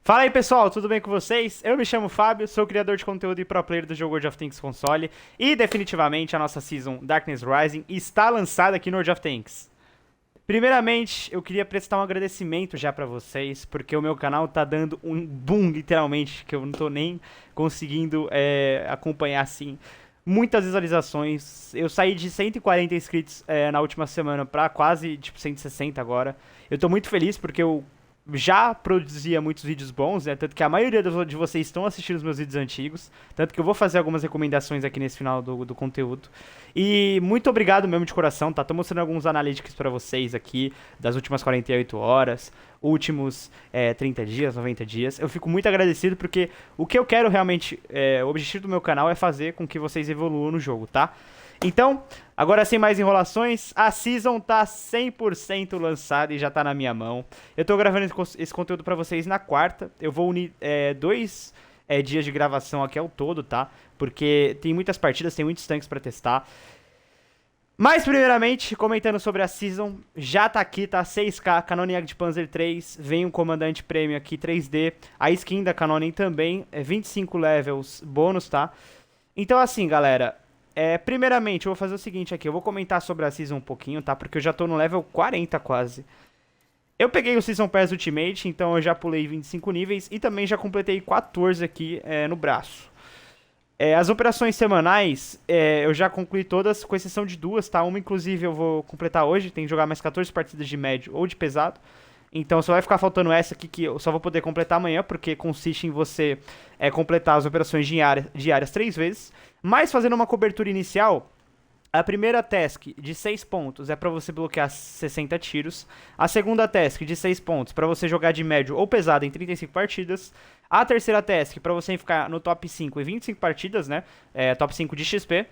Fala aí pessoal, tudo bem com vocês? Eu me chamo Fábio, sou criador de conteúdo e pro player do jogo World of Tanks console e definitivamente a nossa season Darkness Rising está lançada aqui no World of Tanks. Primeiramente, eu queria prestar um agradecimento já pra vocês, porque o meu canal tá dando um boom, literalmente, que eu não tô nem conseguindo acompanhar assim. Muitas visualizações, eu saí de 140 inscritos na última semana pra quase tipo 160 agora. Eu tô muito feliz porque eu já produzia muitos vídeos bons, né? Tanto que a maioria de vocês estão assistindo os meus vídeos antigos. Tanto que eu vou fazer algumas recomendações aqui nesse final do conteúdo. E muito obrigado mesmo de coração, tá? Tô mostrando alguns analytics pra vocês aqui, das últimas 48 horas, últimos 30 dias, 90 dias. Eu fico muito agradecido porque o que eu quero realmente, o objetivo do meu canal é fazer com que vocês evoluam no jogo, tá? Então, agora sem mais enrolações, a Season tá 100% lançada e já tá na minha mão. Eu tô gravando esse conteúdo pra vocês na quarta. Eu vou unir dois dias de gravação aqui ao todo, tá? Porque tem muitas partidas, tem muitos tanques pra testar. Mas, primeiramente, comentando sobre a Season, já tá aqui, tá? 6k, Cannoning Panzer 3, vem um Comandante Prêmio aqui 3D, a skin da Cannoning também, 25 levels bônus, tá? Então, assim, galera... primeiramente, eu vou fazer o seguinte aqui, eu vou comentar sobre a Season um pouquinho, tá? Porque eu já tô no level 40 quase. Eu peguei o Season Pass Ultimate, então eu já pulei 25 níveis e também já completei 14 aqui no braço. As operações semanais, eu já concluí todas, com exceção de duas, tá? Uma, inclusive, eu vou completar hoje, tem que jogar mais 14 partidas de médio ou de pesado. Então só vai ficar faltando essa aqui que eu só vou poder completar amanhã, porque consiste em você completar as operações diárias 3 vezes. Mas fazendo uma cobertura inicial, a primeira task de 6 pontos é para você bloquear 60 tiros. A segunda task de 6 pontos para você jogar de médio ou pesado em 35 partidas. A terceira task para você ficar no top 5 em 25 partidas, né? Top 5 de XP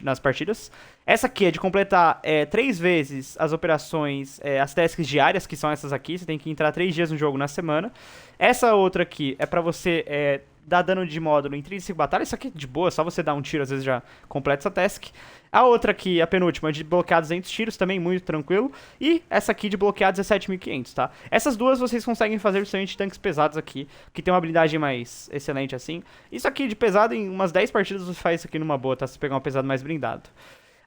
nas partidas. Essa aqui é de completar 3 vezes as operações, as tasks diárias, que são essas aqui. Você tem que entrar 3 dias no jogo na semana. Essa outra aqui é para você dar dano de módulo em 35 batalhas. Isso aqui é de boa, só você dar um tiro, às vezes já completa essa task. A outra aqui, a penúltima, é de bloquear 200 tiros, também muito tranquilo. E essa aqui de bloquear 17.500, tá? Essas duas vocês conseguem fazer justamente tanques pesados aqui, que tem uma habilidade mais excelente assim. Isso aqui de pesado, em umas 10 partidas você faz isso aqui numa boa, tá? Se pegar um pesado mais blindado.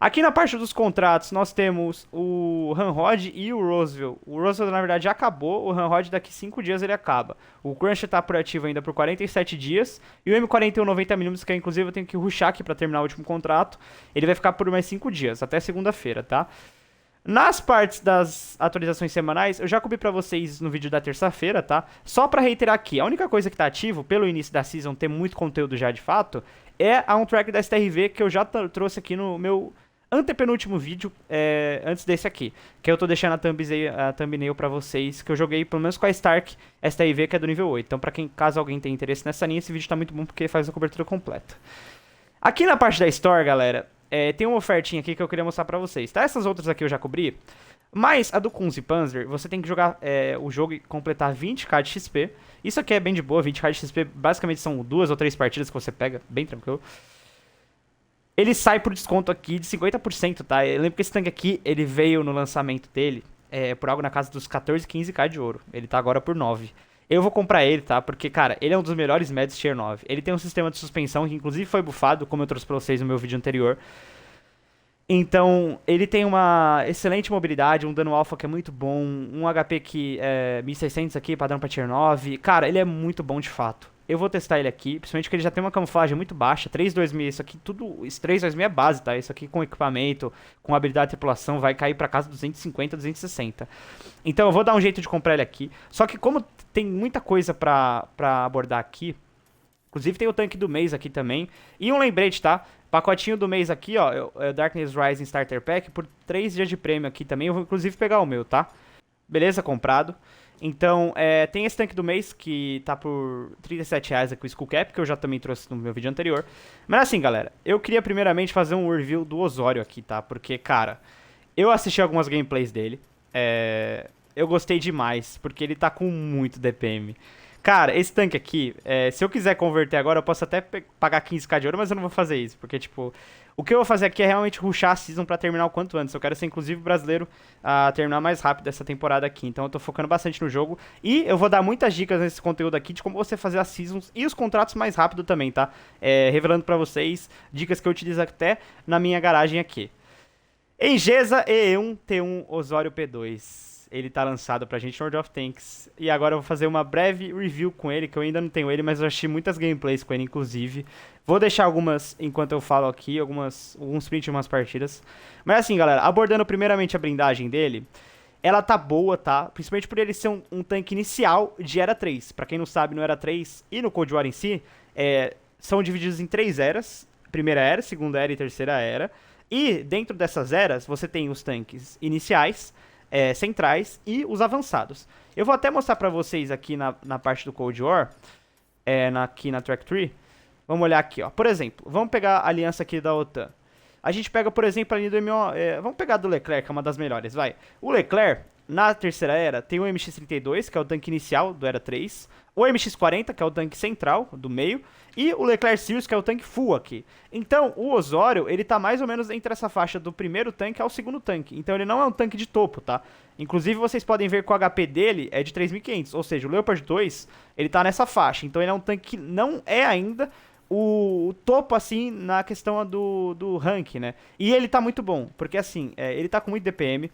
Aqui na parte dos contratos, nós temos o Ramrod e o Roosevelt. O Roosevelt, na verdade, já acabou. O Ramrod, daqui 5 dias, ele acaba. O Crunch tá por ativo ainda por 47 dias. E o M41 90mm, que inclusive eu tenho que rushar aqui pra terminar o último contrato, ele vai ficar por mais 5 dias, até segunda-feira, tá? Nas partes das atualizações semanais, eu já cobri pra vocês no vídeo da terça-feira, tá? Só pra reiterar aqui, a única coisa que tá ativo, pelo início da season, ter muito conteúdo já de fato, é a um track da STRV que eu já trouxe aqui no meu antepenúltimo vídeo, antes desse aqui. Que eu tô deixando a thumbnail pra vocês, que eu joguei pelo menos com a Stark STRV, que é do nível 8. Então, caso alguém tenha interesse nessa linha, esse vídeo tá muito bom porque faz a cobertura completa. Aqui na parte da Store, galera, tem uma ofertinha aqui que eu queria mostrar pra vocês, tá? Essas outras aqui eu já cobri, mas a do Kunze Panzer, você tem que jogar o jogo e completar 20k de XP. Isso aqui é bem de boa, 20k de XP, basicamente são 2 ou 3 partidas que você pega, bem tranquilo. Ele sai por desconto aqui de 50%, tá? Eu lembro que esse tanque aqui, ele veio no lançamento dele por algo na casa dos 14, 15k de ouro. Ele tá agora por 9. Eu vou comprar ele, tá? Porque, cara, ele é um dos melhores médios tier 9. Ele tem um sistema de suspensão que, inclusive, foi buffado, como eu trouxe pra vocês no meu vídeo anterior. Então, ele tem uma excelente mobilidade, um dano alpha que é muito bom, um HP que é 1600 aqui, padrão pra tier 9. Cara, ele é muito bom de fato. Eu vou testar ele aqui, principalmente que ele já tem uma camuflagem muito baixa, 326, isso aqui tudo, esse 326 é base, tá? Isso aqui com equipamento, com habilidade de tripulação, vai cair pra casa 250, 260. Então eu vou dar um jeito de comprar ele aqui, só que como tem muita coisa pra abordar aqui, inclusive tem o tanque do mês aqui também, e um lembrete, tá? Pacotinho do mês aqui, ó, Darkness Rising Starter Pack, por 3 dias de prêmio aqui também, eu vou inclusive pegar o meu, tá? Beleza, comprado. Então, tem esse tanque do mês, que tá por R$37 aqui, o Skull Cap, que eu já também trouxe no meu vídeo anterior. Mas assim, galera, eu queria primeiramente fazer um review do Osório aqui, tá? Porque, cara, eu assisti algumas gameplays dele, eu gostei demais, porque ele tá com muito DPM. Cara, esse tanque aqui, se eu quiser converter agora, eu posso até pagar 15k de ouro, mas eu não vou fazer isso, porque, tipo, O que eu vou fazer aqui é realmente rushar a season pra terminar o quanto antes. Eu quero ser, inclusive, brasileiro a terminar mais rápido essa temporada aqui. Então eu tô focando bastante no jogo. E eu vou dar muitas dicas nesse conteúdo aqui de como você fazer as seasons e os contratos mais rápido também, tá? Revelando pra vocês dicas que eu utilizo até na minha garagem aqui. Engeza E1 T1 Osório P2. Ele tá lançado pra gente no World of Tanks. E agora eu vou fazer uma breve review com ele, que eu ainda não tenho ele, mas eu achei muitas gameplays com ele, inclusive. Vou deixar algumas enquanto eu falo aqui, alguns prints de umas partidas. Mas assim, galera, abordando primeiramente a blindagem dele, ela tá boa, tá? Principalmente por ele ser um tanque inicial de Era 3. Pra quem não sabe, no Era 3 e no Cold War em si, são divididos em 3 eras. Primeira era, segunda era e terceira era. E dentro dessas eras, você tem os tanques iniciais, centrais e os avançados. Eu vou até mostrar pra vocês aqui na parte do Cold War, aqui na Track Tree. Vamos olhar aqui, ó. Por exemplo, vamos pegar a aliança aqui da OTAN. A gente pega, por exemplo, a linha do MO... vamos pegar a do Leclerc, que é uma das melhores, vai. O Leclerc, na terceira era, tem o MX-32, que é o tanque inicial do Era 3. O MX-40, que é o tanque central, do meio. E o Leclerc Sirius, que é o tanque full aqui. Então, o Osório, ele tá mais ou menos entre essa faixa do primeiro tanque ao segundo tanque. Então, ele não é um tanque de topo, tá? Inclusive, vocês podem ver que o HP dele é de 3.500. Ou seja, o Leopard 2, ele tá nessa faixa. Então, ele é um tanque que não é ainda o topo, assim, na questão do rank, né? E ele tá muito bom, porque, assim, ele tá com muito DPM.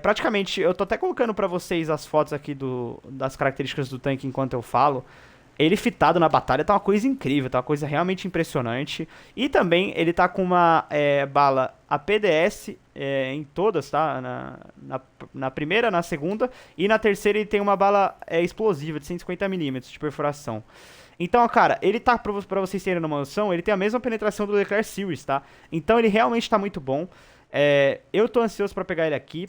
Praticamente, eu tô até colocando pra vocês as fotos aqui das características do tanque enquanto eu falo. Ele fitado na batalha tá uma coisa incrível, tá uma coisa realmente impressionante. E também ele tá com uma bala APDS em todas, tá? Na primeira, na segunda e na terceira ele tem uma bala explosiva de 150mm de perfuração. Então, cara, ele tá, pra vocês terem uma noção, ele tem a mesma penetração do Leclerc Series, tá? Então ele realmente tá muito bom. Eu tô ansioso pra pegar ele aqui.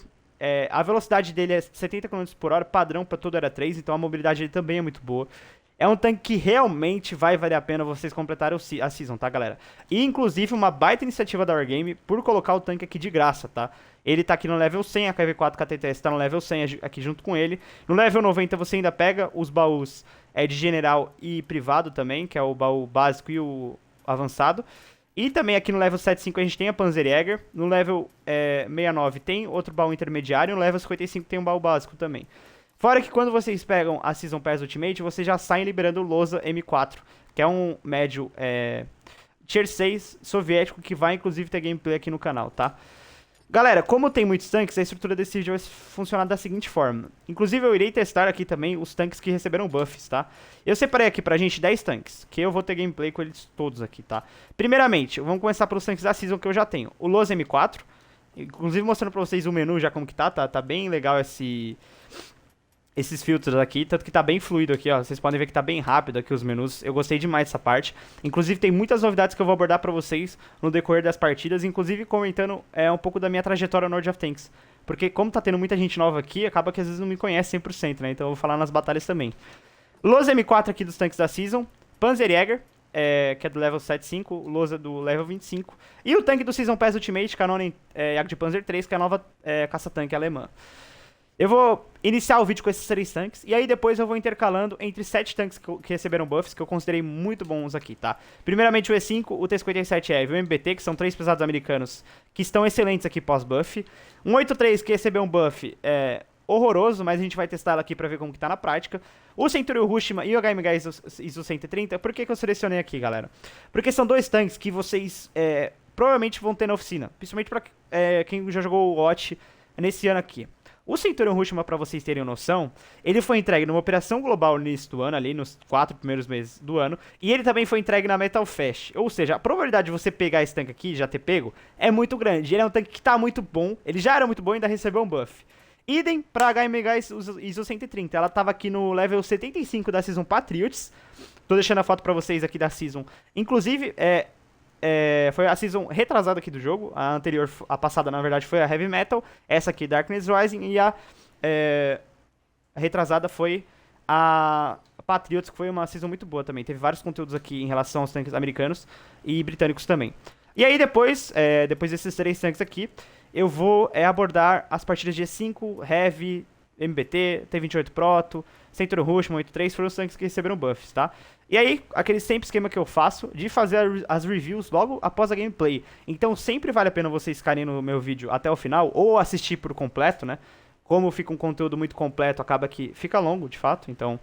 A velocidade dele é 70 km/h, padrão pra todo Era 3, então a mobilidade dele também é muito boa. É um tanque que realmente vai valer a pena vocês completarem a season, tá, galera? E, inclusive, uma baita iniciativa da Wargame por colocar o tanque aqui de graça, tá? Ele tá aqui no level 100, a KV4 KTTS tá no level 100 aqui junto com ele. No level 90 você ainda pega os baús de general e privado também, que é o baú básico e o avançado. E também aqui no level 75 a gente tem a Panzerjäger. No level 69 tem outro baú intermediário. No level 55 tem um baú básico também. Fora que quando vocês pegam a Season Pass Ultimate, vocês já saem liberando o Loza M4, que é um médio Tier 6 soviético, que vai inclusive ter gameplay aqui no canal, tá? Galera, como tem muitos tanques, a estrutura desse vídeo vai funcionar da seguinte forma. Inclusive eu irei testar aqui também os tanques que receberam buffs, tá? Eu separei aqui pra gente 10 tanques, que eu vou ter gameplay com eles todos aqui, tá? Primeiramente, vamos começar pelos tanques da Season que eu já tenho. O Loza M4, inclusive mostrando pra vocês o menu já como que tá bem legal esses filtros aqui, tanto que tá bem fluido aqui, ó. Vocês podem ver que tá bem rápido aqui os menus. Eu gostei demais dessa parte. Inclusive tem muitas novidades que eu vou abordar pra vocês no decorrer das partidas, inclusive comentando um pouco da minha trajetória no World of Tanks. Porque como tá tendo muita gente nova aqui, acaba que às vezes não me conhece 100%, né? Então eu vou falar nas batalhas também. Loza M4 aqui dos tanques da Season, Panzerjäger, que é do level 75, o Loza do level 25, e o tanque do Season Pass Ultimate, Cannon Jagdpanzer 3, que é a nova caça-tanque alemã. Eu vou iniciar o vídeo com esses 3 tanques, e aí depois eu vou intercalando entre 7 tanques que receberam buffs, que eu considerei muito bons aqui, tá? Primeiramente o E5, o T-57E e o MBT, que são 3 pesados americanos, que estão excelentes aqui pós-buff. Um 83 que recebeu um buff horroroso, mas a gente vai testar ela aqui pra ver como que tá na prática. O Centurion Rushima e o HMH ISO 130, por que eu selecionei aqui, galera? Porque são 2 tanques que vocês provavelmente vão ter na oficina, principalmente pra quem já jogou o Watch nesse ano aqui. O Centurion Rushima, pra vocês terem noção, ele foi entregue numa operação global no início do ano, ali nos 4 primeiros meses do ano, e ele também foi entregue na Metal Fest. Ou seja, a probabilidade de você pegar esse tanque aqui, já ter pego, é muito grande. Ele é um tanque que tá muito bom, ele já era muito bom e ainda recebeu um buff. Idem pra HMH ISO 130, ela tava aqui no level 75 da Season Patriots. Tô deixando a foto pra vocês aqui da Season. Inclusive, foi a season retrasada aqui do jogo. A anterior, a passada, na verdade, foi a Heavy Metal. Essa aqui, Darkness Rising. E a retrasada foi a Patriots, que foi uma season muito boa também. Teve vários conteúdos aqui em relação aos tanques americanos e britânicos também. E aí depois desses 3 tanques aqui, eu vou abordar as partidas de E5, Heavy, MBT, T28 Proto, Centurion Rush, 183 foram os tanques que receberam buffs, tá? E aí, aquele sempre esquema que eu faço de fazer as reviews logo após a gameplay. Então sempre vale a pena vocês ficarem no meu vídeo até o final, ou assistir por completo, né? Como fica um conteúdo muito completo, acaba que fica longo, de fato, então...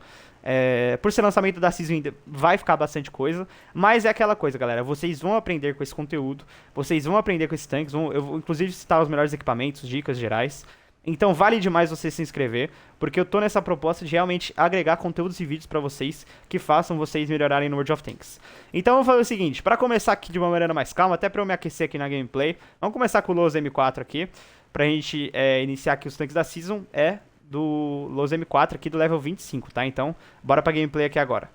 por ser lançamento da Season ainda vai ficar bastante coisa, mas é aquela coisa, galera, vocês vão aprender com esse conteúdo, vocês vão aprender com esses tanques, eu vou inclusive citar os melhores equipamentos, dicas gerais, então vale demais você se inscrever, porque eu tô nessa proposta de realmente agregar conteúdos e vídeos pra vocês que façam vocês melhorarem no World of Tanks. Então eu vou fazer o seguinte, pra começar aqui de uma maneira mais calma, até pra eu me aquecer aqui na gameplay, vamos começar com o Lowe's M4 aqui, pra gente iniciar aqui os tanques da Season, do Lowe's M4 aqui do level 25, tá? Então, bora pra gameplay aqui agora.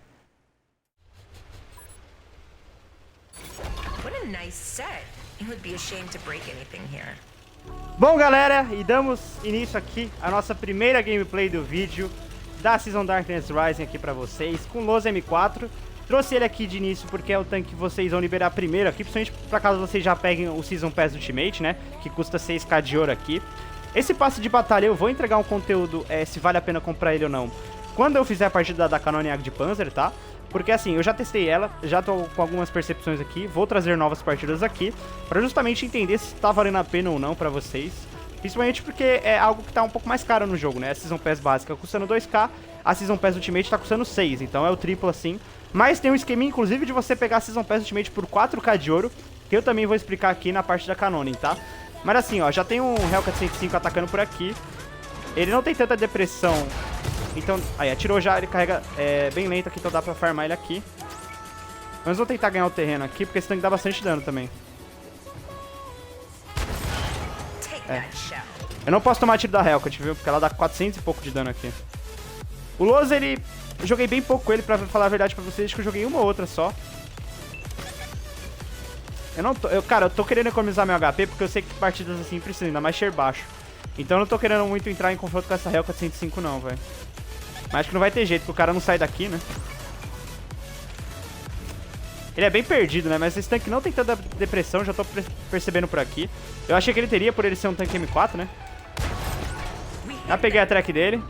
What a nice set. It would be a shame to break anything here. Bom, galera, e damos início aqui à nossa primeira gameplay do vídeo da Season Darkness Rising aqui pra vocês, com o Lowe's M4. Trouxe ele aqui de início porque é o tanque que vocês vão liberar primeiro aqui, principalmente pra caso vocês já peguem o Season Pass Ultimate, né? Que custa 6k de ouro aqui. Esse passe de batalha eu vou entregar um conteúdo, se vale a pena comprar ele ou não, quando eu fizer a partida da Canoniac de Panzer, tá? Porque assim, eu já testei ela, já tô com algumas percepções aqui, vou trazer novas partidas aqui, pra justamente entender se tá valendo a pena ou não pra vocês. Principalmente porque é algo que tá um pouco mais caro no jogo, né? A Season Pass básica custando 2k, a Season Pass Ultimate tá custando 6, então é o triplo assim. Mas tem um esqueminha, inclusive, de você pegar a Season Pass Ultimate por 4k de ouro, que eu também vou explicar aqui na parte da Canonian, tá? Mas assim, ó, já tem um Hellcat 105 atacando por aqui. Ele não tem tanta depressão. Então, aí, atirou já, ele carrega bem lento aqui, então dá pra farmar ele aqui. Mas vou tentar ganhar o terreno aqui, porque esse tanque dá bastante dano também. Eu não posso tomar tiro da Hellcat, viu? Porque ela dá 400 e pouco de dano aqui. O Lowe's, ele... Eu joguei bem pouco com ele, pra falar a verdade pra vocês, acho que eu joguei uma ou outra só. Cara, eu tô querendo economizar meu HP porque eu sei que partidas assim precisam, ainda mais tier baixo. Então eu não tô querendo muito entrar em confronto com essa Hellcat 105 não, velho. Mas acho que não vai ter jeito, porque o cara não sai daqui, né? Ele é bem perdido, né? Mas esse tanque não tem tanta depressão, já tô percebendo por aqui. Eu achei que ele teria, por ele ser um tanque M4, né? Já peguei a track dele.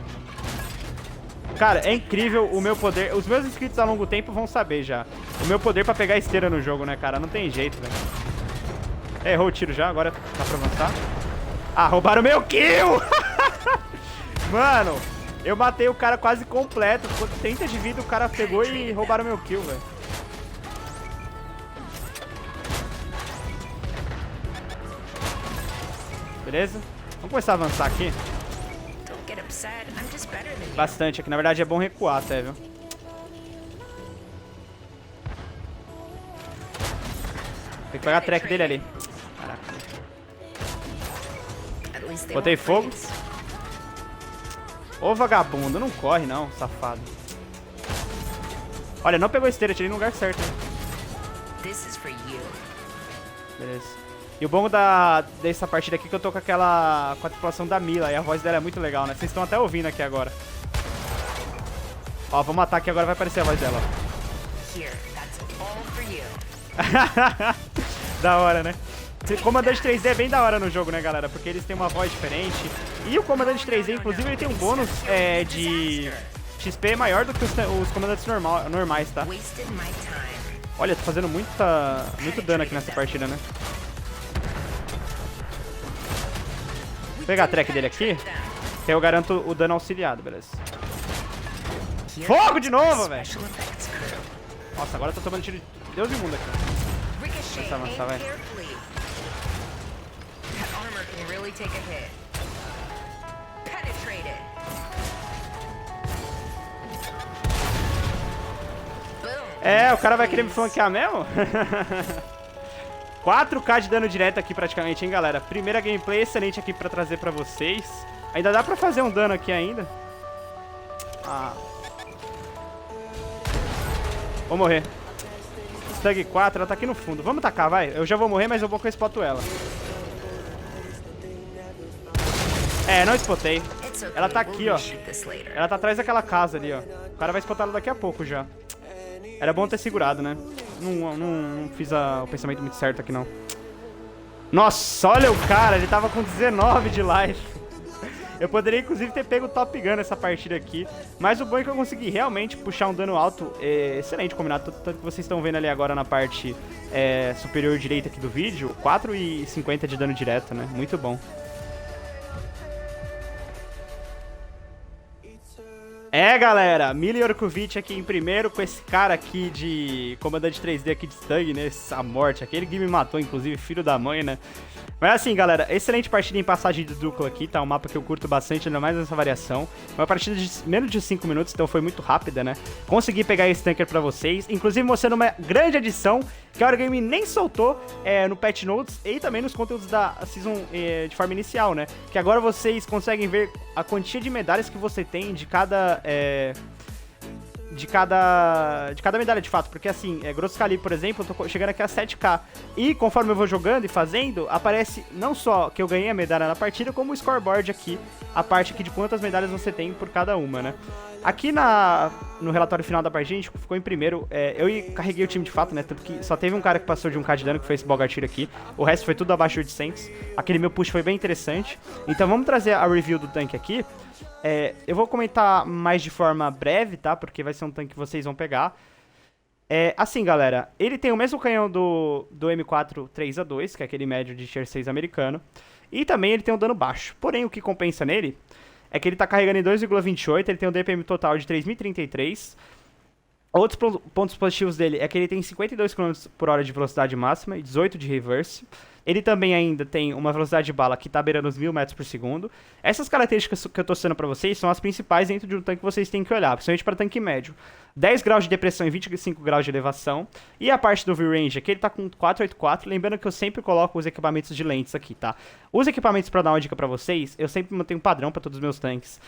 Cara, é incrível o meu poder. Os meus inscritos a longo tempo vão saber já. O meu poder pra pegar esteira no jogo, né, cara? Não tem jeito, velho. Errou o tiro já, agora dá pra avançar. Ah, roubaram meu kill! Mano, eu matei o cara quase completo. Ficou 30 de vida, o cara pegou e roubaram meu kill, velho. Beleza? Vamos começar a avançar aqui. Bastante aqui, na verdade é bom recuar até, viu? Tem que pegar a track dele ali. Caraca. Botei fogo. Ô vagabundo, não corre não, safado. Olha, não pegou esteira, tirei no lugar certo, né? Beleza. E o bom dessa partida aqui é que eu tô com com a tripulação da Mila, e a voz dela é muito legal, né? Vocês estão até ouvindo aqui agora. Ó, vou matar aqui agora, vai aparecer a voz dela. Da hora, né? O Comandante 3D é bem da hora no jogo, né, galera? Porque eles têm uma voz diferente. E o Comandante 3D, inclusive, ele tem um bônus de XP maior do que os comandantes normais, tá? Olha, tô fazendo muito dano aqui nessa partida, né? Vou pegar a track dele aqui, que aí eu garanto o dano auxiliado, beleza. Fogo de novo, velho! Nossa, agora eu tô tomando tiro de Deus e mundo aqui. Começa a avançar, vai. O cara vai querer me flanquear mesmo? 4k de dano direto aqui praticamente, hein, galera? Primeira gameplay excelente aqui pra trazer pra vocês. Ainda dá pra fazer um dano aqui ainda. Ah. Vou morrer. Stug 4, ela tá aqui no fundo. Vamos tacar, vai. Eu já vou morrer, mas eu vou que eu spoto ela. Não spotei. Ela tá aqui, ó. Ela tá atrás daquela casa ali, ó. O cara vai spotar ela daqui a pouco já. Era bom ter segurado, né? Não fiz o pensamento muito certo aqui, não. Nossa, olha o cara. Ele tava com 19 de life. Eu poderia, inclusive, ter pego o Top Gun nessa partida aqui. Mas o bom é que eu consegui realmente puxar um dano alto. Excelente combinado. Tanto que vocês estão vendo ali agora na parte superior direita aqui do vídeo. 4,50 de dano direto, né? Muito bom. Galera, Mila Yorkovic aqui em primeiro com esse cara aqui de comandante 3D aqui de Stug, né, essa morte, aquele que me matou, inclusive, filho da mãe, né. Mas assim, galera, excelente partida em passagem de duplo aqui, tá, um mapa que eu curto bastante, ainda mais nessa variação. Uma partida de menos de 5 minutos, então foi muito rápida, né. Consegui pegar esse tanker pra vocês, inclusive mostrando uma grande adição que a Wargame nem soltou no Patch Notes e também nos conteúdos da Season de forma inicial, né? Que agora vocês conseguem ver a quantia de medalhas que você tem de cada... de cada medalha, de fato, porque assim, Grosso Calibre, por exemplo, eu tô chegando aqui a 7k, e conforme eu vou jogando e fazendo, aparece não só que eu ganhei a medalha na partida, como o scoreboard aqui, a parte aqui de quantas medalhas você tem por cada uma, né. Aqui no relatório final da partida, a gente ficou em primeiro, eu carreguei o time de fato, né, tanto que só teve um cara que passou de 1k de dano, que foi esse Bogartir aqui, o resto foi tudo abaixo de 800, aquele meu push foi bem interessante, então vamos trazer a review do tanque aqui. Eu vou comentar mais de forma breve, tá? Porque vai ser um tanque que vocês vão pegar. Assim, galera, ele tem o mesmo canhão do M4 3A2, que é aquele médio de tier 6 americano. E também ele tem um dano baixo. Porém, o que compensa nele é que ele tá carregando em 2,28, ele tem um DPM total de 3.033. Outros pontos positivos dele é que ele tem 52 km por hora de velocidade máxima e 18 de reverse. Ele também ainda tem uma velocidade de bala que tá beirando os 1000 metros por segundo. Essas características que eu tô citando pra vocês são as principais dentro de um tanque que vocês têm que olhar, principalmente para tanque médio. 10 graus de depressão e 25 graus de elevação. E a parte do V-Range aqui, ele tá com 484. Lembrando que eu sempre coloco os equipamentos de lentes aqui, tá? Os equipamentos, pra dar uma dica pra vocês, eu sempre mantenho um padrão pra todos os meus tanques.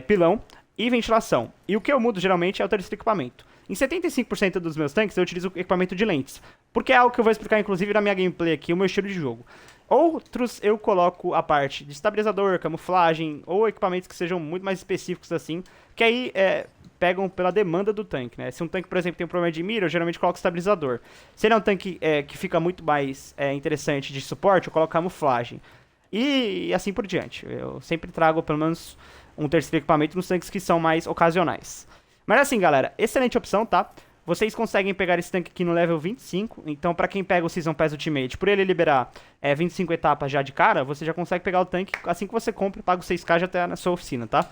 Pilão e ventilação. E o que eu mudo geralmente é o terceiro equipamento. Em 75% dos meus tanques eu utilizo equipamento de lentes, porque é algo que eu vou explicar inclusive na minha gameplay aqui, o meu estilo de jogo. Outros eu coloco a parte de estabilizador, camuflagem, ou equipamentos que sejam muito mais específicos assim, que aí pegam pela demanda do tanque, né? Se um tanque, por exemplo, tem um problema de mira, eu geralmente coloco estabilizador. Se ele é um tanque que fica muito mais interessante de suporte, eu coloco camuflagem. E assim por diante. Eu sempre trago pelo menos um terceiro equipamento nos tanques que são mais ocasionais. Mas assim, galera, excelente opção, tá? Vocês conseguem pegar esse tanque aqui no level 25, então pra quem pega o Season Pass Ultimate, por ele liberar 25 etapas já de cara, você já consegue pegar o tanque assim que você compra, paga os 6k já até na sua oficina, tá?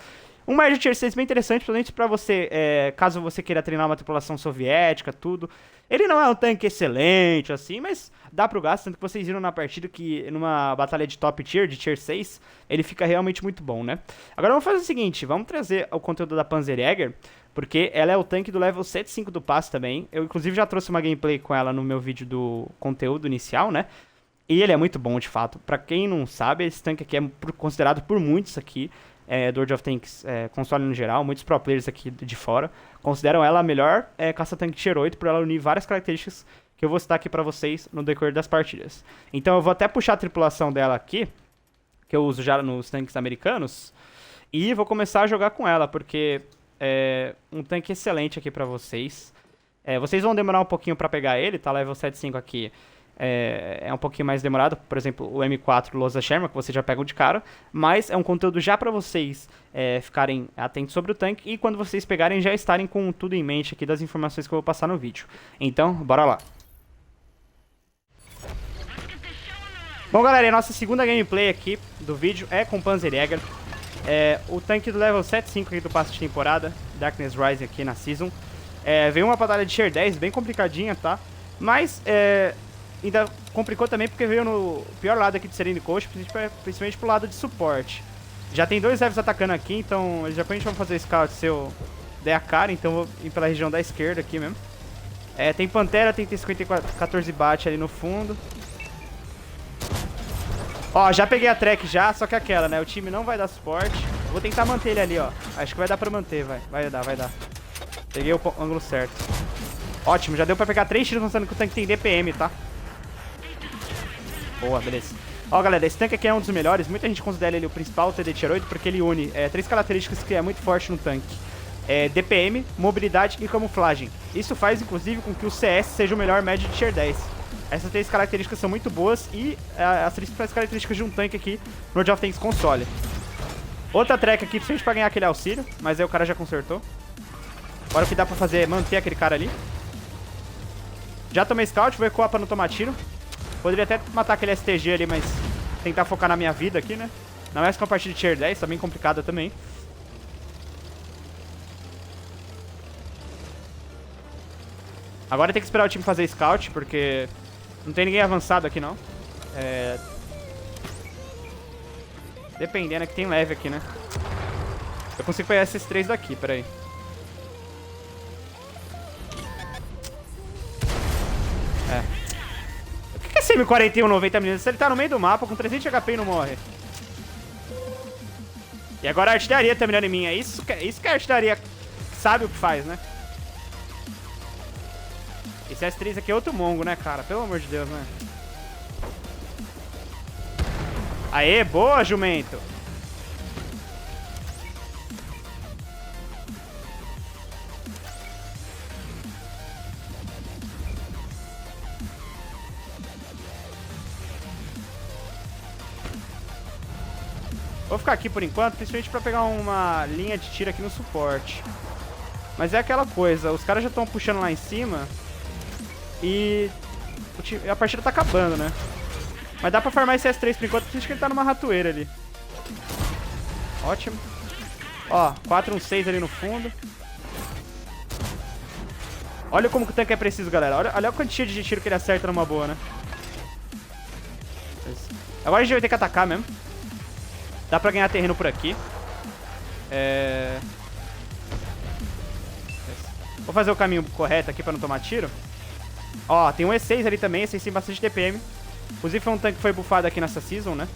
Um médio tier 6 bem interessante, principalmente pra você, caso você queira treinar uma tripulação soviética, tudo. Ele não é um tanque excelente, assim, mas dá pro gasto, tanto que vocês viram na partida que numa batalha de top tier, de tier 6, ele fica realmente muito bom, né? Agora vamos fazer o seguinte, vamos trazer o conteúdo da Panzerjäger, porque ela é o tanque do level 75 do passe também. Eu, inclusive, já trouxe uma gameplay com ela no meu vídeo do conteúdo inicial, né? E ele é muito bom, de fato. Pra quem não sabe, esse tanque aqui é considerado por muitos aqui, do World of Tanks console no geral, muitos pro players aqui de fora, consideram ela a melhor caça-tanque tier 8, por ela unir várias características que eu vou citar aqui pra vocês no decorrer das partidas. Então eu vou até puxar a tripulação dela aqui, que eu uso já nos tanques americanos, e vou começar a jogar com ela, porque... um tanque excelente aqui pra vocês. Vocês vão demorar um pouquinho pra pegar ele, tá? Level 75 aqui é um pouquinho mais demorado. Por exemplo, o M4 Losa Sherman, que vocês já pegam de cara. Mas é um conteúdo já pra vocês ficarem atentos sobre o tanque. E quando vocês pegarem, já estarem com tudo em mente aqui das informações que eu vou passar no vídeo. Então, bora lá. Bom, galera, a nossa segunda gameplay aqui do vídeo é com Panzerjäger. O tanque do level 75 aqui do passe de temporada, Darkness Rising aqui na Season. Veio uma batalha de tier 10 bem complicadinha, tá? Mas ainda complicou também porque veio no pior lado aqui de Serene Coast, principalmente pro lado de suporte. Já tem 2 heavies atacando aqui, então eles já provavelmente vão fazer scout se eu der a cara, então vou ir pela região da esquerda aqui mesmo. Tem Pantera, tem T-54-14 bate ali no fundo. Ó, já peguei a track já, só que aquela, né? O time não vai dar suporte. Vou tentar manter ele ali, ó. Acho que vai dar pra manter, vai dar. Peguei o ângulo certo. Ótimo, já deu pra pegar 3 tiros mostrando que o tanque tem DPM, tá? Boa, beleza. Ó, galera, esse tanque aqui é um dos melhores. Muita gente considera ele o principal TD Tier 8 porque ele une 3 características que é muito forte no tanque. DPM, mobilidade e camuflagem. Isso faz, inclusive, com que o CS seja o melhor médio de Tier 10. Essas 3 características são muito boas e as principais características de um tanque aqui no World of Tanks console. Outra track aqui, principalmente pra ganhar aquele auxílio. Mas aí o cara já consertou. Agora o que dá pra fazer é manter aquele cara ali. Já tomei scout, vou ecoar pra não tomar tiro. Poderia até matar aquele STG ali, mas tentar focar na minha vida aqui, né? Não é uma partida de tier 10, tá bem complicada também. Agora tem que esperar o time fazer scout, porque não tem ninguém avançado aqui, não. Dependendo, é que tem leve aqui, né? Eu consigo pegar esses 3 daqui, peraí. O que é esse M41 90mm? Se ele tá no meio do mapa com 300 de HP e não morre. E agora a artilharia tá mirando em mim. É isso que a artilharia sabe o que faz, né? Esse S3 aqui é outro mongo, né, cara? Pelo amor de Deus, né? Aê, boa, jumento! Vou ficar aqui por enquanto, principalmente pra pegar uma linha de tiro aqui no suporte. Mas é aquela coisa, os caras já estão puxando lá em cima e a partida tá acabando, né? Mas dá pra farmar esse S3 por enquanto, porque ele tá numa ratoeira ali. Ótimo. Ó, 416 ali no fundo. Olha como que o tanque é preciso, galera. Olha a quantia de tiro que ele acerta numa boa, né? Agora a gente vai ter que atacar mesmo. Dá pra ganhar terreno por aqui. Vou fazer o caminho correto aqui pra não tomar tiro. Ó, tem um E6 ali também. E6 tem bastante DPM. Inclusive foi um tanque que foi buffado aqui nessa season, né?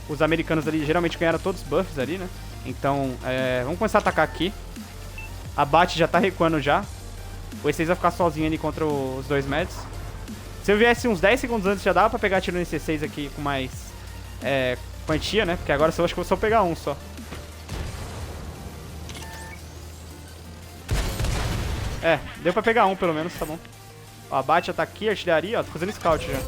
Os americanos ali geralmente ganharam todos os buffs ali, né? Então, vamos começar a atacar aqui. A Bat já tá recuando já. O E6 vai ficar sozinho ali contra os 2 meds. Se eu viesse uns 10 segundos antes, já dava pra pegar tiro nesse E6 aqui com mais quantia, né? Porque agora eu acho que vou só pegar um só. Deu pra pegar um pelo menos, tá bom. Ó, a Bat já tá aqui, a artilharia, ó, tô fazendo scout já.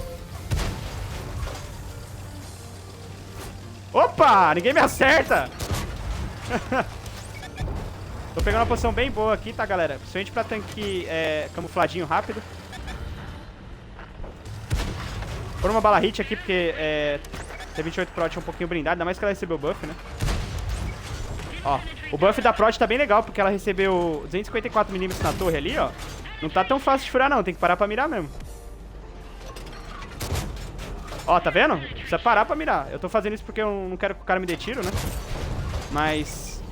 Opa! Ninguém me acerta! Tô pegando uma posição bem boa aqui, tá, galera? Principalmente pra tanque camufladinho rápido. Por uma bala hit aqui, porque T28 Pro tinha um pouquinho blindado, ainda mais que ela recebeu o buff, né? Ó, o buff da Prot tá bem legal, porque ela recebeu 254mm na torre ali, ó. Não tá tão fácil de furar, não. Tem que parar pra mirar mesmo. Ó, tá vendo? Precisa parar pra mirar. Eu tô fazendo isso porque eu não quero que o cara me dê tiro, né? Mas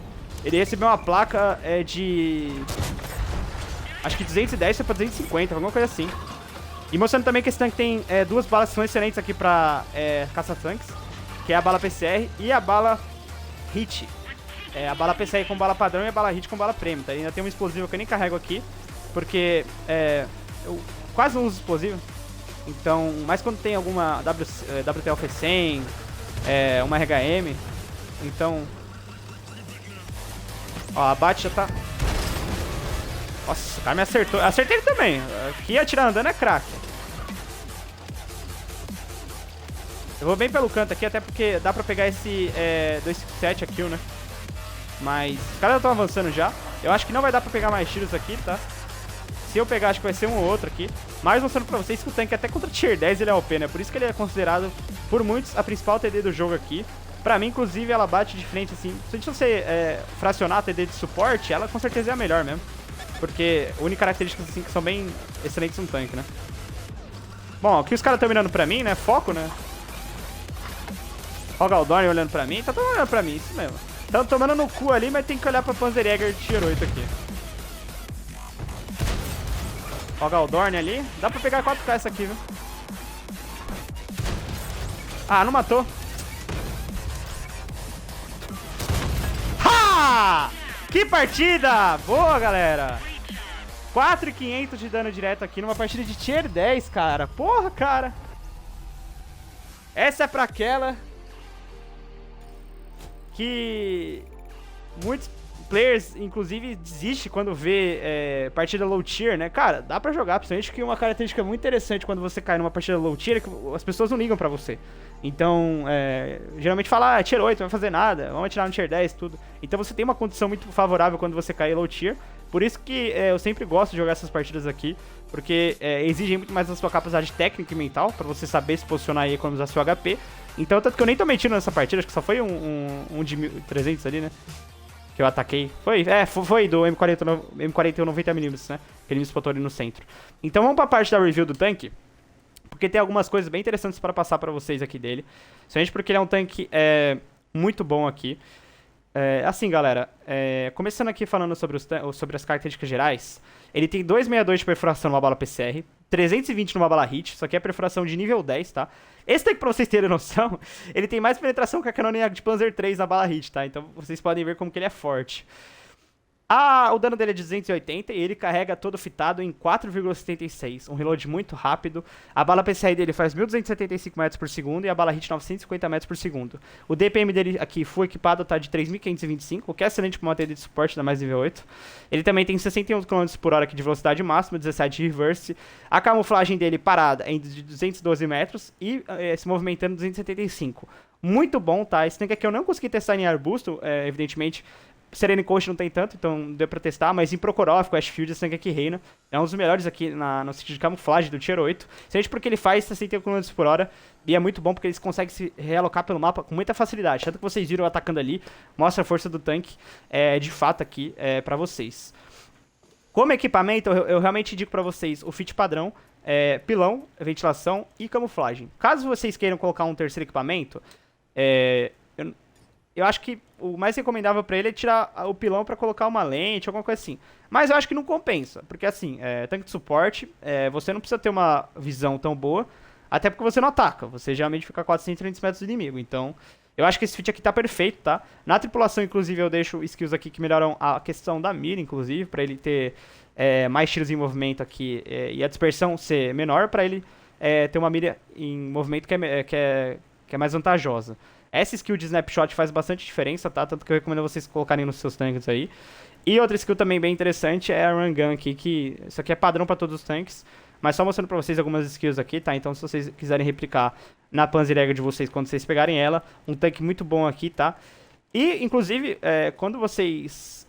ele recebeu uma placa de... acho que 210 foi pra 250, alguma coisa assim. E mostrando também que esse tanque tem duas balas que são excelentes aqui pra caça-tanques. Que é a bala PCR e a bala Hit. A bala PCR com bala padrão e a bala Hit com bala Premium, tá? Ainda tem um explosivo que eu nem carrego aqui. Porque eu quase não uso explosivo. Então, mas quando tem alguma WTLF 100, uma RHM, então... Ó, a Bat já tá... Nossa, o cara me acertou. Acertei ele também. Aqui atirar andando é craque. Eu vou bem pelo canto aqui, até porque dá pra pegar esse 257 a kill, né? Mas os caras já estão avançando já. Eu acho que não vai dar pra pegar mais tiros aqui, tá? Se eu pegar, acho que vai ser um ou outro aqui. Mas mostrando pra vocês que o tanque até contra tier 10 ele é OP, né? Por isso que ele é considerado, por muitos, a principal TD do jogo aqui. Pra mim, inclusive, ela bate de frente, assim. Se a gente você fracionar a TD de suporte, ela com certeza é a melhor mesmo. Porque únicas características, assim, que são bem excelentes no tanque, né? Bom, aqui os caras estão mirando pra mim, né? Foco, né? Ó o Galdorn olhando pra mim. Tá todo mundo olhando pra mim, isso mesmo. Estão tomando no cu ali, mas tem que olhar pra Panzerjäger de tier 8 aqui. Ó o Galdorn ali. Dá pra pegar 4K essa aqui, viu? Ah, não matou. Ha! Que partida! Boa, galera! 4.500 de dano direto aqui numa partida de tier 10, cara. Porra, cara. Essa é pra aquela que muitos players, inclusive, desistem quando vê partida low tier, né? Cara, dá pra jogar, principalmente que uma característica muito interessante quando você cai numa partida low tier é que as pessoas não ligam pra você. Então, geralmente fala, tier 8, não vai fazer nada, vamos atirar no tier 10, tudo. Então você tem uma condição muito favorável quando você cai low tier. Por isso que eu sempre gosto de jogar essas partidas aqui, porque exigem muito mais da sua capacidade técnica e mental, pra você saber se posicionar e economizar seu HP. Então, tanto que eu nem tomei tiro nessa partida, acho que só foi um de 1300 ali, né? Que eu ataquei. Foi do M41 90mm, né? Que ele me spotou ali no centro. Então vamos pra parte da review do tanque, porque tem algumas coisas bem interessantes para passar pra vocês aqui dele. Somente porque ele é um tanque muito bom aqui. Assim, galera, começando aqui falando sobre as características gerais, ele tem 262 de perfuração numa bala PCR, 320 numa bala hit, isso aqui é perfuração de nível 10, tá? Esse tanque, pra vocês terem noção, ele tem mais penetração que a Cannoneer de Panzer 3 na bala hit, tá? Então vocês podem ver como que ele é forte. O dano dele é de 280 e ele carrega todo fitado em 4,76, um reload muito rápido. A bala PCI dele faz 1.275 metros por segundo e a bala hit 950 metros por segundo. O DPM dele aqui full equipado tá de 3.525, o que é excelente para uma TD de suporte da mais nível 8. Ele também tem 61 km por hora aqui de velocidade máxima, 17 de reverse. A camuflagem dele parada é de 212 metros e se movimentando 275. Muito bom, tá? Esse tanque aqui eu não consegui testar em arbusto, evidentemente. Serene Coast não tem tanto, então deu pra testar, mas em Prokhorov, com Ashfield, esse tanque aqui reina. É um dos melhores aqui no sentido de camuflagem do Tier 8. Principalmente porque ele faz 61 km por hora e é muito bom porque eles conseguem se realocar pelo mapa com muita facilidade. Tanto que vocês viram atacando ali, mostra a força do tanque de fato aqui pra vocês. Como equipamento, eu realmente indico pra vocês o fit padrão, pilão, ventilação e camuflagem. Caso vocês queiram colocar um terceiro equipamento, eu acho que o mais recomendável pra ele é tirar o pilão pra colocar uma lente, alguma coisa assim. Mas eu acho que não compensa, porque assim, tanque de suporte, você não precisa ter uma visão tão boa, até porque você não ataca, você geralmente fica a 430 metros do inimigo. Então, eu acho que esse fit aqui tá perfeito, tá? Na tripulação, inclusive, eu deixo skills aqui que melhoram a questão da mira, inclusive, pra ele ter mais tiros em movimento aqui e a dispersão ser menor, pra ele ter uma mira em movimento que é mais vantajosa. Essa skill de snapshot faz bastante diferença, tá? Tanto que eu recomendo vocês colocarem nos seus tanques aí. E outra skill também bem interessante é a Run Gun aqui, que isso aqui é padrão pra todos os tanques. Mas só mostrando pra vocês algumas skills aqui, tá? Então se vocês quiserem replicar na Panzer Eagle de vocês quando vocês pegarem ela, um tanque muito bom aqui, tá? E, inclusive, quando vocês...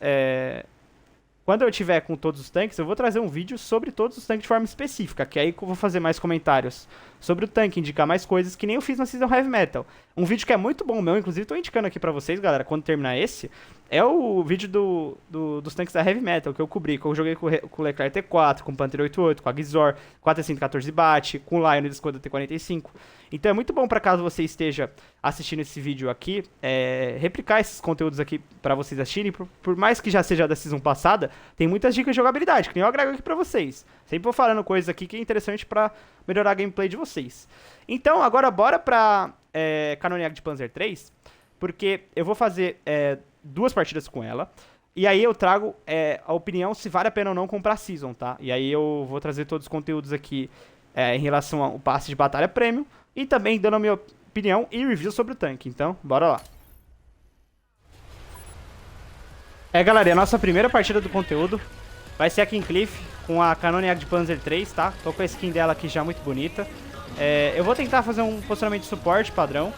Quando eu tiver com todos os tanques, eu vou trazer um vídeo sobre todos os tanques de forma específica, que aí eu vou fazer mais comentários sobre o tanque, indicar mais coisas, que nem eu fiz na Season Heavy Metal. Um vídeo que é muito bom meu, inclusive tô indicando aqui pra vocês, galera, quando terminar esse, é o vídeo dos tanques da Heavy Metal, que eu cobri, que eu joguei com o Leclerc T4, com o Panther 88, com a Gizor, com a T114 Bat, com o Lion e Skoda T45. Então é muito bom pra caso você esteja assistindo esse vídeo aqui, replicar esses conteúdos aqui pra vocês assistirem. Por mais que já seja da Season passada, tem muitas dicas de jogabilidade, que nem eu agrego aqui pra vocês. Sempre vou falando coisas aqui que é interessante pra melhorar a gameplay de vocês. Então, agora bora pra Cannoneer de Panzer 3, porque eu vou fazer 2 partidas com ela, e aí eu trago a opinião se vale a pena ou não comprar Season, tá? E aí eu vou trazer todos os conteúdos aqui em relação ao passe de batalha Premium, e também dando a minha opinião e review sobre o tanque. Então, bora lá. Galera, a nossa primeira partida do conteúdo vai ser aqui em Cliff, com a Cannoneer de Panzer 3, tá? Tô com a skin dela aqui já muito bonita. Eu vou tentar fazer um posicionamento de suporte padrão.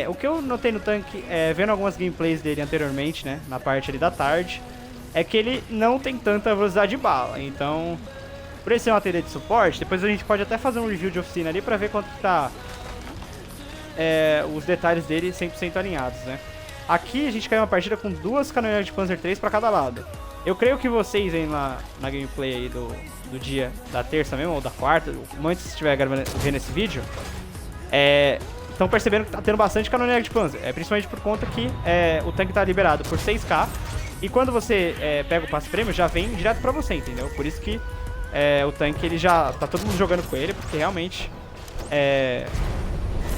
O que eu notei no tanque, vendo algumas gameplays dele anteriormente, né, na parte ali da tarde, é que ele não tem tanta velocidade de bala. Então, por ele ser uma TD de suporte, depois a gente pode até fazer um review de oficina ali pra ver quanto que tá os detalhes dele 100% alinhados, né. Aqui a gente caiu uma partida com 2 Cannoneer de Panzer 3 pra cada lado. Eu creio que vocês aí na gameplay aí do dia da terça mesmo, ou da quarta, antes se estiver vendo esse vídeo, estão percebendo que tá tendo bastante Cannoneer de Panzer, principalmente por conta que o tanque tá liberado por 6k, e quando você pega o passe prêmio, já vem direto pra você, entendeu? Por isso que o tanque, ele já tá todo mundo jogando com ele, porque realmente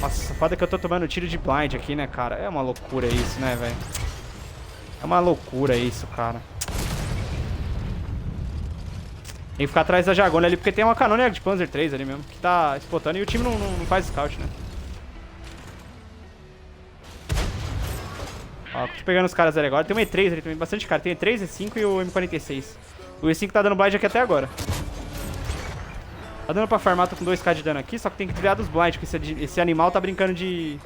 nossa, foda que eu tô tomando tiro de blind aqui, né, cara? É uma loucura isso, né, velho? É uma loucura isso, cara. Tem que ficar atrás da Jagona ali, porque tem uma Cannoneer de Panzer 3 ali mesmo, que tá spotando e o time não faz scout, né? Ó, tô pegando os caras ali agora. Tem um E3 ali também, bastante cara. Tem o E3, E5 e o M46. O E5 tá dando blind aqui até agora. Tá dando pra farmar, tô com 2k de dano aqui, só que tem que desviar dos blind, porque esse animal tá brincando de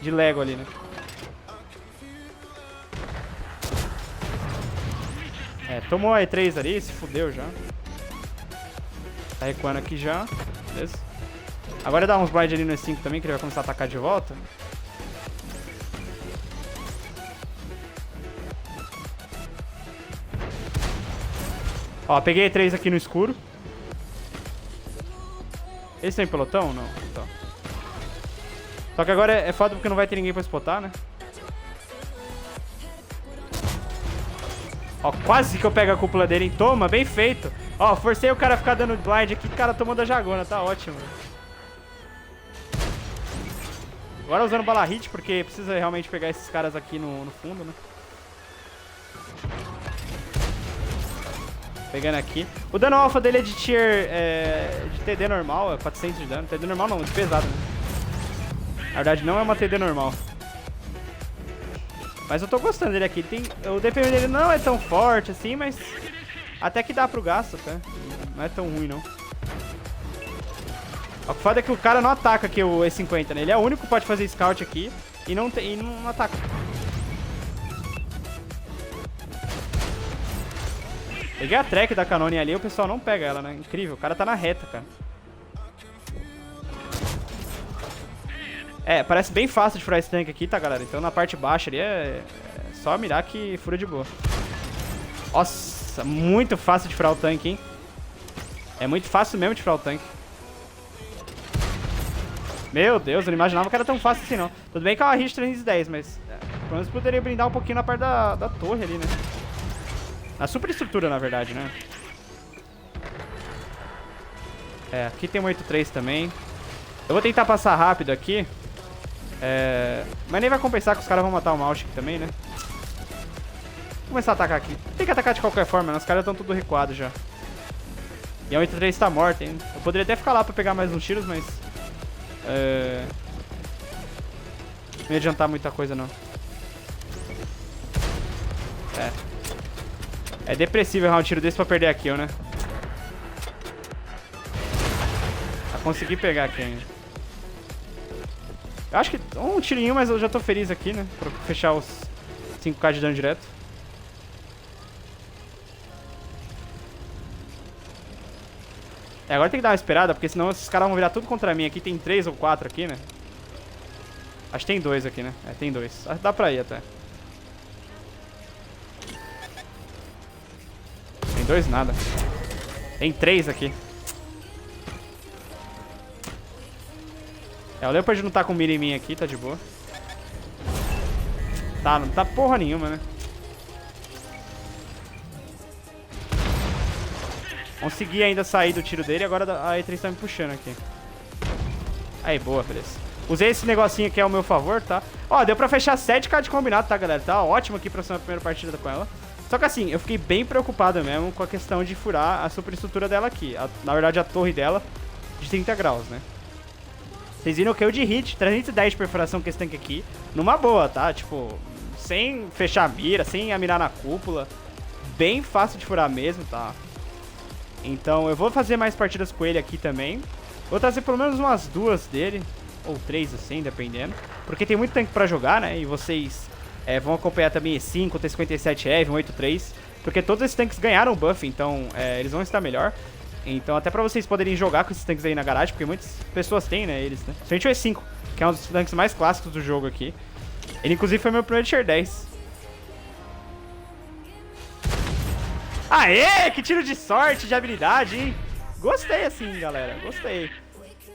Lego ali, né? É, tomou a E3 ali, se fudeu já. Tá recuando aqui já, beleza. Agora dá uns blind ali no E5 também, que ele vai começar a atacar de volta. Ó, peguei E3 aqui no escuro. Esse tem pelotão? Não. Então. Só que agora é foda porque não vai ter ninguém pra spotar, né? Ó, quase que eu pego a cúpula dele, hein? Toma, bem feito. Ó, forcei o cara a ficar dando blind aqui, o cara tomou da jagona, tá ótimo. Agora usando bala hit, porque precisa realmente pegar esses caras aqui no fundo, né? Pegando aqui. O dano alpha dele é de tier... de TD normal, é 400 de dano. TD normal não, de pesado, né? Na verdade não é uma TD normal. Mas eu tô gostando dele aqui. O DPM dele não é tão forte assim, mas... até que dá pro gasto, tá? Não é tão ruim, não. O foda é que o cara não ataca aqui o E50, né? Ele é o único que pode fazer scout aqui e não ataca. Peguei a track da Canone ali, o pessoal não pega ela, né? Incrível, o cara tá na reta, cara. É, parece bem fácil de furar esse tanque aqui, tá, galera? Então na parte baixa ali é só mirar que fura de boa. Nossa, muito fácil de furar o tanque, hein? É muito fácil mesmo de furar o tanque. Meu Deus, eu não imaginava que era tão fácil assim, não. Tudo bem que é uma hit 310, mas... pelo menos poderia brindar um pouquinho na parte da torre ali, né? Na superestrutura, na verdade, né? É, aqui tem um 8-3 também. Eu vou tentar passar rápido aqui. Mas nem vai compensar que os caras vão matar o mouse aqui também, né? Vou começar a atacar aqui. Tem que atacar de qualquer forma, né? Os caras estão tudo recuados já. E a 8-3 tá morta, hein? Eu poderia até ficar lá pra pegar mais uns tiros, mas... não ia adiantar muita coisa, não. É depressível errar um tiro desse pra perder a kill, né? Consegui pegar aqui ainda. Eu acho que um tirinho, mas eu já tô feliz aqui, né? Pra fechar os 5k de dano direto. Agora tem que dar uma esperada, porque senão esses caras vão virar tudo contra mim aqui. Tem 3 ou 4 aqui, né? Acho que tem 2 aqui, né? Tem 2. Dá pra ir até. Tem 2 nada. Tem 3 aqui. O Leopard não tá com mira em mim aqui, tá de boa. Tá, não tá porra nenhuma, né? Consegui ainda sair do tiro dele, agora a E3 tá me puxando aqui. Aí, boa, beleza. Usei esse negocinho aqui ao meu favor, tá? Ó, deu pra fechar 7k de combinado, tá, galera? Tá ótimo aqui pra ser a primeira partida com ela. Só que assim, eu fiquei bem preocupado mesmo com a questão de furar a superestrutura dela aqui. Na verdade, a torre dela de 30 graus, né? Vocês viram que eu de hit, 310 de perfuração com esse tanque aqui, numa boa, tá? Tipo, sem fechar a mira, sem mirar na cúpula. Bem fácil de furar mesmo, tá? Então eu vou fazer mais partidas com ele aqui também. Vou trazer pelo menos umas 2 dele, ou 3 assim, dependendo. Porque tem muito tanque pra jogar, né? E vocês vão acompanhar também E5, T57 Heavy, 183. Porque todos esses tanques ganharam buff, então eles vão estar melhor. Então até pra vocês poderem jogar com esses tanques aí na garagem, porque muitas pessoas têm, né, eles, né? Frente ao E5, que é um dos tanques mais clássicos do jogo aqui. Ele inclusive foi meu primeiro tier 10. Aê, que tiro de sorte, de habilidade, hein? Gostei assim, galera, gostei.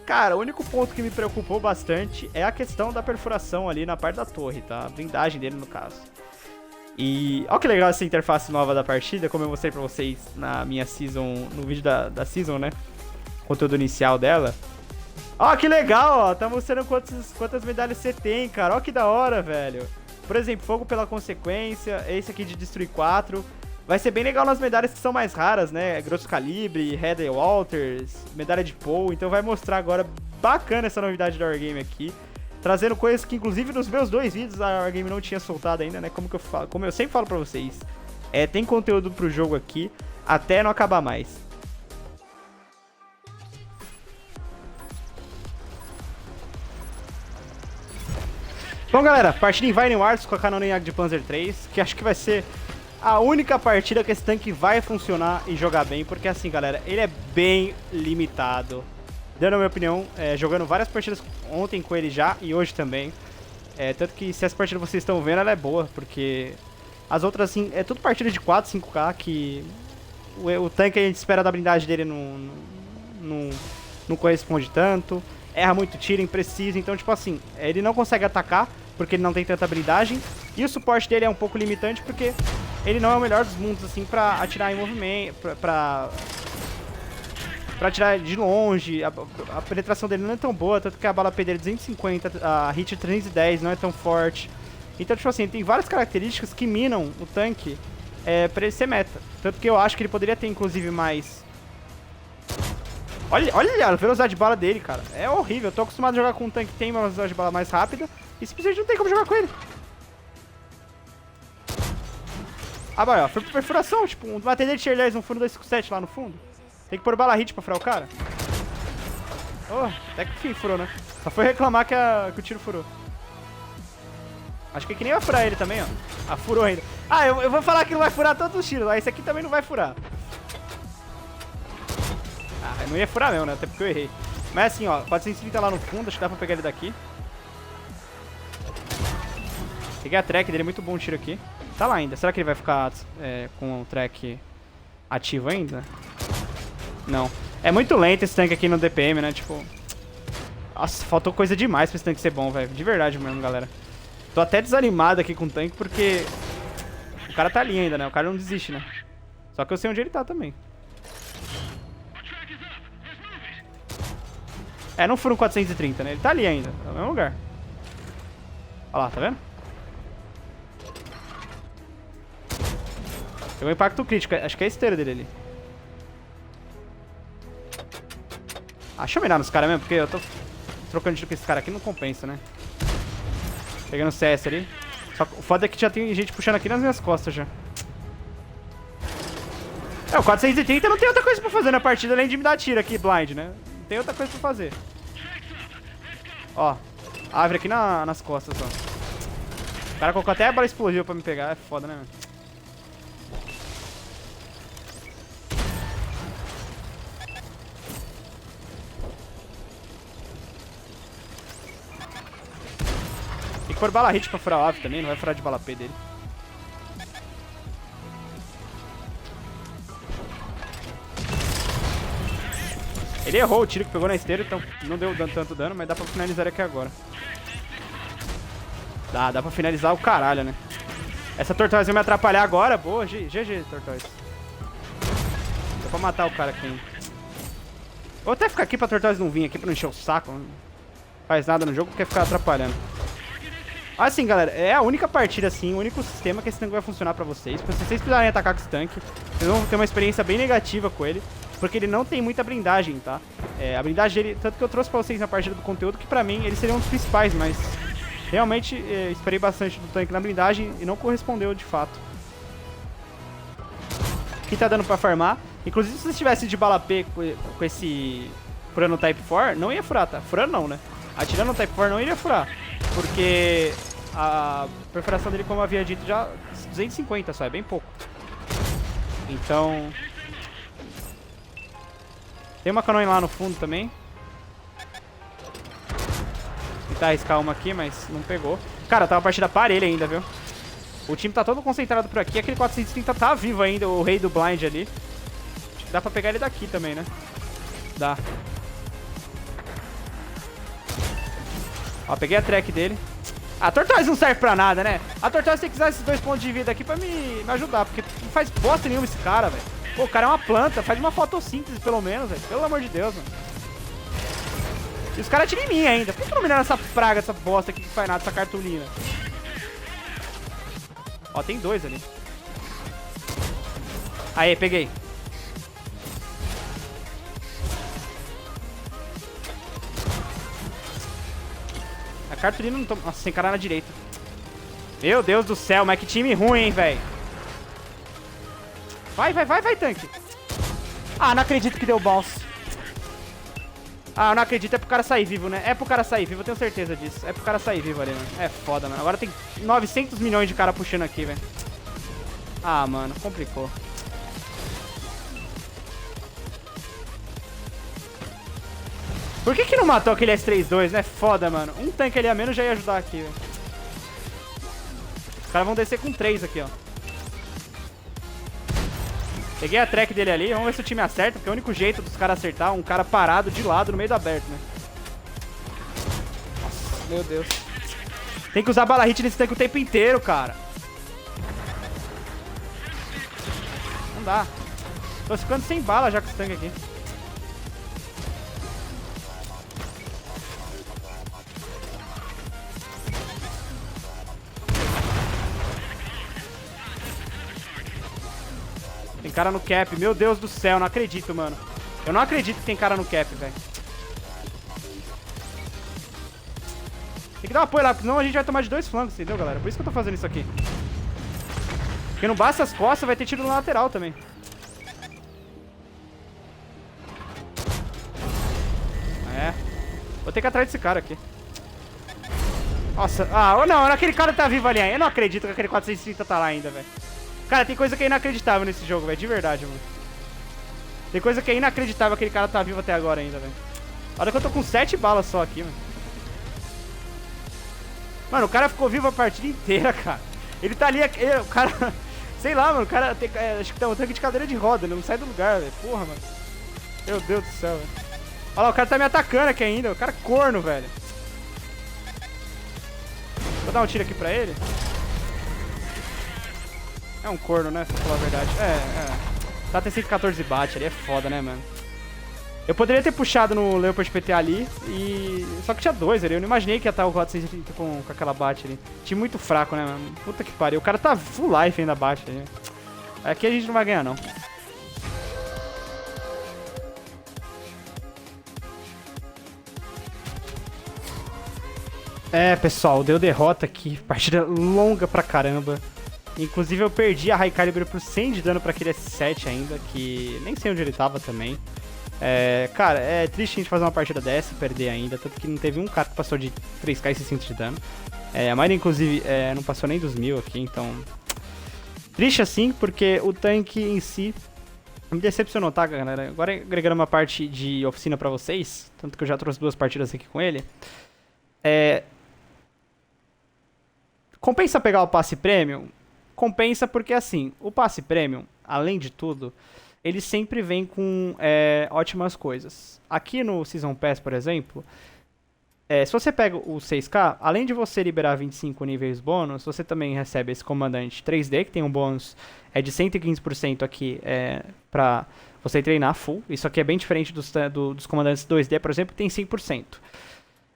Cara, o único ponto que me preocupou bastante é a questão da perfuração ali na parte da torre, tá? A blindagem dele, no caso. E olha que legal essa interface nova da partida, como eu mostrei pra vocês na minha season, no vídeo da season, né? Conteúdo inicial dela. Ó, que legal, ó, tá mostrando quantas medalhas você tem, cara. Ó que da hora, velho. Por exemplo, fogo pela consequência, esse aqui de destruir 4. Vai ser bem legal nas medalhas que são mais raras, né? Grosso calibre, Heather Walters, medalha de Paul. Então vai mostrar agora bacana essa novidade da Wargame aqui. trazendo coisas que, inclusive, nos meus 2 vídeos a Wargame não tinha soltado ainda, né? Como eu sempre falo pra vocês, tem conteúdo pro jogo aqui até não acabar mais. Bom, galera, partida em Vine Wars com a Canonnier de Panzer III, que acho que vai ser a única partida que esse tanque vai funcionar e jogar bem, porque assim, galera, ele é bem limitado. Dando a minha opinião, jogando várias partidas ontem com ele já e hoje também. Tanto que se essa partida vocês estão vendo, ela é boa, porque as outras, assim, é tudo partida de 4, 5k, que o tanque a gente espera da blindagem dele não corresponde tanto. Erra muito tiro, impreciso, então, tipo assim, ele não consegue atacar, porque ele não tem tanta blindagem. E o suporte dele é um pouco limitante, porque ele não é o melhor dos mundos, assim, pra atirar em movimento, pra atirar de longe. A penetração dele não é tão boa, tanto que a bala P dele é 250, a hit 310 não é tão forte. Então, tipo assim, tem várias características que minam o tanque pra ele ser meta. Tanto que eu acho que ele poderia ter, inclusive, mais... Olha a velocidade de bala dele, cara. É horrível. Eu tô acostumado a jogar com um tanque que tem uma velocidade de bala mais rápida. E simplesmente não tem como jogar com ele. Ah, vai, ó. Foi por perfuração. Tipo, um bater de tier 10 no fundo 257 lá no fundo. Tem que pôr bala hit pra furar o cara. Oh, até que enfim furou, né? Só foi reclamar que o tiro furou. Acho que nem vai furar ele também, ó. Ah, furou ainda. Ah, eu vou falar que não vai furar todos os tiros. Esse aqui também não vai furar. Ah, não ia furar mesmo, né? Até porque eu errei. Mas assim, ó, 430 lá no fundo, acho que dá pra pegar ele daqui. Peguei a track dele, muito bom o tiro aqui. Tá lá ainda. Será que ele vai ficar com o track ativo ainda? Não. É muito lento esse tanque aqui no DPM, né? Tipo... Nossa, faltou coisa demais pra esse tanque ser bom, velho. De verdade mesmo, galera. Tô até desanimado aqui com o tanque, porque... O cara tá ali ainda, né? O cara não desiste, né? Só que eu sei onde ele tá também. Não foram 430, né? Ele tá ali ainda, no mesmo lugar. Olha lá, tá vendo? Pegou um impacto crítico, acho que é a esteira dele ali. Ah, deixa eu mirar nos caras mesmo, porque eu tô trocando tiro com esse cara aqui, não compensa, né? Pegando CS ali. Só que o foda é que já tem gente puxando aqui nas minhas costas já. O 430 não tem outra coisa pra fazer na partida, além de me dar tiro aqui, blind, né? Não tem outra coisa pra fazer. Ó, árvore aqui nas costas, ó. O cara colocou até a bala explosiva pra me pegar, é foda, né, mano? Tem que pôr bala hit pra furar o árvore também, não vai furar de bala P dele. Ele errou o tiro que pegou na esteira, então não deu tanto dano, mas dá pra finalizar aqui agora. Dá pra finalizar o caralho, né? Essa Tortoise vai me atrapalhar agora. Boa, GG, Tortoise. Dá pra matar o cara aqui. Vou até ficar aqui pra Tortoise não vir aqui pra não encher o saco. Não faz nada no jogo, quer ficar atrapalhando. Assim, galera, é a única partida, assim, o único sistema que esse tanque vai funcionar pra vocês. Porque se vocês precisarem atacar com esse tanque, vocês vão ter uma experiência bem negativa com ele. Porque ele não tem muita blindagem, tá? A blindagem dele, tanto que eu trouxe pra vocês na partida do conteúdo, que pra mim ele seria um dos principais, mas realmente esperei bastante do tanque na blindagem e não correspondeu de fato. Aqui tá dando pra farmar. Inclusive, se você tivesse de bala P com esse furando Type 4, não ia furar, tá? Furando não, né? Atirando no Type 4 não iria furar. Porque a perfuração dele, como eu havia dito, já 250 só, é bem pouco. Então... Tem uma Canonnier lá no fundo também. Vou tentar arriscar uma aqui, mas não pegou. Cara, tá uma partida parelha ainda, viu? O time tá todo concentrado por aqui. Aquele 430 tá vivo ainda, o rei do blind ali. Acho que dá pra pegar ele daqui também, né? Dá. Ó, peguei a track dele. A Tortoise não serve pra nada, né? A Tortoise tem que usar esses 2 pontos de vida aqui pra me ajudar. Porque não faz bosta nenhuma esse cara, velho. Pô, o cara é uma planta, faz uma fotossíntese pelo menos, velho. Pelo amor de Deus, mano. E os caras atiram em mim ainda. Por que não mirar essa praga, essa bosta aqui que faz nada, essa cartolina? Ó, tem 2 ali. Aê, peguei. cartolina não toma... Nossa, sem cara na direita. Meu Deus do céu, mas que time ruim, hein, velho. Vai, tanque. Ah, não acredito que deu bounce. Ah, eu não acredito, é pro cara sair vivo, né? É pro cara sair vivo, eu tenho certeza disso. É pro cara sair vivo ali, mano. É foda, mano. Agora tem 900 milhões de cara puxando aqui, velho. Ah, mano, complicou. Por que não matou aquele S32, né? Foda, mano. Um tanque ali a menos já ia ajudar aqui, velho. Os caras vão descer com 3 aqui, ó. Peguei a track dele ali, vamos ver se o time acerta, porque é o único jeito dos caras acertar um cara parado de lado no meio do aberto, né? Nossa, meu Deus. Tem que usar bala hit nesse tanque o tempo inteiro, cara. Não dá. Tô ficando sem bala já com esse tanque aqui. Tem cara no cap, meu Deus do céu, não acredito, mano. Eu não acredito que tem cara no cap, velho. Tem que dar um apoio lá, porque senão a gente vai tomar de 2 flancos, entendeu, galera? Por isso que eu tô fazendo isso aqui. Porque não basta as costas, vai ter tiro no lateral também. É. Vou ter que ir atrás desse cara aqui. Nossa, não, aquele cara tá vivo ali ainda. Eu não acredito que aquele 430 tá lá ainda, velho. Cara, tem coisa que é inacreditável nesse jogo, velho. De verdade, mano. Tem coisa que é inacreditável que aquele cara tá vivo até agora ainda, velho. Olha que eu tô com 7 balas só aqui, mano. Mano, o cara ficou vivo a partida inteira, cara. Ele tá ali, o cara... Sei lá, mano, o cara tem, acho que tá um tanque de cadeira de roda, ele não sai do lugar, velho. Porra, mano. Meu Deus do céu, velho. Olha lá, o cara tá me atacando aqui ainda. O cara é corno, velho. Vou dar um tiro aqui pra ele. É um corno, né? Pra falar a verdade. Tá T114 bate ali, é foda, né, mano? Eu poderia ter puxado no Leopard PTA ali, só que tinha 2 ali. Eu não imaginei que ia estar o 430 com aquela bate ali. Time muito fraco, né, mano? Puta que pariu. O cara tá full life ainda bate ali. Aqui a gente não vai ganhar, não. É, pessoal, deu derrota aqui. Partida longa pra caramba. Inclusive eu perdi a High Caliber por 100 de dano pra aquele S7 ainda, que nem sei onde ele tava também. Cara, é triste a gente fazer uma partida dessa e perder ainda, tanto que não teve um cara que passou de 3k e 600 de dano. A maioria, inclusive, não passou nem dos 1000 aqui, então... Triste assim, porque o tanque em si me decepcionou, tá, galera? Agora agregando uma parte de oficina pra vocês, tanto que eu já trouxe 2 partidas aqui com ele. Compensa pegar o passe premium? Compensa porque, assim, o passe premium, além de tudo, ele sempre vem com ótimas coisas. Aqui no Season Pass, por exemplo, se você pega o 6k, além de você liberar 25 níveis bônus, você também recebe esse comandante 3D, que tem um bônus de 115% aqui pra você treinar full. Isso aqui é bem diferente dos comandantes 2D, por exemplo, que tem 100%.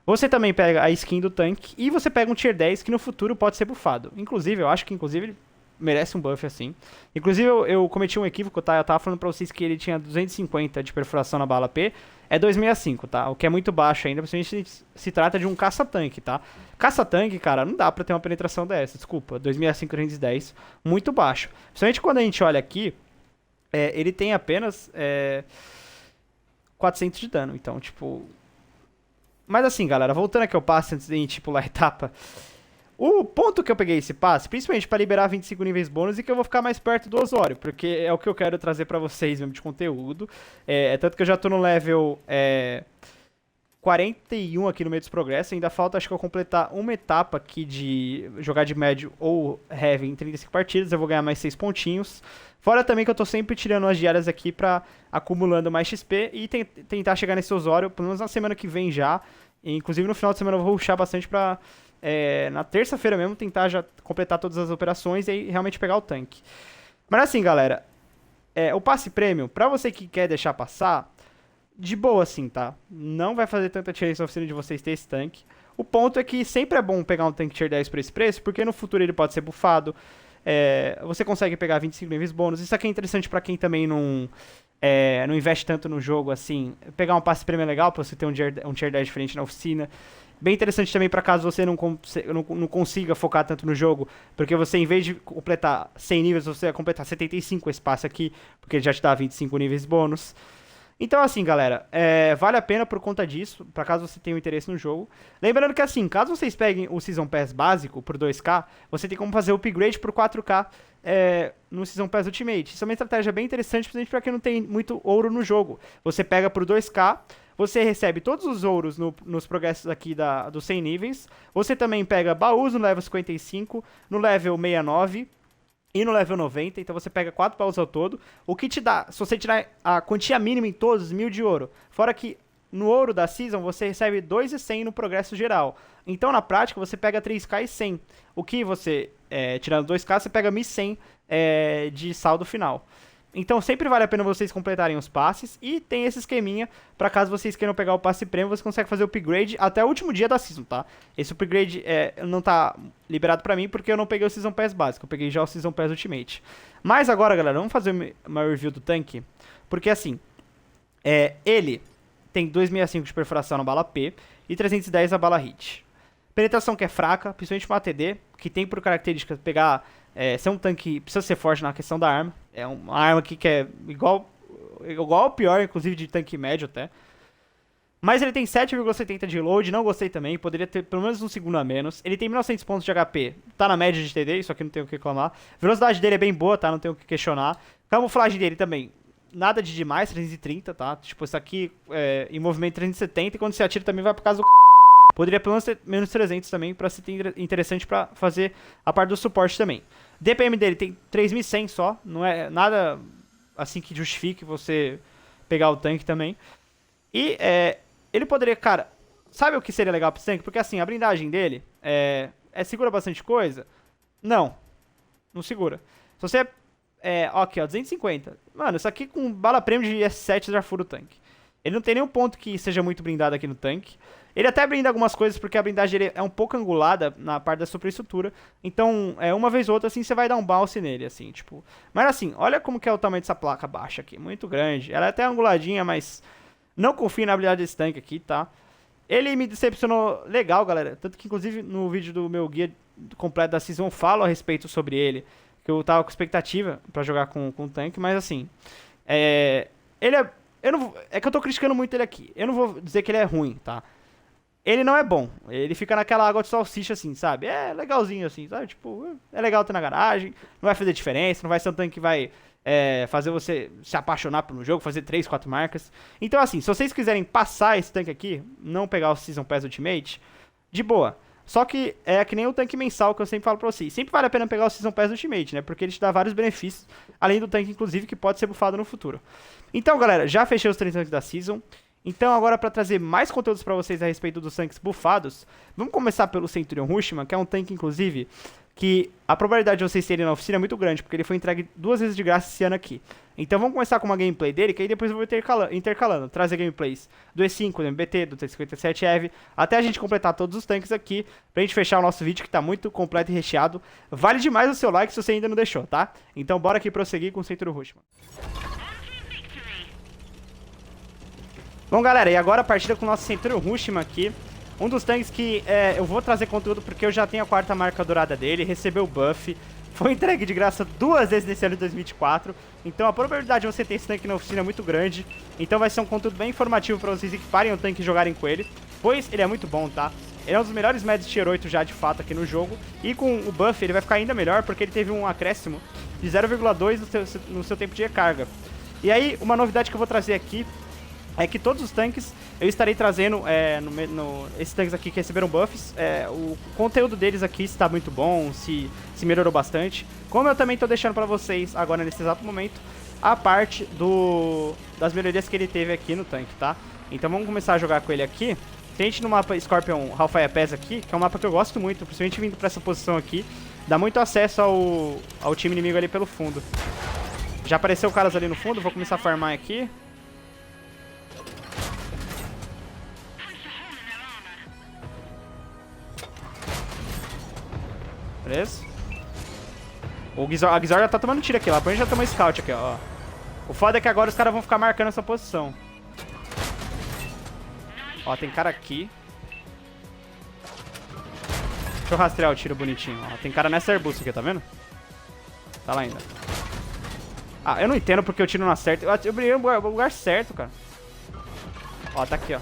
Você também pega a skin do tanque e você pega um tier 10 que no futuro pode ser buffado. Inclusive, eu acho que ele merece um buff assim. Inclusive, eu cometi um equívoco, tá? Eu tava falando pra vocês que ele tinha 250 de perfuração na bala P. É 265, tá? O que é muito baixo ainda, principalmente se trata de um caça-tanque, tá? Caça-tanque, cara, não dá pra ter uma penetração dessa, desculpa. 265, 310, muito baixo. Principalmente quando a gente olha aqui, ele tem apenas 400 de dano. Então, tipo... Mas assim, galera, voltando aqui ao passe antes de a gente pular a etapa. O ponto que eu peguei esse passe, principalmente para liberar 25 níveis bônus e que eu vou ficar mais perto do Osório, porque é o que eu quero trazer para vocês mesmo de conteúdo. Tanto que eu já tô no level 41 aqui no meio dos progressos, ainda falta acho que eu completar uma etapa aqui de jogar de médio ou heavy em 35 partidas, eu vou ganhar mais 6 pontinhos. Fora também que eu tô sempre tirando as diárias aqui pra acumulando mais XP e tentar chegar nesse Osório, pelo menos na semana que vem já. E, inclusive no final de semana eu vou rushar bastante pra, na terça-feira mesmo, tentar já completar todas as operações e aí realmente pegar o tanque. Mas assim, galera, o passe premium, pra você que quer deixar passar, de boa assim, tá? Não vai fazer tanta diferença na oficina de vocês ter esse tanque. O ponto é que sempre é bom pegar um tanque tier 10 por esse preço, porque no futuro ele pode ser buffado. Você consegue pegar 25 níveis bônus. Isso aqui é interessante pra quem também não investe tanto no jogo assim. Pegar um passe premium legal pra você ter um tier 10 diferente na oficina. Bem interessante também para caso você não consiga focar tanto no jogo, porque você, em vez de completar 100 níveis, você vai completar 75 esse passe aqui, porque ele já te dá 25 níveis bônus. Então, assim, galera, vale a pena por conta disso, pra caso você tenha um interesse no jogo. Lembrando que, assim, caso vocês peguem o Season Pass básico por 2K, você tem como fazer o upgrade por 4K no Season Pass Ultimate. Isso é uma estratégia bem interessante, principalmente pra quem não tem muito ouro no jogo. Você pega por 2K, você recebe todos os ouros nos progressos aqui dos 100 níveis. Você também pega baús no level 55, no level 69... e no level 90, então você pega 4 baús ao todo, o que te dá, se você tirar a quantia mínima em todos, 1000 de ouro. Fora que no ouro da Season você recebe 2.100 no progresso geral. Então na prática você pega 3k e 100. O que você, tirando 2k, você pega 1.100 de saldo final. Então sempre vale a pena vocês completarem os passes. E tem esse esqueminha, pra caso vocês queiram pegar o passe prêmio, você consegue fazer o upgrade até o último dia da Season, tá? Esse upgrade não tá liberado pra mim, porque eu não peguei o Season Pass básico. Eu peguei já o Season Pass Ultimate. Mas agora, galera, vamos fazer uma review do tanque. Porque assim, ele tem 265 de perfuração na bala P e 310 na bala Hit. Penetração que é fraca, principalmente uma ATD, que tem por característica pegar... ser um tanque, precisa ser forte na questão da arma. É uma arma aqui que é igual ao pior, inclusive de tanque médio até. Mas ele tem 7,70 de load, não gostei também, poderia ter pelo menos um segundo a menos. Ele tem 1900 pontos de HP, tá na média de TD, isso aqui não tem o que reclamar. A velocidade dele é bem boa, tá, não tem o que questionar. Camuflagem dele também, nada de demais, 330, tá. Tipo, isso aqui em movimento 370 e quando você atira também vai por causa do poderia pelo menos ter menos 300 também pra ser interessante pra fazer a parte do suporte também. DPM dele tem 3100 só, não é nada assim que justifique você pegar o tanque também. E ele poderia, cara, sabe o que seria legal pra esse tanque? Porque assim, a blindagem dele segura bastante coisa? Não segura. Se você, aqui ó, 250. Mano, isso aqui com bala prêmio de S7 já fura o tanque. Ele não tem nenhum ponto que seja muito blindado aqui no tanque. Ele até blinda algumas coisas, porque a blindagem dele é um pouco angulada na parte da superestrutura. Então, uma vez ou outra, assim, você vai dar um bounce nele, assim, tipo... Mas assim, olha como que é o tamanho dessa placa baixa aqui, muito grande. Ela é até anguladinha, mas não confio na habilidade desse tanque aqui, tá? Ele me decepcionou legal, galera. Tanto que, inclusive, no vídeo do meu guia completo da Season, eu falo a respeito sobre ele. Que eu tava com expectativa pra jogar com o tanque, mas assim... Ele é... é que eu tô criticando muito ele aqui. Eu não vou dizer que ele é ruim, tá? Ele não é bom. Ele fica naquela água de salsicha, assim, sabe? É legalzinho, assim, sabe? Tipo, é legal ter na garagem. Não vai fazer diferença. Não vai ser um tanque que vai fazer você se apaixonar pelo jogo. Fazer 3, 4 marcas. Então, assim, se vocês quiserem passar esse tanque aqui, não pegar o Season Pass Ultimate, de boa. Só que é que nem o tanque mensal que eu sempre falo pra vocês. Sempre vale a pena pegar o Season Pass Ultimate, né? Porque ele te dá vários benefícios. Além do tanque, inclusive, que pode ser bufado no futuro. Então, galera, já fechei os 3 tanques da Season. Então agora para trazer mais conteúdos para vocês a respeito dos tanques bufados, vamos começar pelo Centurion Hushman, que é um tanque inclusive que a probabilidade de vocês terem na oficina é muito grande, porque ele foi entregue 2 vezes de graça esse ano aqui. Então vamos começar com uma gameplay dele, que aí depois eu vou intercalando, trazer gameplays do E5, do MBT, do T57 EV, até a gente completar todos os tanques aqui, pra gente fechar o nosso vídeo que tá muito completo e recheado. Vale demais o seu like se você ainda não deixou, tá? Então bora aqui prosseguir com o Centurion Hushman. Bom, galera, e agora a partida com o nosso Centurion Hushman aqui. Um dos tanques que eu vou trazer conteúdo porque eu já tenho a 4ª marca dourada dele, recebeu o buff, foi entregue de graça 2 vezes nesse ano de 2024. Então a probabilidade de você ter esse tanque na oficina é muito grande. Então vai ser um conteúdo bem informativo para vocês equiparem o tanque e jogarem com ele, pois ele é muito bom, tá? Ele é um dos melhores médios tier 8 já de fato aqui no jogo. E com o buff ele vai ficar ainda melhor porque ele teve um acréscimo de 0,2 no seu tempo de recarga. E aí, uma novidade que eu vou trazer aqui é que todos os tanques eu estarei trazendo, esses tanques aqui que receberam buffs, o conteúdo deles aqui está muito bom, se melhorou bastante. Como eu também estou deixando para vocês agora nesse exato momento, a parte das melhorias que ele teve aqui no tanque, tá? Então vamos começar a jogar com ele aqui. Tem gente no mapa Scorpion Hellfire Pass aqui, que é um mapa que eu gosto muito, principalmente vindo para essa posição aqui. Dá muito acesso ao time inimigo ali pelo fundo. Já apareceu caras ali no fundo, vou começar a farmar aqui. Beleza? A Gizor já tá tomando tiro aqui, lá. Põe já tomou scout aqui, ó. O foda é que agora os caras vão ficar marcando essa posição. Ó, tem cara aqui. Deixa eu rastrear o tiro bonitinho. Ó, tem cara nessa arbusto aqui, tá vendo? Tá lá ainda. Ah, eu não entendo porque o tiro não acerta. Eu brilhei no lugar certo, cara. Ó, tá aqui, ó.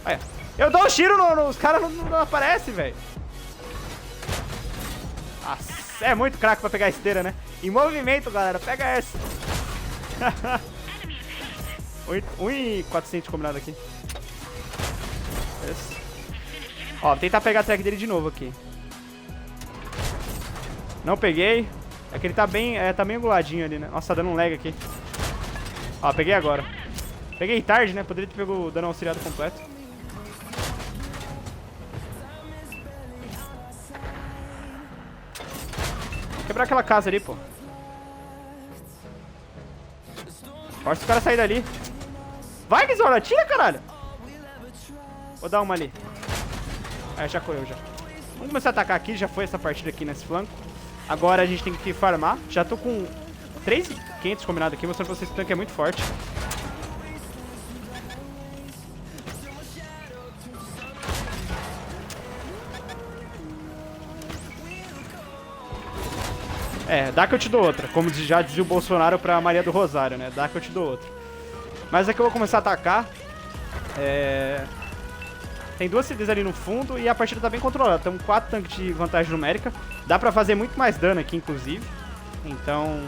Olha. Eu dou um tiro nos caras não aparecem, velho. Nossa, é muito craque pra pegar a esteira, né? Em movimento, galera. Pega essa. 1.400 combinado aqui. Esse. Ó, vou tentar pegar a track dele de novo aqui. Não peguei. É que ele tá bem anguladinho ali, né? Nossa, tá dando um lag aqui. Ó, peguei agora. Peguei tarde, né? Poderia ter pego o dano auxiliado completo. Quebrar aquela casa ali, pô. Força o cara sair dali. Vai, Guizora, tira, caralho. Vou dar uma ali. É, já correu, já. Vamos começar a atacar aqui, já foi essa partida aqui nesse flanco. Agora a gente tem que farmar. Já tô com 3.500 combinado aqui, mostrando pra vocês que o tanque é muito forte. É, dá que eu te dou outra. Como já dizia o Bolsonaro pra Maria do Rosário, né? Dá que eu te dou outra. Mas aqui eu vou começar a atacar. Tem 2 CDs ali no fundo e a partida tá bem controlada. Temos 4 tanques de vantagem numérica. Dá pra fazer muito mais dano aqui, inclusive. Então...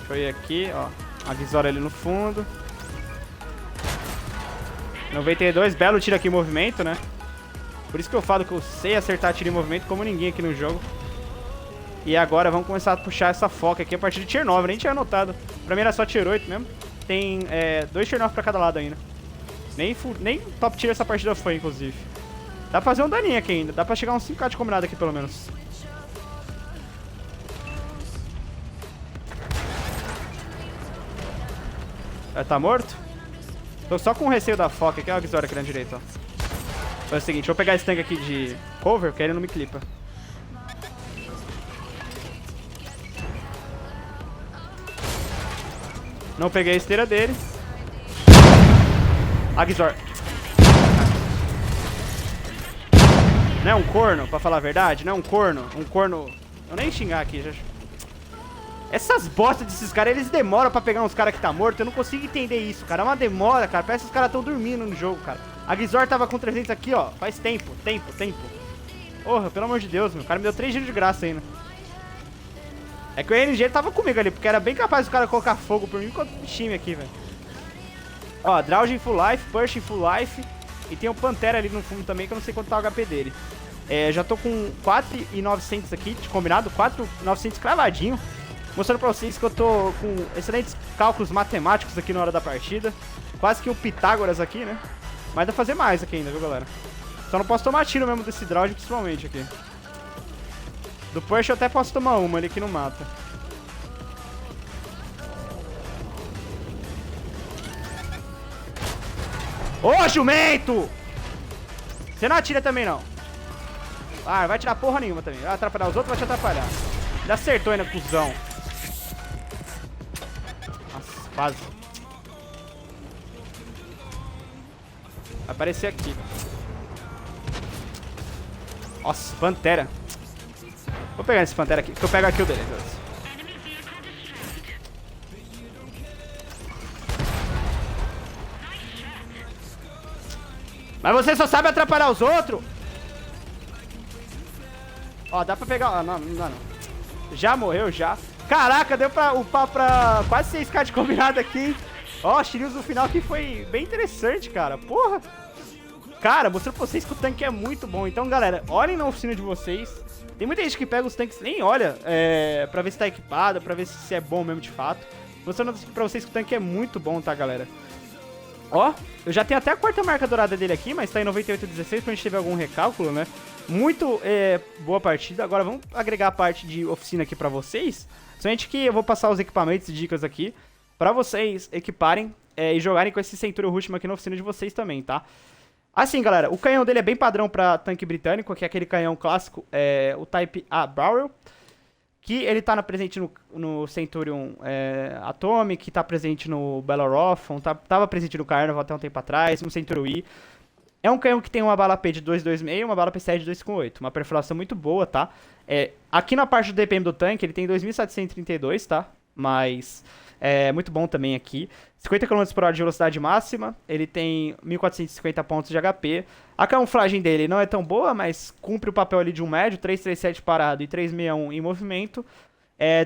deixa eu ir aqui, ó. A visória ali no fundo. 92, belo tiro aqui em movimento, né? Por isso que eu falo que eu sei acertar tiro em movimento como ninguém aqui no jogo. E agora vamos começar a puxar essa foca aqui a partir de tier 9. Nem tinha anotado. Pra mim era só tier 8 mesmo. Tem 2 tier 9 pra cada lado ainda. Nem top tier essa partida foi, inclusive. Dá pra fazer um daninho aqui ainda. Dá pra chegar uns 5k de combinado aqui, pelo menos. Tá morto? Tô só com receio da foca aqui. Olha a visória aqui na direita, ó. É o seguinte, eu vou pegar esse tanque aqui de cover, porque ele não me clipa. Não peguei a esteira dele. Agizor. Não é um corno, pra falar a verdade? Não é um corno. Um corno... eu nem xingar aqui, já... Essas bostas desses caras, eles demoram pra pegar uns caras que tá morto. Eu não consigo entender isso, cara. É uma demora, cara. Parece que os caras tão dormindo no jogo, cara. A Gizor tava com 300 aqui, ó. Faz tempo. Porra, pelo amor de Deus, meu. O cara me deu 3 giros de graça ainda. É que o RNG tava comigo ali, porque era bem capaz do cara colocar fogo por mim enquanto o time aqui, velho. Ó, Drowsy em full life, Push em full life. E tem o Pantera ali no fundo também, que eu não sei quanto tá o HP dele. Já tô com 4.900 aqui, de combinado. 4.900 cravadinho. Mostrando pra vocês que eu tô com excelentes cálculos matemáticos aqui na hora da partida. Quase que o Pitágoras aqui, né? Mas dá pra fazer mais aqui ainda, viu, galera? Só não posso tomar tiro mesmo desse Drowsy, principalmente aqui. Do Push eu até posso tomar uma, ele aqui não mata. Ô, jumento! Você não atira também, não. Ah, vai tirar porra nenhuma também. Vai atrapalhar os outros, vai te atrapalhar. Ele acertou ainda, cuzão. Nossa, quase. Vai aparecer aqui. Nossa, Pantera. Vou pegar esse Pantera aqui, que eu pego a kill dele. Mas você só sabe atrapalhar os outros. Ó, dá pra pegar... ah, não dá não. Já morreu, já. Caraca, deu pra upar pra quase 6k de combinado aqui. Ó, Shiryu no final que foi bem interessante, cara. Porra. Cara, mostrando pra vocês que o tanque é muito bom. Então, galera, olhem na oficina de vocês. Tem muita gente que pega os tanques nem olha pra ver se tá equipado, pra ver se é bom mesmo de fato. Mostrando pra vocês que o tanque é muito bom, tá, galera? Ó, eu já tenho até a 4ª marca dourada dele aqui, mas tá em 98,16 pra gente teve algum recálculo, né? Muito boa partida. Agora vamos agregar a parte de oficina aqui pra vocês. Somente que eu vou passar os equipamentos e dicas aqui pra vocês equiparem e jogarem com esse Centurion Ultima aqui na oficina de vocês também, tá? Assim, galera, o canhão dele é bem padrão pra tanque britânico, que é aquele canhão clássico, o Type A Barrel. Que ele tá presente no Centurion Atomic, tá presente no Bellerophon, tava presente no Carnival até um tempo atrás, no Centurion E. É um canhão que tem uma bala P de 2,26 e uma bala P7 de 2,58. Uma perfuração muito boa, tá? Aqui na parte do DPM do tanque, ele tem 2.732, tá? Mas é muito bom também aqui. 50 km por hora de velocidade máxima. Ele tem 1.450 pontos de HP. A camuflagem dele não é tão boa, mas cumpre o papel ali de um médio. 337 parado e 361 em movimento.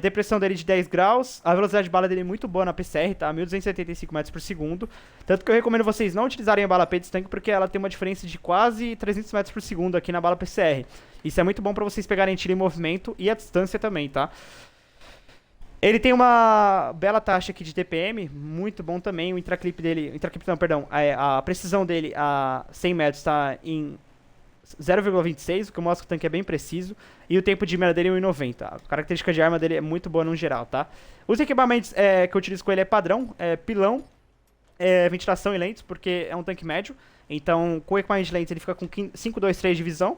Depressão dele de 10 graus. A velocidade de bala dele é muito boa na PCR, tá? 1.275 metros por segundo. Tanto que eu recomendo vocês não utilizarem a bala P desse tanque, porque ela tem uma diferença de quase 300 metros por segundo aqui na bala PCR. Isso é muito bom pra vocês pegarem tiro em movimento e a distância também, tá? Ele tem uma bela taxa aqui de DPM, muito bom também. O intraclip dele, a precisão dele a 100 metros está em 0,26, o que mostra que o tanque é bem preciso. E o tempo de mira dele é 1,90. A característica de arma dele é muito boa no geral, tá? Os equipamentos que eu utilizo com ele é padrão, pilão, ventilação e lentes, porque é um tanque médio. Então, com o equipamento de lentes, ele fica com 523 de visão.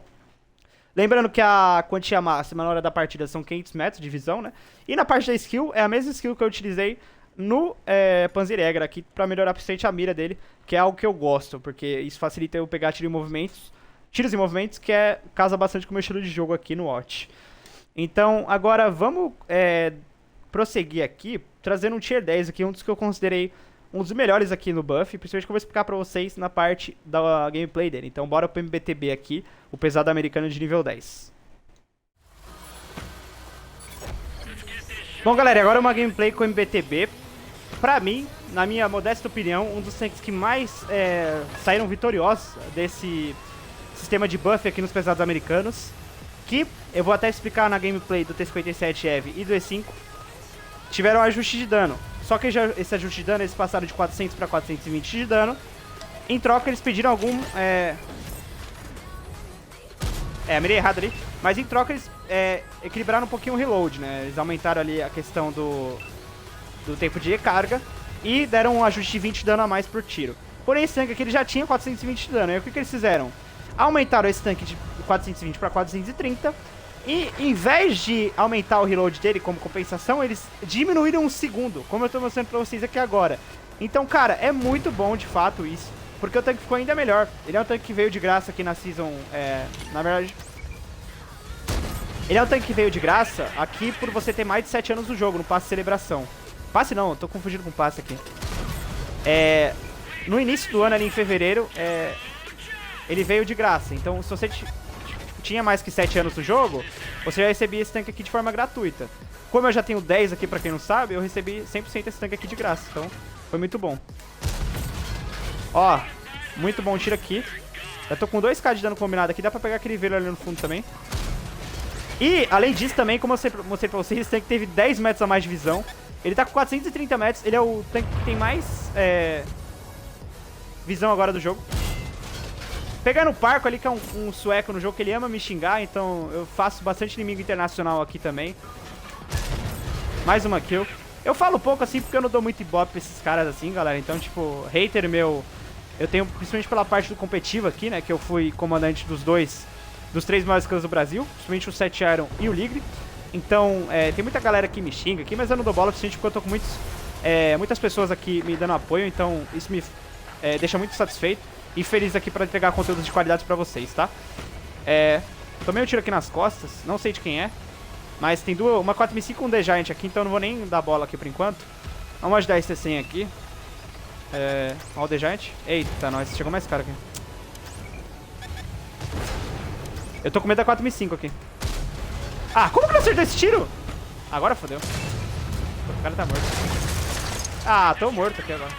Lembrando que a quantia máxima na hora da partida são 500 metros de visão, né? E na parte da skill, é a mesma skill que eu utilizei no Panzerjäger aqui, pra melhorar bastante a mira dele, que é algo que eu gosto, porque isso facilita eu pegar tiros em movimentos, que casa bastante com o meu estilo de jogo aqui no Watch. Então, agora vamos prosseguir aqui, trazendo um Tier 10 aqui, um dos que eu considerei um dos melhores aqui no buff, principalmente que eu vou explicar pra vocês na parte da gameplay dele. Então bora pro MBTB aqui, o pesado americano de nível 10. Bom, galera, agora uma gameplay com o MBTB. Pra mim, na minha modesta opinião, um dos tanques que mais saíram vitoriosos desse sistema de buff aqui nos pesados americanos. Que eu vou até explicar na gameplay do T-57 EVE e do E5. Tiveram ajuste de dano. Só que esse ajuste de dano, eles passaram de 400 para 420 de dano. Em troca, eles pediram algum... mirei errado ali. Mas em troca, eles equilibraram um pouquinho o reload, né? Eles aumentaram ali a questão do tempo de recarga. E deram um ajuste de 20 de dano a mais por tiro. Porém, esse tanque aqui ele já tinha 420 de dano. E o que eles fizeram? Aumentaram esse tanque de 420 para 430. E em vez de aumentar o reload dele como compensação, eles diminuíram um segundo, como eu tô mostrando pra vocês aqui agora. Então, cara, é muito bom de fato isso, porque o tanque ficou ainda melhor. Ele é um tanque que veio de graça aqui na Season, na verdade... Ele é um tanque que veio de graça aqui por você ter mais de 7 anos no jogo, no passe de celebração. Passe não, eu tô confundindo com passe aqui. No início do ano, ali em fevereiro, ele veio de graça. Então, se você tinha mais que 7 anos no jogo, você já recebia esse tanque aqui de forma gratuita. Como eu já tenho 10 aqui, pra quem não sabe, eu recebi 100% esse tanque aqui de graça. Então, foi muito bom. Ó, muito bom tiro aqui. Eu tô com 2k de dano combinado aqui, dá pra pegar aquele velho ali no fundo também. E, além disso também, como eu mostrei pra vocês, esse tanque teve 10 metros a mais de visão. Ele tá com 430 metros, ele é o tanque que tem mais visão agora do jogo. Pegando o Parco ali, que é um sueco no jogo que ele ama me xingar, então eu faço bastante inimigo internacional aqui também. Mais uma kill. Eu falo pouco assim porque eu não dou muito ibope pra esses caras assim, galera. Então, tipo, hater meu... Eu tenho, principalmente pela parte do competitivo aqui, né, que eu fui comandante dos 3 maiores clãs do Brasil, principalmente o 7 Iron e o Ligre. Então, tem muita galera que me xinga aqui, mas eu não dou bola, principalmente porque eu tô com muitas pessoas aqui me dando apoio, então isso me deixa muito satisfeito. E feliz aqui pra entregar conteúdos de qualidade pra vocês, tá? Tomei um tiro aqui nas costas, não sei de quem é. Mas tem uma 4005 e um The Giant aqui, então eu não vou nem dar bola aqui por enquanto. Vamos ajudar esse T100 aqui. Olha o The Giant. Eita, nós, chegou mais caro aqui. Eu tô com medo da 4005 aqui. Ah, como que não acertou esse tiro? Agora fodeu. O cara tá morto. Ah, tô morto aqui agora.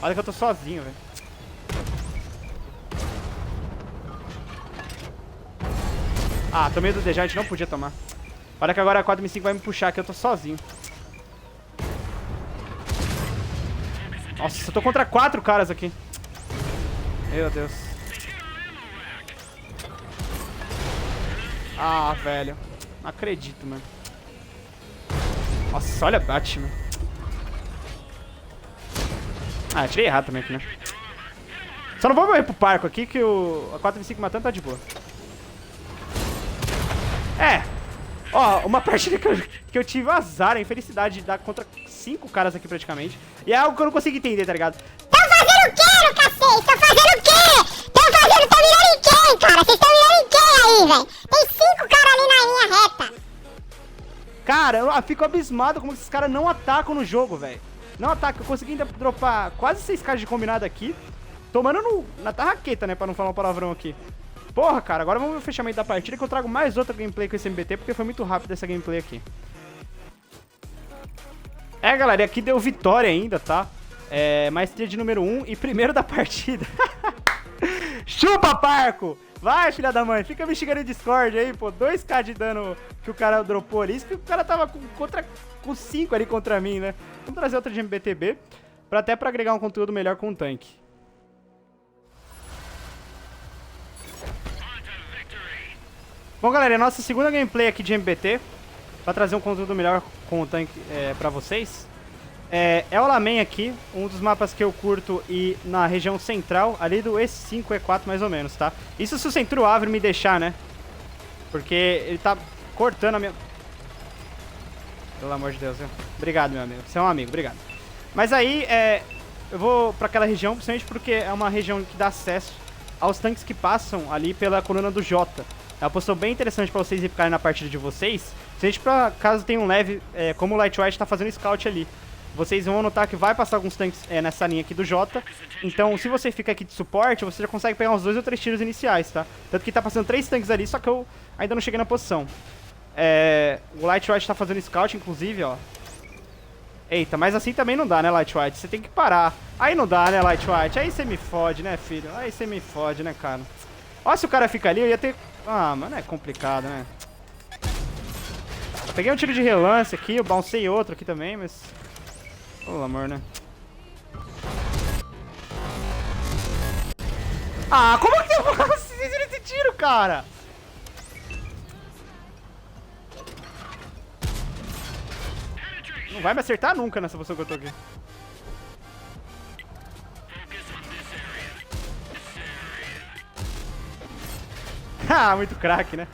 Olha que eu tô sozinho, velho. Ah, tomei do The Giant, não podia tomar. Olha que agora a 4005 vai me puxar aqui, eu tô sozinho. Nossa, eu tô contra 4 caras aqui. Meu Deus. Ah, velho. Não acredito, mano. Nossa, olha Batman. Ah, tirei errado também aqui, né? Só não vou morrer pro Parco aqui, que a 4v5 matando tá de boa. Ó, uma partida que eu tive azar, a infelicidade de dar contra 5 caras aqui praticamente. E é algo que eu não consigo entender, tá ligado? Tá fazendo o quê, meu cacete? Estão fazendo o quê? Estão mirando em quem, cara? Vocês estão mirando em quem aí, velho? Tem 5 caras ali na linha reta. Cara, eu fico abismado como esses caras não atacam no jogo, velho. Não atacam. Eu consegui ainda dropar quase 6k de combinado aqui. Tomando na tarraqueta, né? Pra não falar um palavrão aqui. Porra, cara. Agora vamos ver o fechamento da partida que eu trago mais outra gameplay com esse MBT, porque foi muito rápido essa gameplay aqui. É, galera. E aqui deu vitória ainda, tá? Maestria de número 1 e primeiro da partida. Chupa, Parco! Vai, filha da mãe, fica me xingando no Discord aí, pô. 2k de dano que o cara dropou ali. Isso que o cara tava com 5 ali contra mim, né? Vamos trazer outra de MBTB, até pra agregar um conteúdo melhor com o tanque. Bom, galera, é a nossa segunda gameplay aqui de MBT, pra trazer um conteúdo melhor com o tanque pra vocês. É o Lamen aqui, um dos mapas que eu curto e na região central, ali do E5, E4 mais ou menos, tá? Isso se o Centuro Ávero me deixar, né? Porque ele tá cortando a minha... Pelo amor de Deus, viu? Obrigado, meu amigo. Você é um amigo, obrigado. Mas aí, eu vou pra aquela região, principalmente porque é uma região que dá acesso aos tanques que passam ali pela coluna do Jota. É uma posição bem interessante pra vocês ficarem na partida de vocês. Principalmente pra caso tenha um leve, como o Light White tá fazendo scout ali. Vocês vão notar que vai passar alguns tanques nessa linha aqui do Jota. Então, se você fica aqui de suporte, você já consegue pegar uns 2 ou 3 tiros iniciais, tá? Tanto que tá passando 3 tanques ali, só que eu ainda não cheguei na posição. O Light White tá fazendo scout, inclusive, ó. Eita, mas assim também não dá, né, Light White? Você tem que parar. Aí não dá, né, Light White? Aí você me fode, né, filho? Aí você me fode, né, cara? Ó, se o cara fica ali, eu ia ter... Ah, mano, é complicado, né? Eu peguei um tiro de relance aqui, eu bouncei outro aqui também, mas... Pelo amor, né? Ah, como que eu faço esse tiro, cara? Não vai me acertar nunca nessa posição que eu tô aqui. Ah, muito craque, né?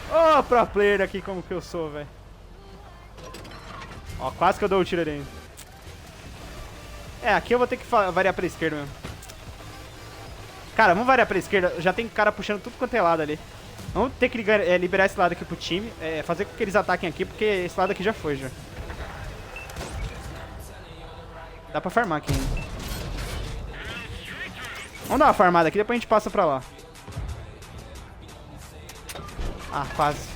Ô, pro player aqui como que eu sou, velho. Ó, quase que eu dou o tiro ali ainda. Aqui eu vou ter que variar pra esquerda mesmo. Cara, vamos variar pra esquerda. Já tem cara puxando tudo quanto é lado ali. Vamos ter que liberar esse lado aqui pro time. Fazer com que eles ataquem aqui, porque esse lado aqui já foi, já. Dá pra farmar aqui ainda. Vamos dar uma farmada aqui, depois a gente passa pra lá. Ah, quase.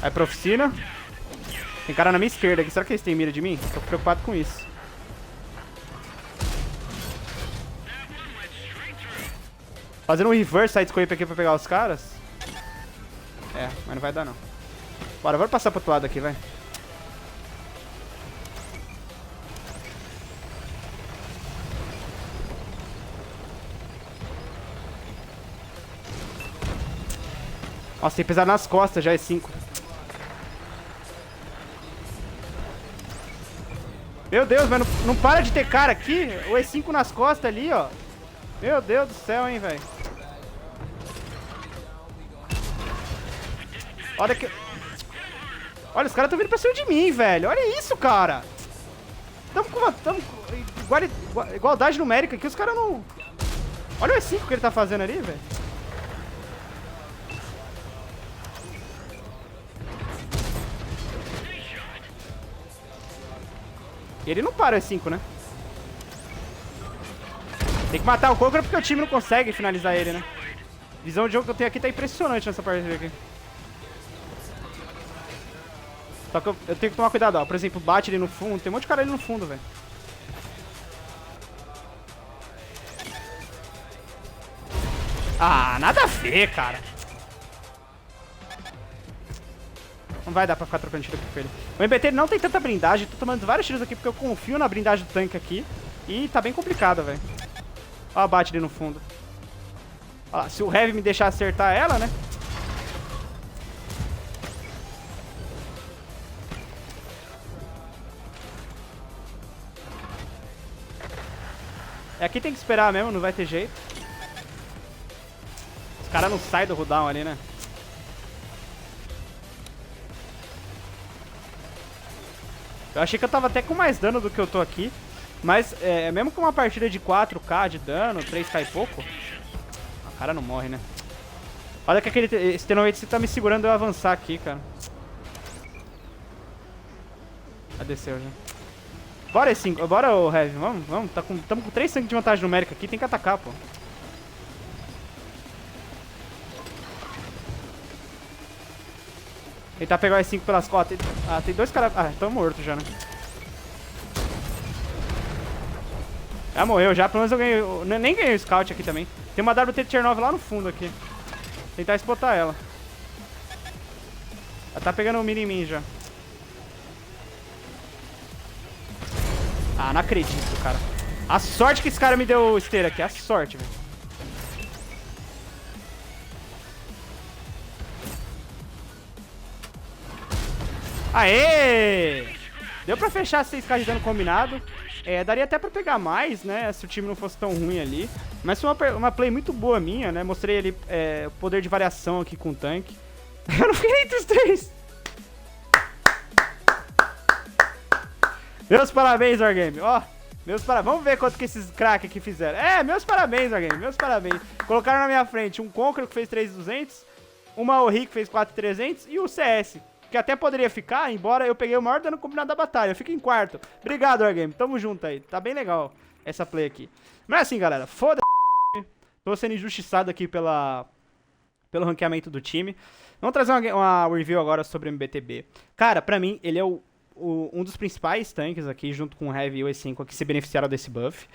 Vai pra oficina. Tem cara na minha esquerda aqui. Será que eles têm mira de mim? Tô preocupado com isso. Fazendo um reverse sidescope aqui pra pegar os caras. Mas não vai dar não. Bora passar pro outro lado aqui, vai. Nossa, tem pesado nas costas já, é 5. Meu Deus, mas não para de ter cara aqui. O E5 nas costas ali, ó. Meu Deus do céu, hein, velho. Olha que... Olha, os caras estão vindo pra cima de mim, velho. Olha isso, cara. Tamo com igualdade numérica aqui. Os caras não... Olha o E5 que ele tá fazendo ali, velho. Ele não para o E5, né? Tem que matar o Kokoro porque o time não consegue finalizar ele, né? Visão de jogo que eu tenho aqui tá impressionante nessa partida aqui. Só que eu tenho que tomar cuidado, ó. Por exemplo, bate ele no fundo. Tem um monte de cara ali no fundo, velho. Ah, nada a ver, cara. Não vai dar pra ficar trocando tiro aqui com ele. O MBT não tem tanta blindagem. Tô tomando vários tiros aqui porque eu confio na blindagem do tanque aqui. E tá bem complicado, velho. Ó, bate ali no fundo. Ó, se o Heavy me deixar acertar ela, né? Aqui tem que esperar mesmo, não vai ter jeito. Os caras não saem do cooldown ali, né? Eu achei que eu tava até com mais dano do que eu tô aqui. Mas, mesmo com uma partida de 4k de dano, 3k e pouco... O cara não morre, né? Olha que esse T90 tá me segurando eu avançar aqui, cara. Já desceu, já. Bora, E5. Bora, o Heavy. Vamos. Tamo com 3 tanques de vantagem numérica aqui. Tem que atacar, pô. Tentar pegar o E5 pelas costas. Ah, tem 2 caras... Ah, tão morto já, né? Já morreu, já. Pelo menos eu ganhei... Nem ganhei o Scout aqui também. Tem uma WT Tier 9 lá no fundo aqui. Tentar spotar ela. Ela tá pegando o mini em mim já. Ah, não acredito, cara. A sorte que esse cara me deu esteira aqui. A sorte, velho. Aê! Deu pra fechar 6k de dano combinado. Daria até pra pegar mais, né? Se o time não fosse tão ruim ali. Mas foi uma play muito boa minha, né? Mostrei ali o poder de variação aqui com o tanque. Eu não fiquei nem entre os 3. Meus parabéns, Wargame. Ó, meus parabéns. Vamos ver quanto que esses craques aqui fizeram. Meus parabéns, Wargame. Meus parabéns. Colocaram na minha frente um Conqueror que fez 3.200, uma Ori que fez 4.300 e o CS, que até poderia ficar, embora eu peguei o maior dano combinado da batalha. Eu fico em quarto. Obrigado, Wargame. Tamo junto aí. Tá bem legal essa play aqui. Mas assim, galera, foda-se. Tô sendo injustiçado aqui pelo ranqueamento do time. Vamos trazer uma review agora sobre o MBTB. Cara, pra mim, ele é um dos principais tanques aqui, junto com o Heavy e o E5, que se beneficiaram desse buff.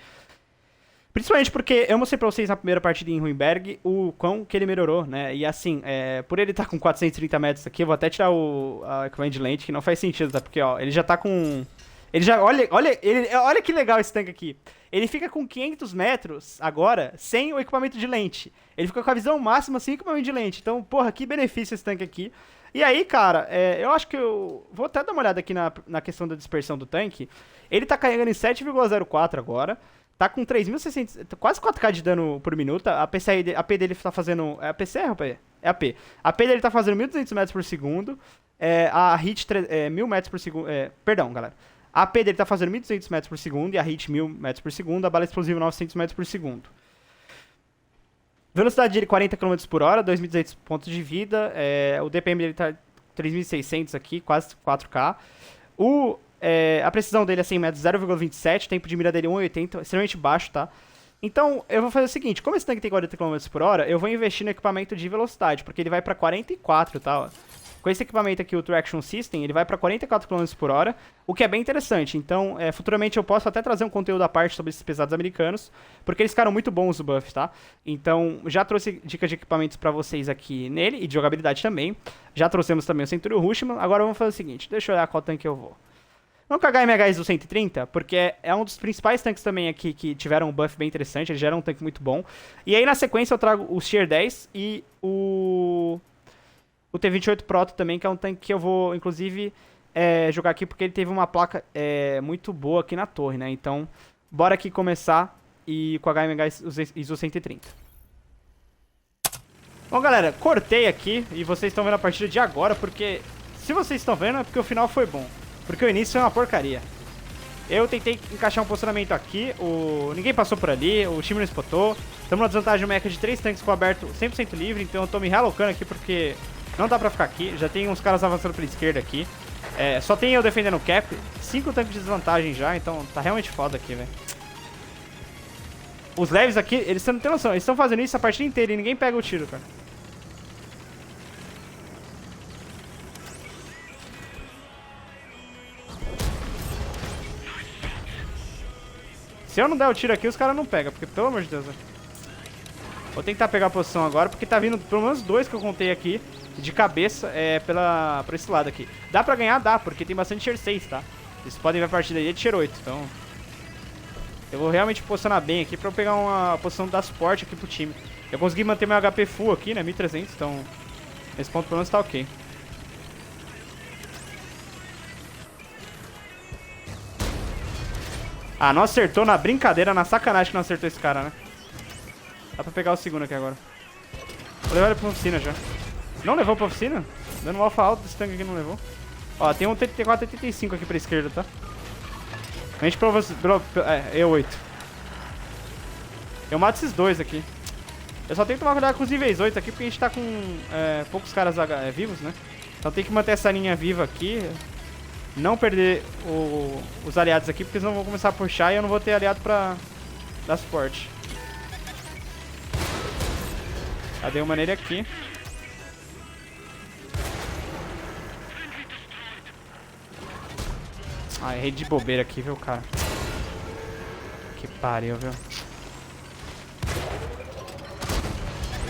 Principalmente porque eu mostrei pra vocês na primeira partida em Ruinberg o quão que ele melhorou, né? E assim, por ele estar com 430 metros aqui, eu vou até tirar a equipamento de lente, que não faz sentido, tá? Porque, ó, ele já tá com... Ele já... Olha que legal esse tanque aqui. Ele fica com 500 metros agora, sem o equipamento de lente. Ele fica com a visão máxima sem equipamento de lente. Então, porra, que benefício esse tanque aqui. E aí, cara, eu acho que eu... Vou até dar uma olhada aqui na questão da dispersão do tanque. Ele tá carregando em 7,04 agora. Tá com 3.600... Quase 4k de dano por minuto. A AP dele tá fazendo... É APC ou AP? É AP. A AP dele tá fazendo 1.200 metros por segundo. A hit... 1.000 metros por segundo... Perdão, galera. A AP dele tá fazendo 1.200 metros por segundo e a hit 1.000 metros por segundo. A bala explosiva 900 metros por segundo. Velocidade dele 40 km por hora, 2.200 pontos de vida. O DPM dele tá 3.600 aqui, quase 4k. A precisão dele é 100 metros, 0,27. Tempo de mira dele 1,80, extremamente baixo, tá? Então, eu vou fazer o seguinte. Como esse tanque tem 40 km por hora, eu vou investir no equipamento de velocidade, porque ele vai pra 44, tá? Com esse equipamento aqui, o Traction System, ele vai pra 44 km por hora, o que é bem interessante. Então, futuramente eu posso até trazer um conteúdo à parte sobre esses pesados americanos, porque eles ficaram muito bons o buff, tá? Então, já trouxe dicas de equipamentos pra vocês aqui nele, e de jogabilidade também. Já trouxemos também o Centurion Rushman. Agora vamos fazer o seguinte, deixa eu olhar qual tanque eu vou. Vamos com a HMHs do 130, porque é um dos principais tanques também aqui que tiveram um buff bem interessante, ele já era um tanque muito bom. E aí, na sequência, eu trago o Tier 10 e o T28 Proto também, que é um tanque que eu vou, inclusive, jogar aqui, porque ele teve uma placa muito boa aqui na torre, né? Então, bora aqui começar e com a HMH ISO 130. Bom, galera, cortei aqui e vocês estão vendo a partida de agora, porque se vocês estão vendo é porque o final foi bom, porque o início é uma porcaria. Eu tentei encaixar um posicionamento aqui, ninguém passou por ali, o time não spotou. Estamos na desvantagem meca de 3 tanques com aberto 100% livre, então eu tô me realocando aqui porque... Não dá pra ficar aqui, já tem uns caras avançando pela esquerda aqui. Só tem eu defendendo o cap, 5 tanques de desvantagem já, então tá realmente foda aqui, velho. Os leves aqui, eles não têm noção, eles estão fazendo isso a partida inteira e ninguém pega o tiro, cara. Se eu não der o tiro aqui, os caras não pegam, porque pelo amor de Deus, velho. Vou tentar pegar a posição agora, porque tá vindo pelo menos 2 que eu contei aqui. De cabeça, por esse lado aqui. Dá pra ganhar? Dá, porque tem bastante tier 6, tá? Vocês podem ver a partida aí de tier 8, então... Eu vou realmente posicionar bem aqui pra eu pegar uma posição da suporte aqui pro time. Eu consegui manter meu HP full aqui, né? 1300, então... Nesse ponto pelo menos tá ok. Ah, não acertou na brincadeira, na sacanagem que não acertou esse cara, né? Dá pra pegar o segundo aqui agora. Vou levar ele pra oficina já. Não levou pra oficina? Dando um alfa alto desse tanque aqui não levou. Ó, tem um 34, 85 aqui pra esquerda, tá? A gente provou... E8. Eu mato esses dois aqui. Eu só tenho que tomar cuidado com os níveis 8 aqui, porque a gente tá com poucos caras vivos, né? Então tem que manter essa linha viva aqui. Não perder os aliados aqui, porque senão vão começar a puxar e eu não vou ter aliado pra dar suporte. Cadê uma nele aqui? Ah, errei de bobeira aqui, viu, cara? Que pariu, viu?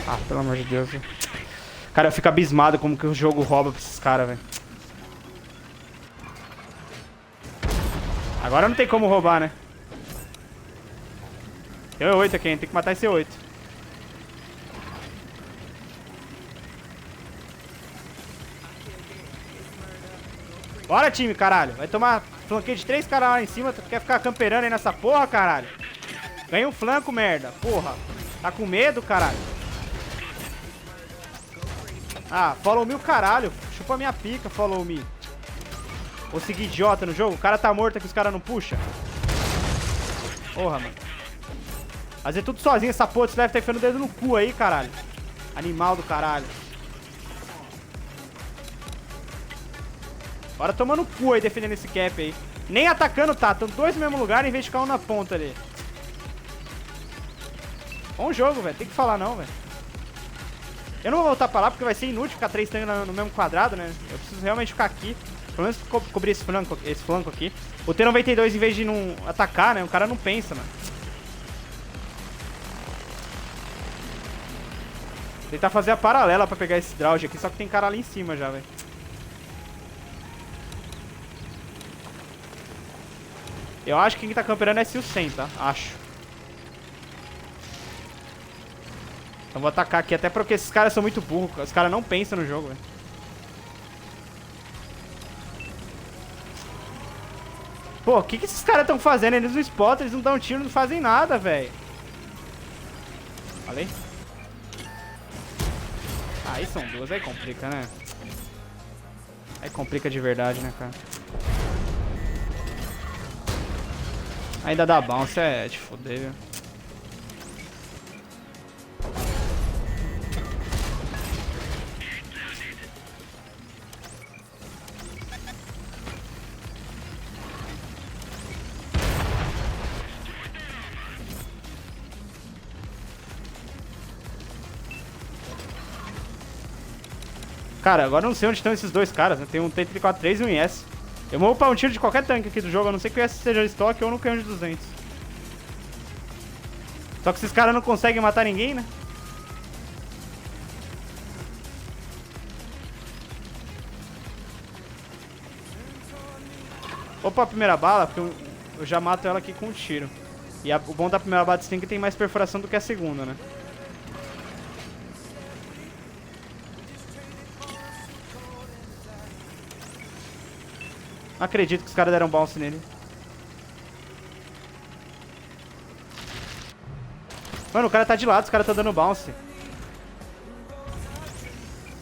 Ah, pelo amor de Deus, viu? Cara, eu fico abismado como que o jogo rouba pra esses caras, velho. Agora não tem como roubar, né? Tem o E8 aqui, hein? Tem que matar esse E8. Bora, time, caralho. Vai tomar flanqueio de 3 caras lá em cima. Tu quer ficar camperando aí nessa porra, caralho? Ganha um flanco, merda. Porra. Tá com medo, caralho? Ah, follow me o caralho. Chupa minha pica, follow me. Vou seguir idiota no jogo. O cara tá morto aqui, os caras não puxam. Porra, mano. Fazer tudo sozinho essa porra. Você deve estar enfiando o dedo no cu aí, caralho. Animal do caralho. Bora tomando o cu aí, defendendo esse cap aí. Nem atacando tá. Estão dois no mesmo lugar em vez de ficar um na ponta ali. Bom jogo, velho. Tem que falar não, velho. Eu não vou voltar pra lá porque vai ser inútil ficar 3 tanques no mesmo quadrado, né? Eu preciso realmente ficar aqui. Pelo menos cobrir esse flanco aqui. O T-92, em vez de não atacar, né? O cara não pensa, mano. Tentar fazer a paralela pra pegar esse Drauge aqui, só que tem cara ali em cima já, velho. Eu acho que quem tá camperando é Sil-100, tá? Acho. Então vou atacar aqui, até porque esses caras são muito burros. Os caras não pensam no jogo, velho. Pô, o que esses caras estão fazendo? Eles não spotam, eles não dão tiro, não fazem nada, velho. Falei? Aí são duas, aí complica, né? Aí complica de verdade, né, cara? Ainda dá bounce, é de foder, viu? Cara, agora eu não sei onde estão esses dois caras, né? Tem um T-34-3 e um IS. Eu vou upar um tiro de qualquer tanque aqui do jogo, a não ser que o IS seja estoque ou no canhão de 200. Só que esses caras não conseguem matar ninguém, né? Opa, a primeira bala, porque eu já mato ela aqui com um tiro. E o bom da primeira bala de Sting é que tem mais perfuração do que a segunda, né? Não acredito que os caras deram bounce nele. Mano, o cara tá de lado, os caras estão dando bounce.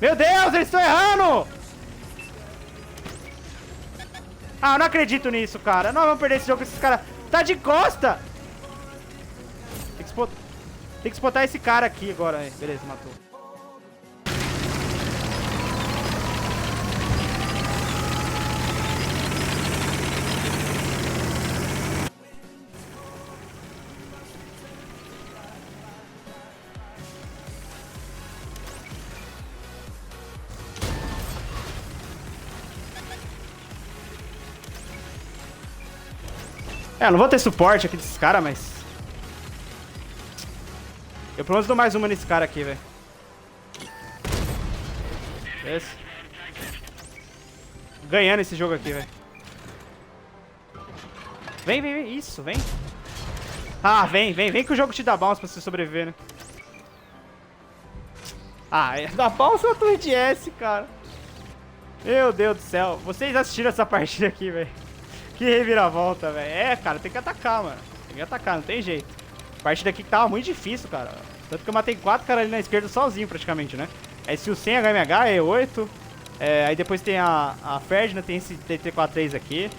Meu Deus, eles estão errando! Ah, eu não acredito nisso, cara. Não vamos perder esse jogo com esses caras. Tá de costa! Tem que spotar esse cara aqui agora. Beleza, matou. É, eu não vou ter suporte aqui desses caras, mas... Eu pelo menos dou mais uma nesse cara aqui, velho. Esse. Ganhando esse jogo aqui, velho. Vem. Isso, vem. Ah, vem que o jogo te dá bounce pra você sobreviver, né? Ah, dá bounce na torre de S, cara. Meu Deus do céu. Vocês assistiram essa partida aqui, velho. Que reviravolta, velho. É, cara, tem que atacar, mano. Tem que atacar, não tem jeito. A partida aqui que tava muito difícil, cara. Tanto que eu matei 4 caras ali na esquerda sozinho, praticamente, né? É Sil-100, HMH, E8. Aí depois tem a Ferdinand, tem esse TT-43 aqui.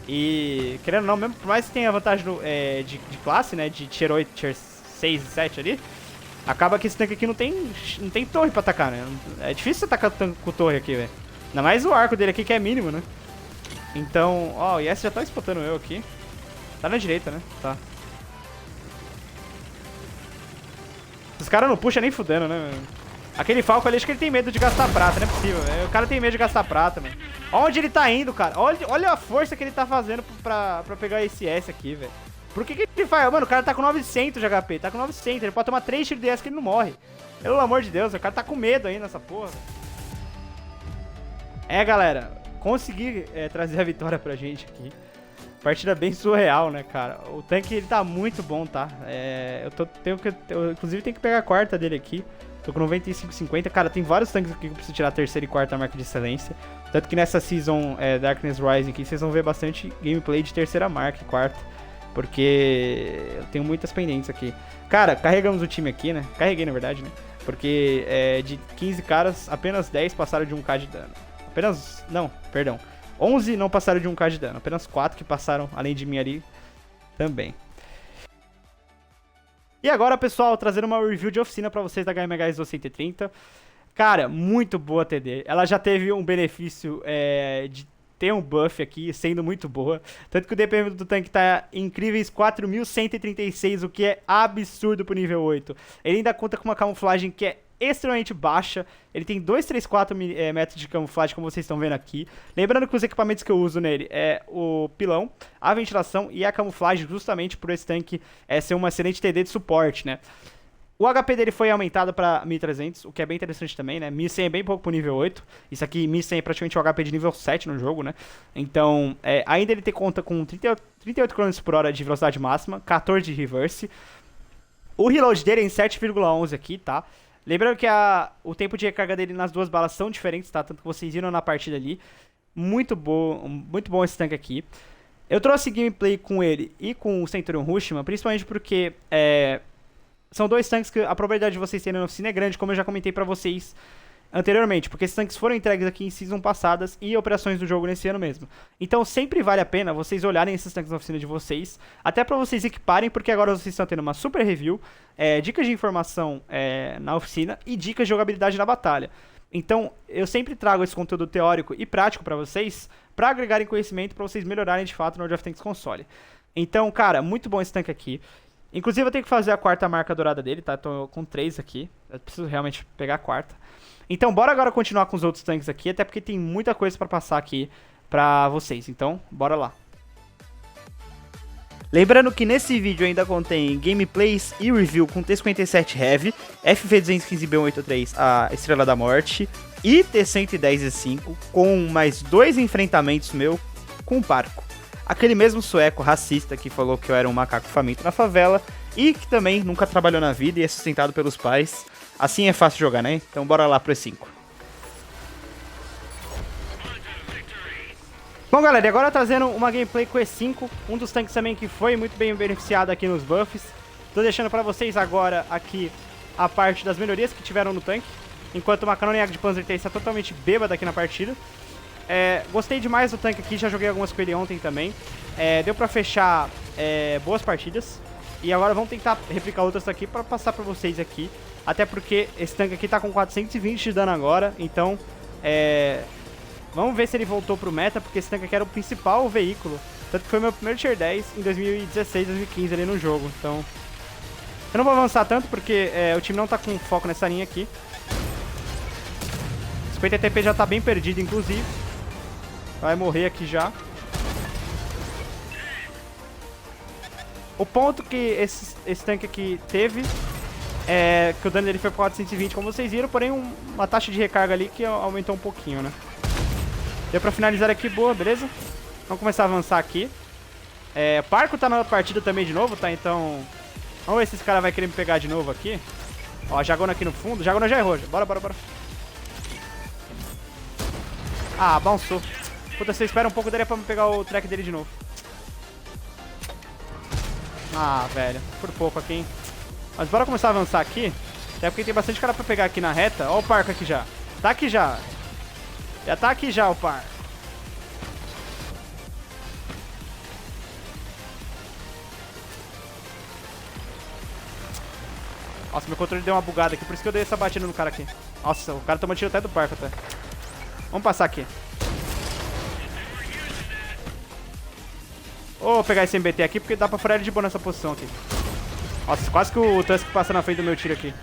E, querendo ou não, mesmo por mais que tenha a vantagem de classe, né, de tier 8, tier 6 e 7 ali, acaba que esse tanque aqui não tem torre pra atacar, né? É difícil você atacar tanque com torre aqui, velho. Ainda mais o arco dele aqui que é mínimo, né? Então, ó, o Yes já tá spotando eu aqui. Tá na direita, né? Tá. Os caras não puxam nem fudendo, né? Aquele Falco ali, acho que ele tem medo de gastar prata, não é possível, velho. O cara tem medo de gastar prata, mano. Onde ele tá indo, cara? Olha a força que ele tá fazendo pra pegar esse S aqui, velho. Por que ele faz? Mano, o cara tá com 900 de HP, tá com 900. Ele pode tomar 3 tiros de S que ele não morre. Pelo amor de Deus, o cara tá com medo aí nessa porra. Galera, consegui trazer a vitória pra gente aqui. Partida bem surreal, né, cara? O tanque, ele tá muito bom, tá? Eu inclusive tenho que pegar a quarta dele aqui. Tô com 95,50. Cara, tem vários tanques aqui que eu preciso tirar a terceira e quarta marca de excelência. Tanto que nessa season Darkness Rising aqui, vocês vão ver bastante gameplay de terceira marca e quarta. Porque eu tenho muitas pendentes aqui. Cara, carregamos o time aqui, né? Carreguei, na verdade, né? Porque de 15 caras, apenas 10 passaram de 1k de dano. Não, perdão. 11 não passaram de 1k de dano. Apenas 4 que passaram, além de mim ali, também. E agora, pessoal, trazendo uma review de oficina pra vocês da HMHS 230. Cara, muito boa TD. Ela já teve um benefício de ter um buff aqui, sendo muito boa. Tanto que o DPM do tanque tá em incríveis 4.136, o que é absurdo pro nível 8. Ele ainda conta com uma camuflagem que é extremamente baixa. Ele tem 234 metros de camuflagem, como vocês estão vendo aqui. Lembrando que os equipamentos que eu uso nele é o pilão, a ventilação e a camuflagem, justamente por esse tanque ser uma excelente TD de suporte, né? O HP dele foi aumentado para 1.300, o que é bem interessante também, né? 1.100 é bem pouco pro nível 8. Isso aqui, 1.100 é praticamente o HP de nível 7 no jogo, né? Então, ainda ele conta com 38 km por hora de velocidade máxima, 14 de reverse. O reload dele é em 7,11 aqui, tá? Lembrando que o tempo de recarga dele nas duas balas são diferentes, tá? Tanto que vocês viram na partida ali. Muito bom esse tanque aqui. Eu trouxe gameplay com ele e com o Centurion Rushman, principalmente porque são dois tanques que a probabilidade de vocês terem na oficina é grande, como eu já comentei pra vocês anteriormente, porque esses tanques foram entregues aqui em season passadas e operações do jogo nesse ano mesmo. Então sempre vale a pena vocês olharem esses tanques na oficina de vocês, até pra vocês equiparem, porque agora vocês estão tendo uma super review, dicas de informação na oficina e dicas de jogabilidade na batalha. Então eu sempre trago esse conteúdo teórico e prático pra vocês, pra agregarem conhecimento, pra vocês melhorarem de fato no World of Tanks console. Então, cara, muito bom esse tanque aqui. Inclusive eu tenho que fazer a quarta marca dourada dele, tá? Tô com 3 aqui, eu preciso realmente pegar a quarta. Então, bora agora continuar com os outros tanques aqui, até porque tem muita coisa pra passar aqui pra vocês. Então, bora lá. Lembrando que nesse vídeo ainda contém gameplays e review com T-57 Heavy, FV215B183, a Estrela da Morte, e T-110E5, com mais 2 enfrentamentos meu com o Parco. Aquele mesmo sueco racista que falou que eu era um macaco faminto na favela e que também nunca trabalhou na vida e é sustentado pelos pais. Assim é fácil jogar, né? Então bora lá pro E5. Bom, galera, e agora trazendo uma gameplay com o E5, um dos tanques também que foi muito bem beneficiado aqui nos buffs. Tô deixando pra vocês agora aqui a parte das melhorias que tiveram no tanque, enquanto uma Canoniac de Panzer III está totalmente bêbada aqui na partida. Gostei demais do tanque aqui, já joguei algumas com ele ontem também. Deu pra fechar boas partidas. E agora vamos tentar replicar outras aqui pra passar pra vocês aqui. Até porque esse tanque aqui tá com 420 de dano agora. Então, vamos ver se ele voltou pro meta, porque esse tanque aqui era o principal veículo. Tanto que foi meu primeiro tier 10 em 2016, 2015 ali no jogo. Então, eu não vou avançar tanto porque o time não tá com foco nessa linha aqui. 50 TP já tá bem perdido, inclusive. Vai morrer aqui já. O ponto que esse tanque aqui teve que o dano dele foi pra 420, como vocês viram, porém uma taxa de recarga ali que aumentou um pouquinho, né? Deu pra finalizar aqui, boa, beleza? Vamos começar a avançar aqui. Parco tá na partida também de novo, tá? Então, vamos ver se esse cara vai querer me pegar de novo aqui. Ó, Jagona aqui no fundo. Jagona já errou. Bora. Ah, bounçou. Puta, você espera um pouco dele pra me pegar o track dele de novo. Ah, velho. Por pouco aqui, hein? Mas bora começar a avançar aqui. Até porque tem bastante cara pra pegar aqui na reta. Ó o Parco aqui já. Tá aqui já. Já tá aqui já o par. Nossa, meu controle deu uma bugada aqui, por isso que eu dei essa batida no cara aqui. Nossa, o cara tomou tiro até do barco até. Vamos passar aqui. Vou pegar esse MBT aqui, porque dá pra furar ele de boa nessa posição aqui. Nossa, quase que o Tusk passa na frente do meu tiro aqui.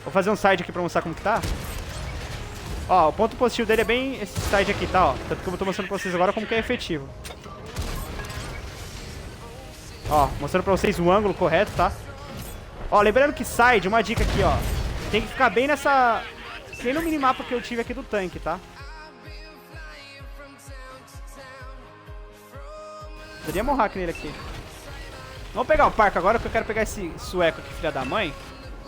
Vou fazer um side aqui pra mostrar como que tá. Ó, o ponto positivo dele é bem esse side aqui, tá? Ó, tanto que eu tô mostrando pra vocês agora como que é efetivo. Ó, mostrando pra vocês o ângulo correto, tá? Ó, lembrando que side, uma dica aqui, ó. Tem que ficar bem nessa... Bem no minimapa que eu tive aqui do tanque, tá? Poderia morrer nele aqui. Vamos pegar o Parco agora, porque eu quero pegar esse sueco aqui, filha da mãe.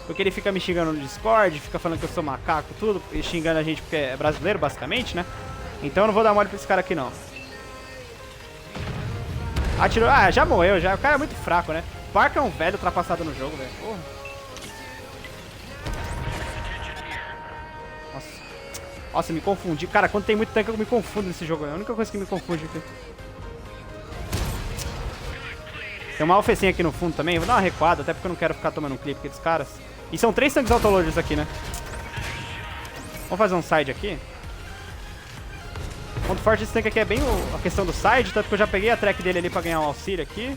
Porque ele fica me xingando no Discord, fica falando que eu sou macaco, tudo. E xingando a gente porque é brasileiro, basicamente, né? Então eu não vou dar mole pra esse cara aqui, não. Atirou... Ah, já morreu, já. O cara é muito fraco, né? O Parco é um velho ultrapassado no jogo, velho. Porra. Nossa. Nossa, me confundi. Cara, quando tem muito tanque eu me confundo nesse jogo. É a única coisa que me confunde aqui. Tem uma alfecinha aqui no fundo também. Vou dar uma recuada, até porque eu não quero ficar tomando um clipe aqui dos caras. E são 3 tanques autoloaders aqui, né? Vamos fazer um side aqui. O ponto forte desse tanque aqui é bem a questão do side, tanto que eu já peguei a track dele ali pra ganhar um auxílio aqui.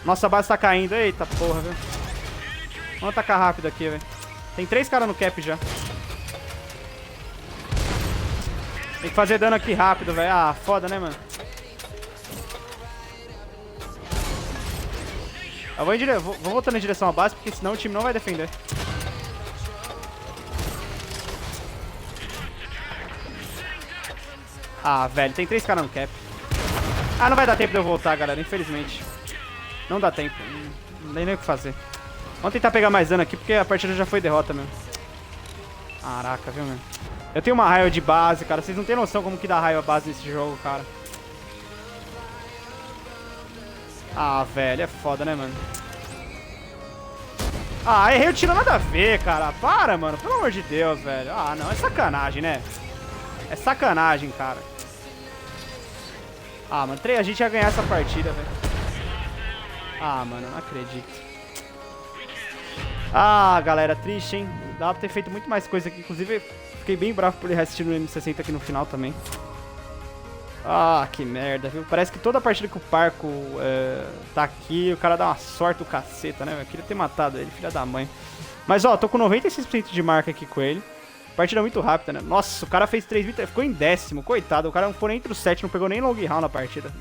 Nossa, a base tá caindo. Eita porra, velho. Vamos atacar rápido aqui, velho. Tem 3 caras no cap já. Tem que fazer dano aqui rápido, velho. Ah, foda, né, mano? Eu vou voltando em direção à base, porque senão o time não vai defender. Ah, velho, tem 3 caras no cap. Ah, não vai dar tempo de eu voltar, galera, infelizmente. Não dá tempo, não tem nem o que fazer. Vamos tentar pegar mais dano aqui, porque a partida já foi derrota mesmo. Caraca, viu, mano? Eu tenho uma raiva de base, cara. Vocês não tem noção como que dá raiva a base nesse jogo, cara. Ah, velho, é foda, né, mano? Ah, errei o tiro, nada a ver, cara. Para, mano, pelo amor de Deus, velho. Ah, não, é sacanagem, né? É sacanagem, cara. Ah, mano, a gente ia ganhar essa partida, velho. Ah, mano, não acredito. Ah, galera, triste, hein? Dava pra ter feito muito mais coisa aqui. Inclusive, fiquei bem bravo por ele assistir no M60 aqui no final também. Ah, que merda, viu? Parece que toda partida que o Parco tá aqui, o cara dá uma sorte do caceta, né? Eu queria ter matado ele, filha da mãe. Mas, ó, tô com 96% de marca aqui com ele. Partida muito rápida, né? Nossa, o cara fez 3 vitórias, ficou em 10º, coitado. O cara não foi nem entre os 7, não pegou nem long round na partida.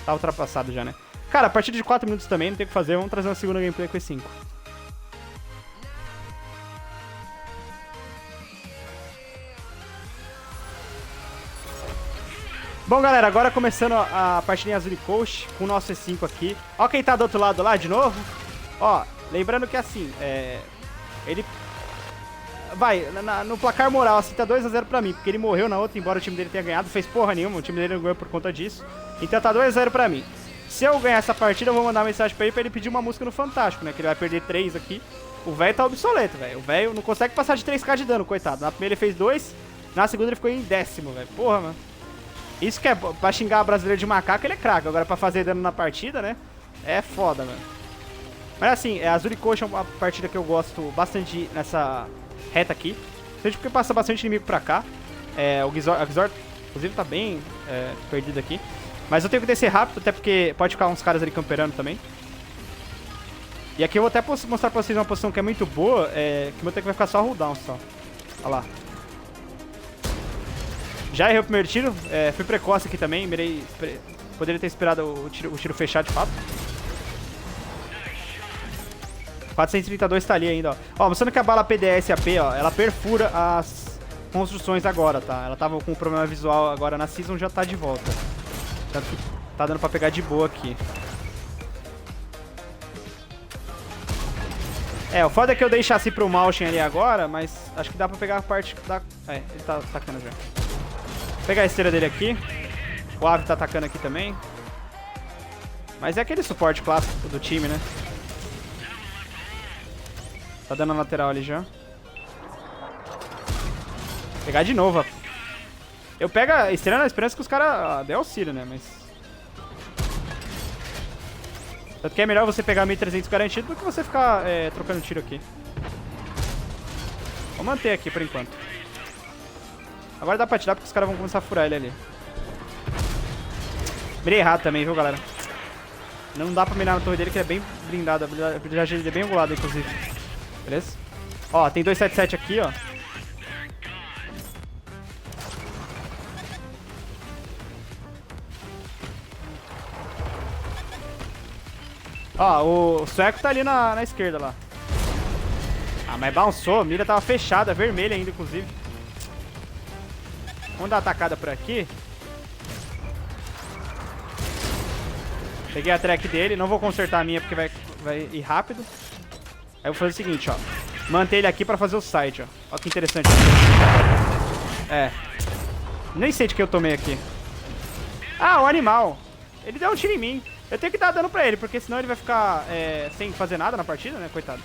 Tá ultrapassado já, né? Cara, a partida de 4 minutos também, não tem o que fazer. Vamos trazer uma segunda gameplay com E5. Bom, galera, agora começando a partida em Azul Coast com o nosso E5 aqui. Ó quem tá do outro lado lá de novo. Ó, lembrando que assim, ele vai, no placar moral, assim, tá 2-0 pra mim, porque ele morreu na outra, embora o time dele tenha ganhado, fez porra nenhuma, o time dele não ganhou por conta disso. Então tá 2-0 pra mim. Se eu ganhar essa partida, eu vou mandar uma mensagem pra ele pedir uma música no Fantástico, né, que ele vai perder 3 aqui. O velho tá obsoleto, velho. O velho não consegue passar de 3k de dano, coitado. Na primeira ele fez 2, na segunda ele ficou em 10º, velho. Porra, mano. Isso que é pra xingar a brasileira de macaco, ele é craque. Agora pra fazer dano na partida, né? É foda, mano. Mas assim, a Azul Coast é uma partida que eu gosto bastante nessa reta aqui. Seja porque passa bastante inimigo pra cá. A Gizor, inclusive, tá bem perdido aqui. Mas eu tenho que descer rápido, até porque pode ficar uns caras ali camperando também. E aqui eu vou até mostrar pra vocês uma posição que é muito boa. Que meu tanque vai ficar só cooldown só. Olha lá. Já errei o primeiro tiro, fui precoce aqui também, poderia ter esperado o tiro fechar de fato. 432 tá ali ainda, ó. Ó, mostrando que a bala PDS AP, ó, ela perfura as construções agora, tá? Ela tava com um problema visual agora na Season, já tá de volta. Tanto que tá dando pra pegar de boa aqui. O foda é que eu dei chassi pro Malshin ali agora, mas acho que dá pra pegar a parte da... ele tá atacando já. Vou pegar a esteira dele aqui. O Ave tá atacando aqui também. Mas é aquele suporte clássico do time, né? Tá dando a lateral ali já. Pegar de novo, ó. Eu pego a estrela na esperança que os caras dê auxílio, né? Mas... Tanto que é melhor você pegar 1.300 garantido do que você ficar trocando tiro aqui. Vou manter aqui por enquanto. Agora dá pra tirar porque os caras vão começar a furar ele ali. Mirei errado também, viu, galera? Não dá pra mirar na torre dele, que é bem blindado. A blindagem dele é bem angulada, inclusive. Beleza? Ó, tem 277 aqui, ó. Ó, o sueco tá ali na esquerda lá. Ah, mas bounçou. A mira tava fechada, vermelha ainda, inclusive. Vamos dar uma atacada por aqui. Peguei a track dele. Não vou consertar a minha porque vai ir rápido. Aí eu vou fazer o seguinte, ó. Manter ele aqui pra fazer o side, ó. Ó que interessante. É. Nem sei de que eu tomei aqui. Ah, o animal. Ele deu um tiro em mim. Eu tenho que dar dano pra ele, porque senão ele vai ficar sem fazer nada na partida, né? Coitado.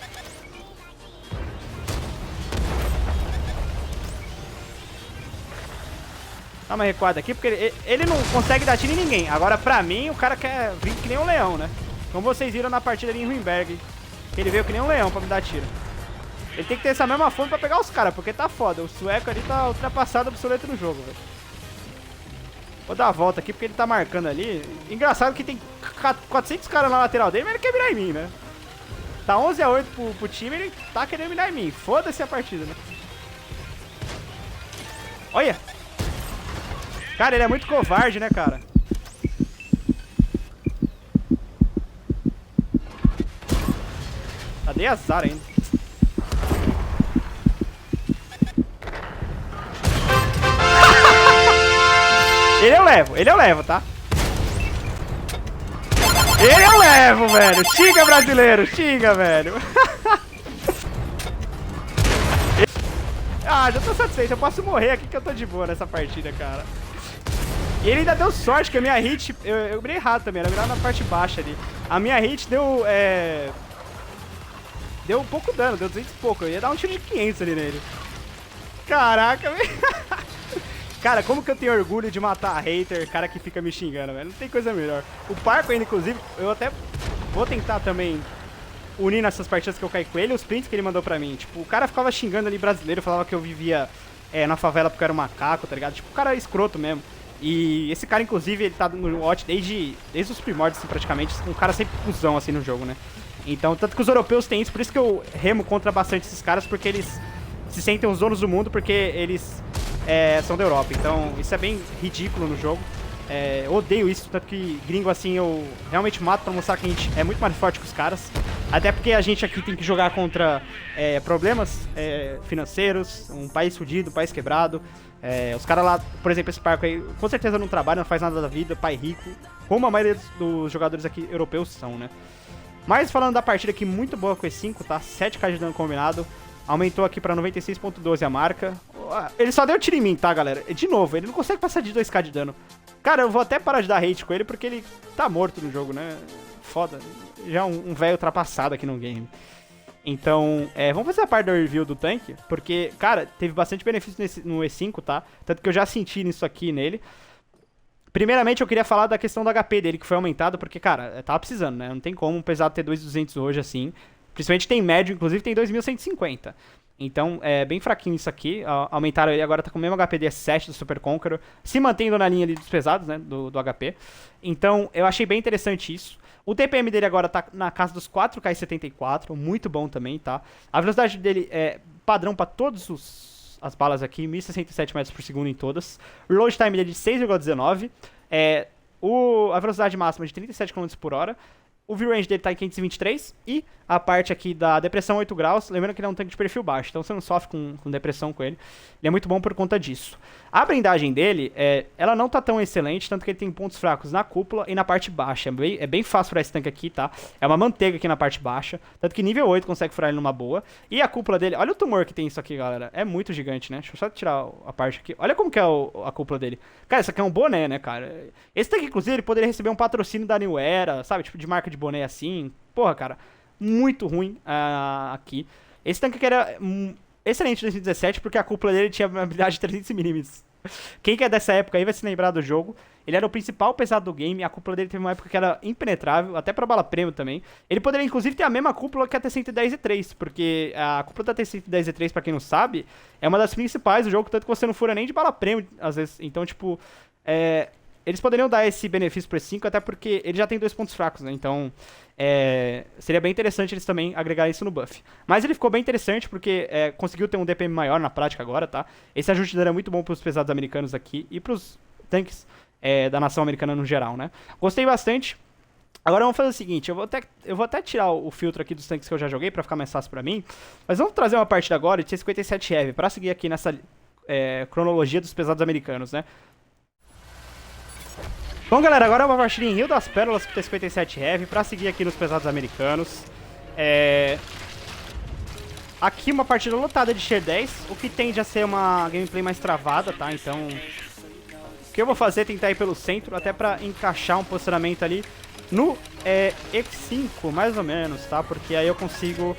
Dá uma recuada aqui, porque ele não consegue dar tiro em ninguém. Agora, pra mim, o cara quer vir que nem um leão, né? Como vocês viram na partida ali em Ruinberg. Que ele veio que nem um leão pra me dar tiro. Ele tem que ter essa mesma fome pra pegar os caras, porque tá foda. O sueco ali tá ultrapassado, obsoleto no jogo, velho. Vou dar a volta aqui, porque ele tá marcando ali. Engraçado que tem 400 caras na lateral dele, mas ele quer mirar em mim, né? Tá 11-8 pro time, ele tá querendo mirar em mim. Foda-se a partida, né? Olha! Cara, ele é muito covarde, né, cara? Dei azar ainda. Ele eu levo, tá? Ele eu levo, velho. Xinga, brasileiro, xinga, velho. Ah, já tô satisfeito. Eu posso morrer aqui que eu tô de boa nessa partida, cara. E ele ainda deu sorte que a minha hit... Eu mirei errado também, era mirar na parte baixa ali. A minha hit deu... Deu pouco dano, deu 200 e pouco. Eu ia dar um tiro de 500 ali nele. Caraca, velho. Cara, como que eu tenho orgulho de matar hater, cara que fica me xingando, velho. Não tem coisa melhor. O Parco ainda, inclusive, eu até vou tentar também unir nessas partidas que eu caí com ele, os prints que ele mandou pra mim. Tipo, o cara ficava xingando ali brasileiro, falava que eu vivia na favela porque eu era um macaco, tá ligado? Tipo, o cara é escroto mesmo. E esse cara, inclusive, ele tá no watch desde os primórdios, assim, praticamente. Um cara sempre cuzão, assim, no jogo, né? Então, tanto que os europeus têm isso, por isso que eu remo contra bastante esses caras, porque eles se sentem os donos do mundo, porque eles são da Europa. Então, isso é bem ridículo no jogo. Eu odeio isso, tanto que gringo, assim, eu realmente mato pra mostrar que a gente é muito mais forte que os caras. Até porque a gente aqui tem que jogar contra problemas financeiros, um país fudido, um país quebrado. Os caras lá, por exemplo, esse Parco aí, com certeza não trabalha, não faz nada da vida, pai rico, como a maioria dos jogadores aqui europeus são, né? Mas falando da partida aqui, muito boa com E5, tá? 7k de dano combinado. Aumentou aqui pra 96.12 a marca. Ele só deu tiro em mim, tá, galera? De novo, ele não consegue passar de 2k de dano. Cara, eu vou até parar de dar hate com ele, porque ele tá morto no jogo, né? Foda. Já um velho ultrapassado aqui no game. Então, vamos fazer a parte do review do tanque, porque, cara, teve bastante benefício no E5, tá? Tanto que eu já senti nisso aqui nele. Primeiramente, eu queria falar da questão do HP dele, que foi aumentado, porque, cara, tava precisando, né? Não tem como um pesado ter 2.200 hoje, assim. Principalmente tem médio, inclusive tem 2.150. Então, é bem fraquinho isso aqui. Aumentaram ele, agora tá com o mesmo HP DS7 do Super Conqueror, se mantendo na linha ali dos pesados, né? Do HP. Então, eu achei bem interessante isso. O TPM dele agora tá na casa dos 4K74, muito bom também, tá? A velocidade dele é padrão pra todos as balas aqui, 1067 metros por segundo em todas. O reload time dele é de 6,19. A velocidade máxima é de 37 km por hora. O view range dele tá em 523. E a parte aqui da depressão 8 graus. Lembrando que ele é um tanque de perfil baixo, então você não sofre com depressão com ele. Ele é muito bom por conta disso. A blindagem dele, ela não tá tão excelente, tanto que ele tem pontos fracos na cúpula e na parte baixa. É bem fácil furar esse tanque aqui, tá? É uma manteiga aqui na parte baixa. Tanto que nível 8 consegue furar ele numa boa. E a cúpula dele, olha o tumor que tem isso aqui, galera. É muito gigante, né? Deixa eu só tirar a parte aqui. Olha como que é a cúpula dele. Cara, isso aqui é um boné, né, cara? Esse tanque, inclusive, ele poderia receber um patrocínio da New Era, sabe? Tipo, de marca de boné assim. Porra, cara, muito ruim aqui. Esse tanque aqui era excelente em 2017, porque a cúpula dele tinha uma habilidade de 300mm. Quem que é dessa época aí vai se lembrar do jogo. Ele era o principal pesado do game, a cúpula dele teve uma época que era impenetrável, até pra bala prêmio também. Ele poderia inclusive ter a mesma cúpula que a T-110E3, porque a cúpula da T-110E3, pra quem não sabe, é uma das principais do jogo, tanto que você não fura nem de bala prêmio, às vezes. Então, tipo, eles poderiam dar esse benefício pro E5, até porque ele já tem 2 pontos fracos, né? Então, seria bem interessante eles também agregarem isso no buff. Mas ele ficou bem interessante porque conseguiu ter um DPM maior na prática agora, tá? Esse ajuste dele é muito bom pros pesados americanos aqui e pros tanques da nação americana no geral, né? Gostei bastante. Agora vamos fazer o seguinte, eu vou até tirar o filtro aqui dos tanques que eu já joguei pra ficar mais fácil pra mim. Mas vamos trazer uma partida agora de T-57 Heavy pra seguir aqui nessa cronologia dos pesados americanos, né? Bom, galera, agora é uma partida em Rio das Pérolas com T-57 Heavy pra seguir aqui nos pesados americanos. Aqui uma partida lotada de Tier 10, o que tende a ser uma gameplay mais travada, tá? Então, o que eu vou fazer é tentar ir pelo centro, até pra encaixar um posicionamento ali no F5, mais ou menos, tá? Porque aí eu consigo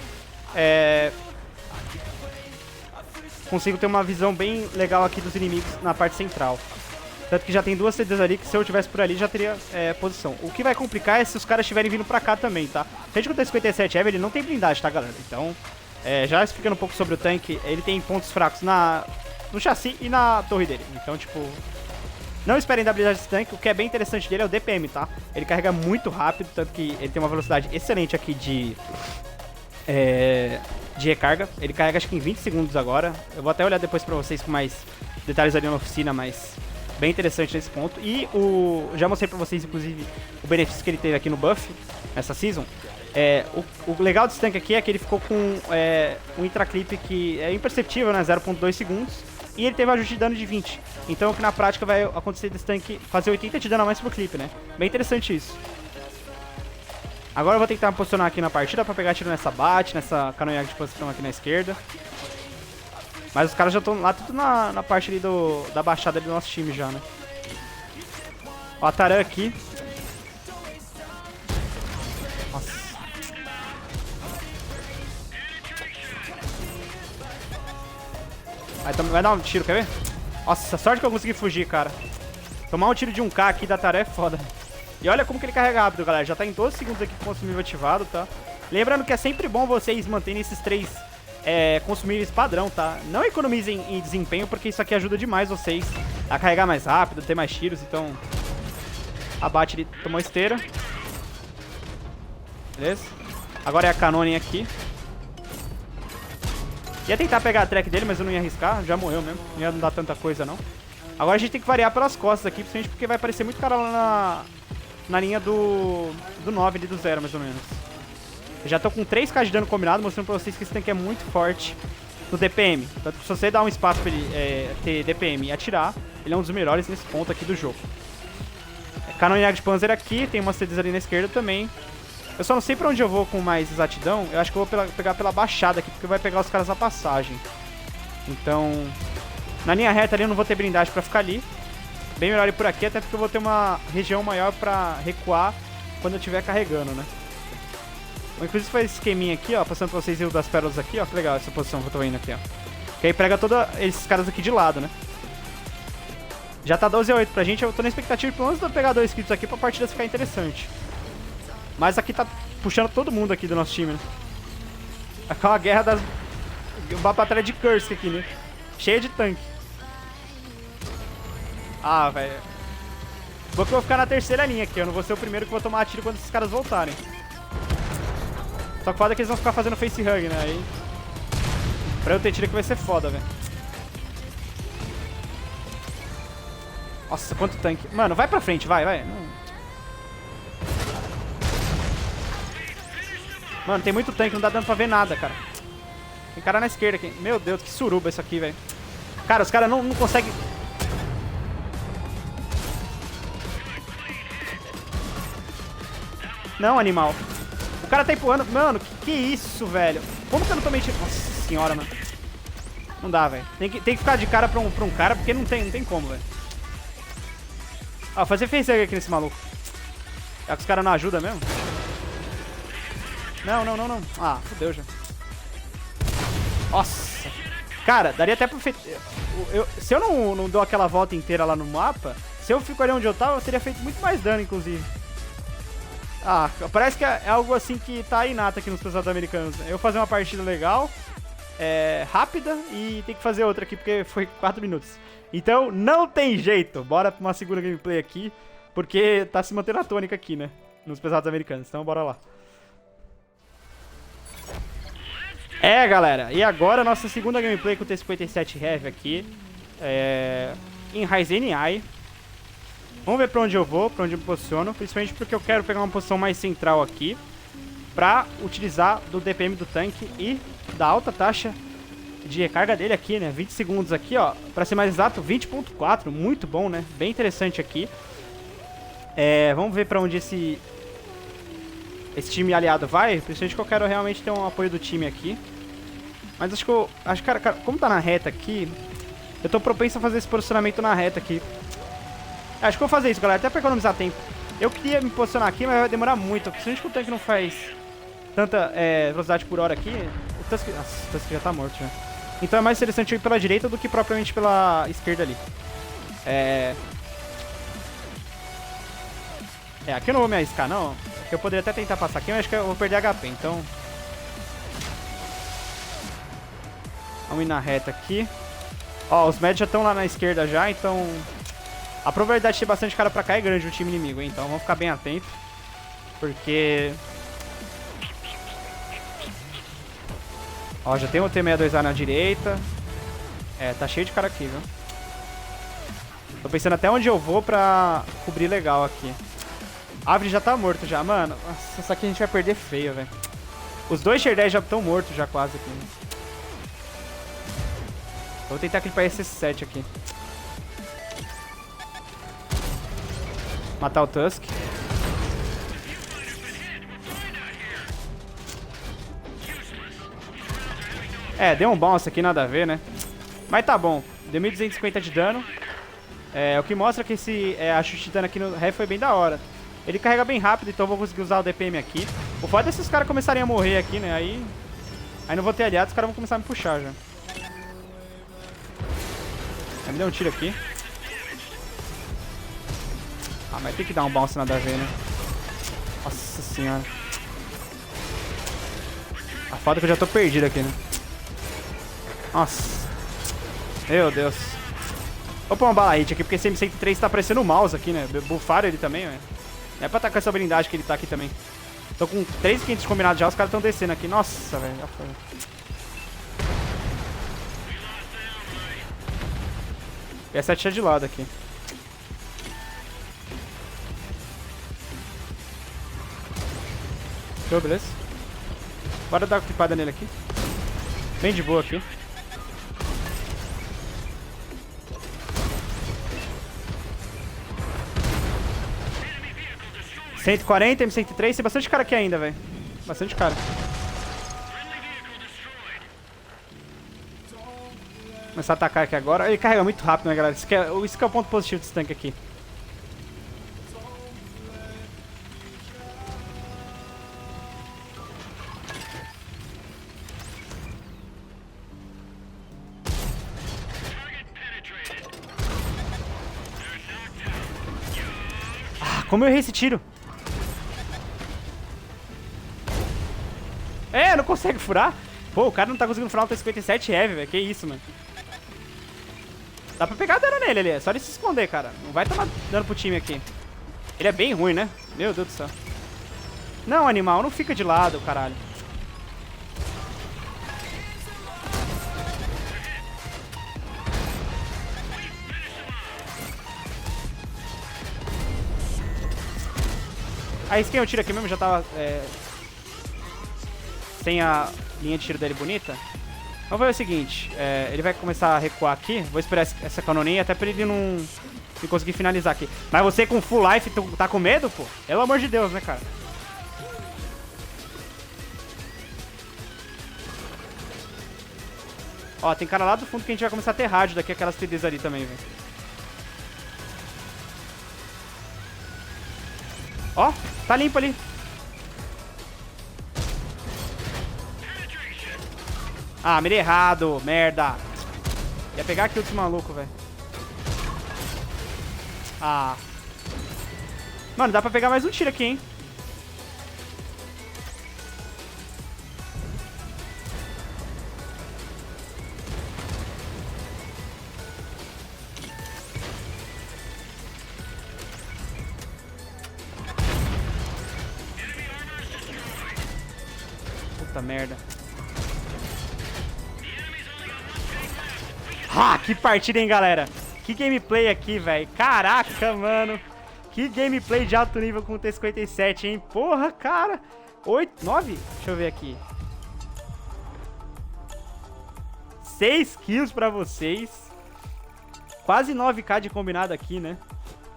ter uma visão bem legal aqui dos inimigos na parte central. Tanto que já tem 2 CDs ali que se eu tivesse por ali já teria posição. O que vai complicar é se os caras estiverem vindo pra cá também, tá? Se a gente com o T-57 Heavy, ele não tem blindagem, tá, galera? Então, já explicando um pouco sobre o tanque, ele tem pontos fracos no chassi e na torre dele. Então, tipo, não esperem da habilidade desse tanque. O que é bem interessante dele é o DPM, tá? Ele carrega muito rápido, tanto que ele tem uma velocidade excelente aqui de recarga. Ele carrega acho que em 20 segundos agora. Eu vou até olhar depois pra vocês com mais detalhes ali na oficina, mas bem interessante nesse ponto. E já mostrei pra vocês, inclusive, o benefício que ele teve aqui no buff, nessa season. O legal desse tanque aqui é que ele ficou com um intraclip que é imperceptível, né? 0.2 segundos. E ele teve um ajuste de dano de 20. Então, o que na prática vai acontecer desse tanque fazer 80 de dano a mais pro clipe, né? Bem interessante isso. Agora eu vou tentar me posicionar aqui na partida pra pegar tiro nessa bate, nessa canonhagem de posição aqui na esquerda. Mas os caras já estão lá tudo na parte ali da baixada do nosso time já, né? Ó, a Taran aqui. Nossa. Vai dar um tiro, quer ver? Nossa, sorte que eu consegui fugir, cara. Tomar um tiro de 1K aqui da Taran é foda. E olha como que ele carrega rápido, galera. Já tá em 12 segundos aqui com o consumível ativado, tá? Lembrando que é sempre bom vocês manterem esses 3 consumíveis padrão, tá? Não economizem em desempenho, porque isso aqui ajuda demais vocês a carregar mais rápido, ter mais tiros. Então, abate, ele tomou esteira. Beleza? Agora é a Cannon aqui. Ia tentar pegar a track dele, mas eu não ia arriscar. Já morreu mesmo. Não ia dar tanta coisa, não. Agora a gente tem que variar pelas costas aqui, principalmente porque vai aparecer muito cara lá na linha do 9 ali, do 0, mais ou menos. Eu já tô com 3k de dano combinado, mostrando pra vocês que esse tanque é muito forte no DPM. Tanto que se você dar um espaço pra ele ter DPM e atirar, ele é um dos melhores nesse ponto aqui do jogo. Canonhag de Panzer aqui, tem umas CDs ali na esquerda também. Eu só não sei pra onde eu vou com mais exatidão. Eu acho que eu vou pegar pela baixada aqui, porque vai pegar os caras na passagem. Então, na linha reta ali eu não vou ter blindagem pra ficar ali. Bem melhor ir por aqui, até porque eu vou ter uma região maior pra recuar quando eu estiver carregando, né? Inclusive foi esse esqueminha aqui, ó, passando pra vocês Rio das Pérolas aqui, ó. Que legal essa posição que eu tô indo aqui, ó. Que aí pega todos esses caras aqui de lado, né? Já tá 12-8 pra gente, eu tô na expectativa de pelo menos pegar 2 kills aqui pra partida ficar interessante. Mas aqui tá puxando todo mundo aqui do nosso time, né? Aqui é uma guerra das... uma batalha de Kursk aqui, né? Cheia de tanque. Ah, velho. Vou que eu vou ficar na terceira linha aqui, eu não vou ser o primeiro que vou tomar tiro quando esses caras voltarem. Só que foda é que eles vão ficar fazendo face hug, né? Aí... pra eu ter tiro aqui vai ser foda, velho. Nossa, quanto tanque. Mano, vai pra frente, vai. Não... Mano, tem muito tanque, não dá dando pra ver nada, cara. Tem cara na esquerda aqui. Meu Deus, que suruba isso aqui, velho. Cara, os caras não conseguem... Não, animal. O cara tá empurrando... Mano, que isso, velho? Como que eu não tomei tiro? Nossa senhora, mano. Não dá, velho. Tem que ficar de cara pra um cara, porque não tem como, velho. Ó, fazer facehug aqui nesse maluco. É que os caras não ajudam mesmo? Não. Ah, fodeu já. Nossa. Cara, daria até pra... se eu não dou aquela volta inteira lá no mapa, se eu ficaria onde eu tava, eu teria feito muito mais dano, inclusive. Ah, parece que é algo assim que tá inato aqui nos pesados americanos. Eu fazer uma partida legal, rápida, e tem que fazer outra aqui, porque foi 4 minutos. Então, não tem jeito. Bora pra uma segunda gameplay aqui, porque tá se mantendo a tônica aqui, né? Nos pesados americanos. Então, bora lá. Galera, e agora a nossa segunda gameplay com o T-57 Heavy aqui, em Ryzen AI. Vamos ver pra onde eu vou, pra onde eu me posiciono, principalmente porque eu quero pegar uma posição mais central aqui, pra utilizar do DPM do tanque e da alta taxa de recarga dele aqui, né, 20 segundos aqui, ó, pra ser mais exato, 20.4, muito bom, né, bem interessante aqui. Vamos ver pra onde esse time aliado vai, principalmente que eu quero realmente ter um apoio do time aqui. Mas acho que, cara, como tá na reta aqui, eu tô propenso a fazer esse posicionamento na reta aqui. Acho que eu vou fazer isso, galera, até pra economizar tempo. Eu queria me posicionar aqui, mas vai demorar muito, principalmente que o tanque não faz tanta velocidade por hora aqui. O Tusk já tá morto já. Então é mais interessante eu ir pela direita do que propriamente pela esquerda ali. Aqui eu não vou me arriscar, não. Eu poderia até tentar passar aqui, mas acho que eu vou perder HP, então... Vamos ir na reta aqui. Ó, os médios já estão lá na esquerda já, então... A probabilidade de ter bastante cara pra cá é grande no time inimigo, hein? Então vamos ficar bem atento. Porque... Ó, já tem o T-62A na direita. Tá cheio de cara aqui, viu? Tô pensando até onde eu vou pra cobrir legal aqui. Árvore já tá morto já, mano. Nossa, isso aqui a gente vai perder feio, velho. Os dois Tier 10 já estão mortos já quase aqui. Vou tentar clipar esse 7 aqui. Matar o Tusk. Deu um bounce aqui, nada a ver, né? Mas tá bom. Deu 1250 de dano. O que mostra que esse ajuste de dano aqui no Heavy foi bem da hora. Ele carrega bem rápido, então eu vou conseguir usar o DPM aqui. O foda é se os caras começarem a morrer aqui, né? Aí não vou ter aliados, os caras vão começar a me puxar já. Me deu um tiro aqui. Mas tem que dar um bounce nada a ver, né? Nossa senhora. A foda é que eu já tô perdido aqui, né? Nossa. Meu Deus. Vou pôr uma bala hit aqui, porque esse M103 tá parecendo o mouse aqui, né? Buffaram ele também, velho. É pra estar com essa blindagem que ele tá aqui também. Tô com 3.500 combinados já, os caras tão descendo aqui. Nossa, velho. Já foi. E essa é de lado aqui. Show, beleza? Bora dar uma clipada nele aqui. Bem de boa aqui. M140, M103, tem bastante cara aqui ainda, velho. Bastante cara. Começar a atacar aqui agora. Ele carrega muito rápido, né, galera? Isso que é o ponto positivo desse tanque aqui. Como eu errei esse tiro? Não consegue furar? Pô, o cara não tá conseguindo furar o T-57 Heavy, velho. Que isso, mano. Dá pra pegar dano nele ali. É só ele se esconder, cara. Não vai tomar dano pro time aqui. Ele é bem ruim, né? Meu Deus do céu. Não, animal. Não fica de lado, caralho. Aí, quem eu tiro aqui mesmo já tava sem a linha de tiro dele bonita. Vamos ver o seguinte, ele vai começar a recuar aqui. Vou esperar essa canoninha até pra ele não conseguir finalizar aqui. Mas você com full life tá com medo, pô? Pelo amor de Deus, né, cara? Ó, tem cara lá do fundo que a gente vai começar a ter rádio daqui, aquelas TDs ali também, velho. Ó, tá limpo ali. Ah, mirei errado, merda. Ia pegar aqui outros malucos, velho. Ah. Mano, dá pra pegar mais um tiro aqui, hein? Puta merda. Ah, que partida, hein, galera? Que gameplay aqui, velho. Caraca, mano. Que gameplay de alto nível com o T-57, hein? Porra, cara. 8, 9? Deixa eu ver aqui. 6 kills pra vocês. Quase 9k de combinado aqui, né?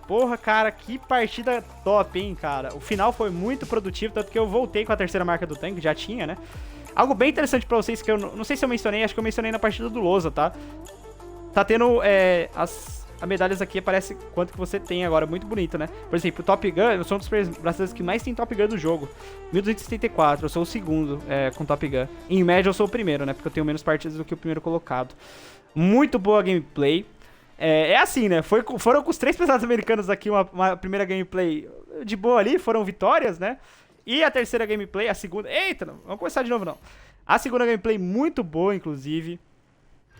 Porra, cara, que partida top, hein, cara. O final foi muito produtivo, tanto que eu voltei com a terceira marca do tanque, já tinha, né? Algo bem interessante pra vocês, que eu não sei se eu mencionei, acho que eu mencionei na partida do Lousa, tá? Tá tendo, as medalhas aqui, aparece quanto que você tem agora, muito bonito, né? Por exemplo, o Top Gun, eu sou um dos brasileiros que mais tem Top Gun do jogo. 1274, eu sou o segundo com Top Gun. Em média, eu sou o primeiro, né? Porque eu tenho menos partidas do que o primeiro colocado. Muito boa gameplay. É assim, né? Foram com os 3 pesados americanos aqui uma primeira gameplay de boa ali, foram vitórias, né? E a terceira gameplay, a segunda... Eita, não, vamos começar de novo, não. A segunda gameplay muito boa, inclusive.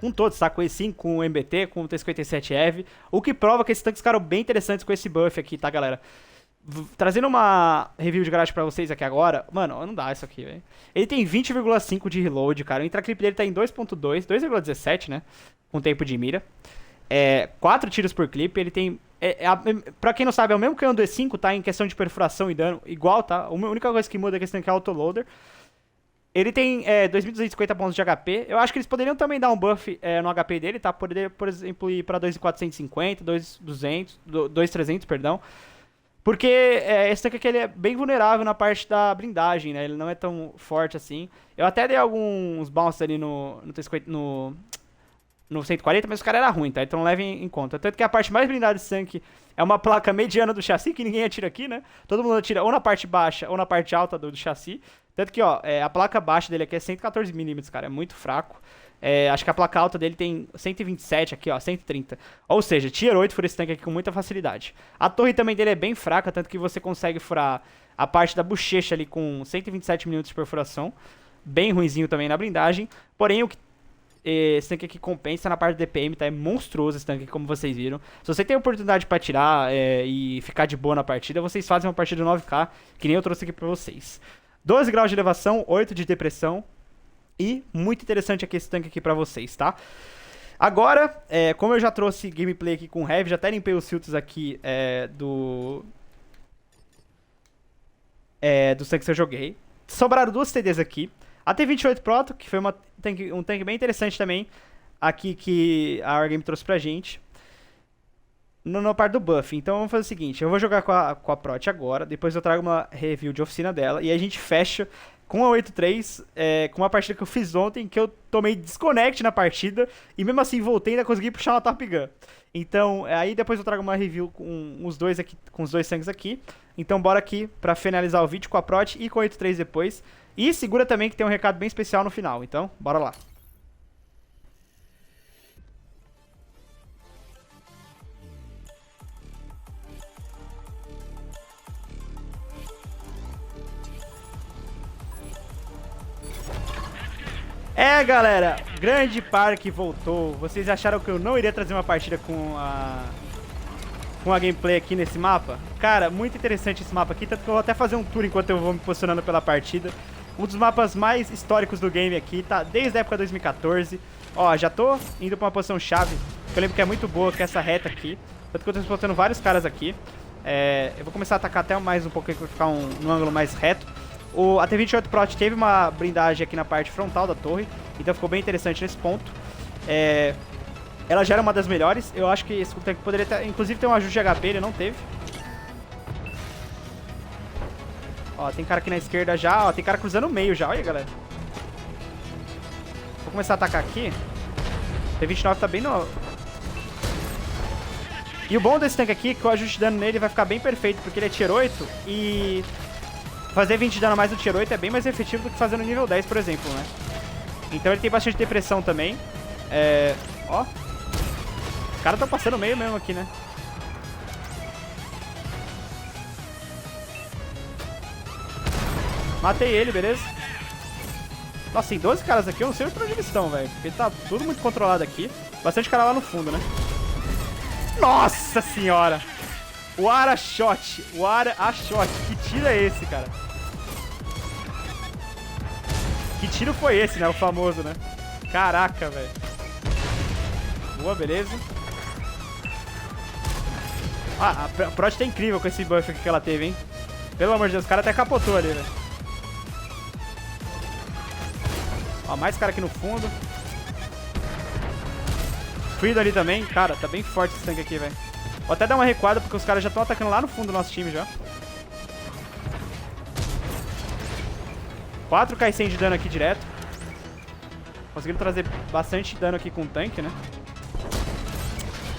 Com todos, tá? Com o E5, com o MBT, com o T-57 EV. O que prova que esses tanques ficaram bem interessantes com esse buff aqui, tá, galera? Trazendo uma review de garagem pra vocês aqui agora. Mano, não dá isso aqui, velho. Ele tem 20,5 de reload, cara. O intraclip dele tá em 2.2, 2,17, né? Com tempo de mira. 4 tiros por clipe, ele tem... pra quem não sabe, é o mesmo canhão do E5, tá? Em questão de perfuração e dano, igual, tá? A única coisa que muda é que esse tanque é autoloader. Ele tem 2.250 pontos de HP. Eu acho que eles poderiam também dar um buff no HP dele, tá? Poderia, por exemplo, ir pra 2.450, 2.200, 2.300, perdão. Porque esse tanque aqui ele é bem vulnerável na parte da blindagem, né? Ele não é tão forte assim. Eu até dei alguns bounces ali no 140, mas o cara era ruim, tá? Então levem em conta. Tanto que a parte mais blindada desse tanque é uma placa mediana do chassi, que ninguém atira aqui, né? Todo mundo atira ou na parte baixa ou na parte alta do chassi. Tanto que, ó, a placa baixa dele aqui é 114mm, cara, é muito fraco. Acho que a placa alta dele tem 127 aqui, ó, 130. Ou seja, Tier 8 fura esse tanque aqui com muita facilidade. A torre também dele é bem fraca, tanto que você consegue furar a parte da bochecha ali com 127mm de perfuração. Bem ruinzinho também na blindagem. Porém, o que esse tanque aqui compensa na parte do DPM, tá? É monstruoso esse tanque, como vocês viram. Se você tem a oportunidade pra atirar e ficar de boa na partida, vocês fazem uma partida 9k, que nem eu trouxe aqui pra vocês. 12 graus de elevação, 8 de depressão. E muito interessante aqui esse tanque aqui pra vocês, tá? Agora, como eu já trouxe gameplay aqui com Heavy, já até limpei os filtros aqui dos tanques que eu joguei. Sobraram 2 TDs aqui. A T-28 Proto, que foi um tanque bem interessante também, aqui que a Wargame trouxe pra gente. Na parte do buff. Então vamos fazer o seguinte, eu vou jogar com a Prot agora, depois eu trago uma review de oficina dela, e a gente fecha com a 8.3, com uma partida que eu fiz ontem, que eu tomei desconnect na partida, e mesmo assim voltei e ainda consegui puxar uma Top Gun. Então, aí depois eu trago uma review com os dois aqui, com os 2 tanques aqui. Então bora aqui pra finalizar o vídeo com a Prot e com a 8.3 depois. E segura também que tem um recado bem especial no final, então bora lá. Galera, grande parque voltou. Vocês acharam que eu não iria trazer uma partida com a gameplay aqui nesse mapa? Cara, muito interessante esse mapa aqui, tanto que eu vou até fazer um tour enquanto eu vou me posicionando pela partida. Um dos mapas mais históricos do game aqui, tá? Desde a época de 2014. Ó, já tô indo pra uma posição chave, que eu lembro que é muito boa, que é essa reta aqui. Tanto que eu tô spotando vários caras aqui. Eu vou começar a atacar até mais um pouco aqui pra ficar num ângulo mais reto. A T-28 Prot teve uma blindagem aqui na parte frontal da torre, então ficou bem interessante nesse ponto. Ela já era uma das melhores. Eu acho que esse tanque poderia ter, inclusive ter um ajuste de HP, ele não teve. Ó, tem cara aqui na esquerda já, ó, tem cara cruzando o meio já, olha galera. Vou começar a atacar aqui. T-29 tá bem no... E o bom desse tanque aqui é que o ajuste de dano nele vai ficar bem perfeito, porque ele é Tier 8 e... fazer 20 de dano a mais no Tier 8 é bem mais efetivo do que fazer no nível 10, por exemplo, né? Então ele tem bastante depressão também. Ó. Os caras estão passando meio mesmo aqui, né? Matei ele, beleza? Nossa, tem 12 caras aqui, eu não sei pra onde eles estão, velho. Porque tá tudo muito controlado aqui. Bastante cara lá no fundo, né? Nossa senhora! O Arashot. O Arashot. Que tiro é esse, cara? Que tiro foi esse, né? O famoso, né? Caraca, velho. Boa, beleza. Ah, a Prot tá incrível com esse buff aqui que ela teve, hein? Pelo amor de Deus, o cara até capotou ali, velho. Ó, mais cara aqui no fundo. Freedom ali também. Cara, tá bem forte esse tanque aqui, velho. Vou até dar uma recuada porque os caras já estão atacando lá no fundo do nosso time já. 4k100 de dano aqui direto. Conseguiram trazer bastante dano aqui com o tanque, né?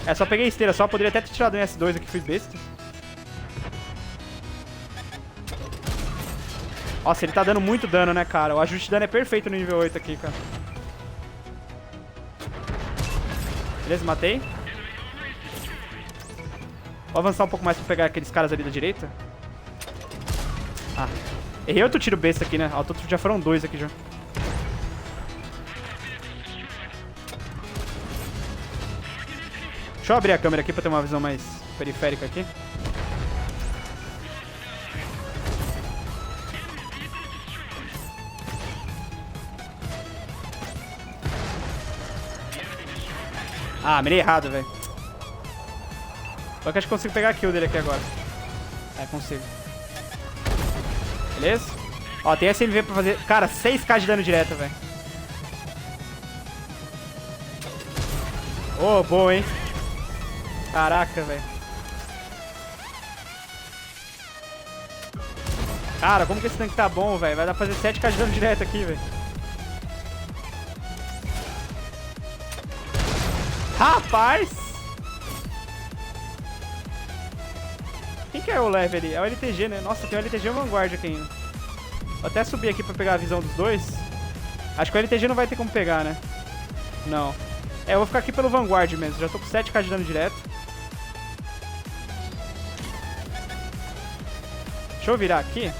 É, só peguei esteira só. Poderia até ter tirado um S2 aqui, fui besta. Nossa, ele tá dando muito dano, né, cara? O ajuste de dano é perfeito no nível 8 aqui, cara. Beleza, matei. Vou avançar um pouco mais pra pegar aqueles caras ali da direita. Ah, errei outro tiro besta aqui, né? Já foram 2 aqui já. Deixa eu abrir a câmera aqui pra ter uma visão mais periférica aqui. Ah, mirei errado, velho. Só que acho que consigo pegar a kill dele aqui agora. É, consigo. Beleza? Ó, tem SMV pra fazer... Cara, 6k de dano direto, velho. Ô, boa, hein? Caraca, velho. Cara, como que esse tanque tá bom, velho? Vai dar pra fazer 7k de dano direto aqui, velho. Rapaz! Quem que é o leve ali? É o LTG, né? Nossa, tem o LTG e o Vanguard aqui ainda. Vou até subir aqui pra pegar a visão dos dois. Acho que o LTG não vai ter como pegar, né? Não. É, eu vou ficar aqui pelo Vanguard mesmo. Já tô com 7k de dano direto. Deixa eu virar aqui.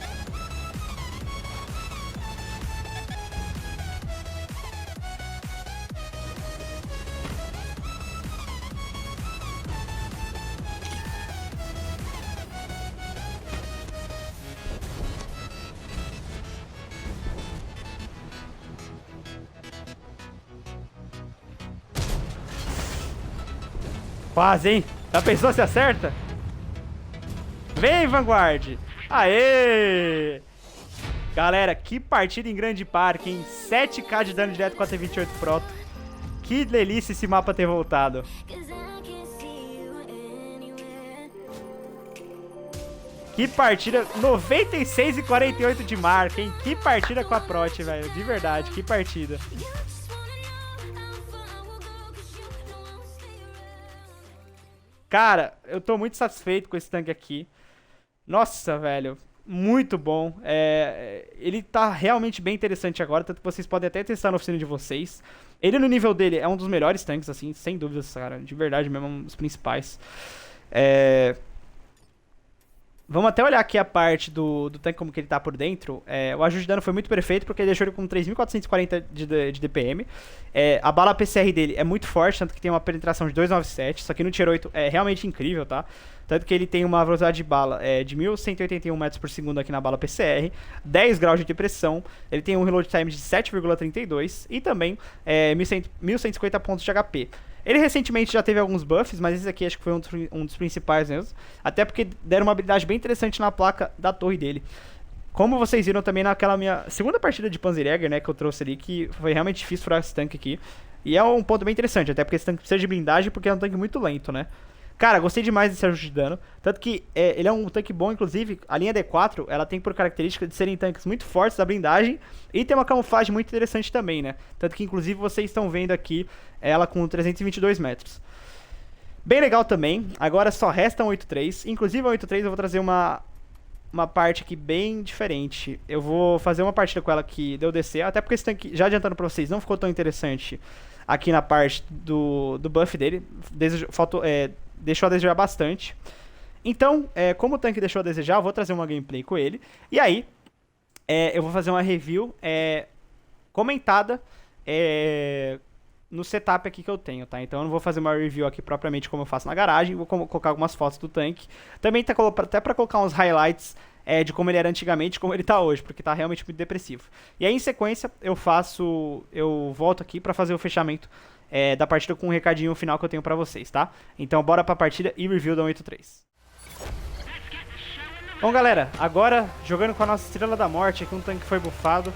Quase, hein? Já pensou se acerta? Vem, Vanguard! Aê! Galera, que partida em grande parque, hein? 7k de dano direto com a T28 Proto. Que delícia esse mapa ter voltado. Que partida, 96 e 48 de marca, hein? Que partida com a Prot, velho. De verdade, que partida. Cara, eu tô muito satisfeito com esse tanque aqui. Nossa, velho, muito bom. Ele tá realmente bem interessante agora, tanto que vocês podem até testar na oficina de vocês. Ele no nível dele é um dos melhores tanques, assim, sem dúvidas, cara. De verdade mesmo, um dos principais. Vamos até olhar aqui a parte do tanque, como que ele tá por dentro. O ajuste de dano foi muito perfeito, porque ele deixou ele com 3.440 de DPM. A bala PCR dele é muito forte, tanto que tem uma penetração de 297. Isso aqui no Tier 8 é realmente incrível, tá? Tanto que ele tem uma velocidade de bala de 1.181 metros por segundo aqui na bala PCR, 10 graus de depressão, ele tem um reload time de 7,32 e também 1.150 pontos de HP. Ele recentemente já teve alguns buffs, mas esse aqui acho que foi um dos principais mesmo. Até porque deram uma habilidade bem interessante na placa da torre dele. Como vocês viram também naquela minha segunda partida de Panzerjäger, né, que eu trouxe ali, que foi realmente difícil furar esse tanque aqui. E é um ponto bem interessante, até porque esse tanque precisa de blindagem, porque é um tanque muito lento, né. Cara, gostei demais desse ajuste de dano. Tanto que ele é um tanque bom, inclusive, a linha D4, ela tem por característica de serem tanques muito fortes da blindagem e tem uma camuflagem muito interessante também, né? Tanto que, inclusive, vocês estão vendo aqui ela com 322 metros. Bem legal também. Agora só resta um 8.3. Inclusive, a 8.3 eu vou trazer uma uma parte aqui bem diferente. Eu vou fazer uma partida com ela que deu DC, até porque esse tanque, já adiantando pra vocês, não ficou tão interessante aqui na parte do buff dele. Deixou a desejar bastante. Então, como o tanque deixou a desejar, eu vou trazer uma gameplay com ele. E aí, eu vou fazer uma review comentada no setup aqui que eu tenho, tá? Então eu não vou fazer uma review aqui propriamente como eu faço na garagem, vou colocar algumas fotos do tanque. Também tá até pra colocar uns highlights de como ele era antigamente e como ele tá hoje, porque tá realmente muito depressivo. E aí, em sequência, eu volto aqui pra fazer o fechamento da partida com um recadinho final que eu tenho pra vocês, tá? Então bora pra partida e review da 183. Bom, galera, agora jogando com a nossa Estrela da Morte, aqui um tanque que foi buffado.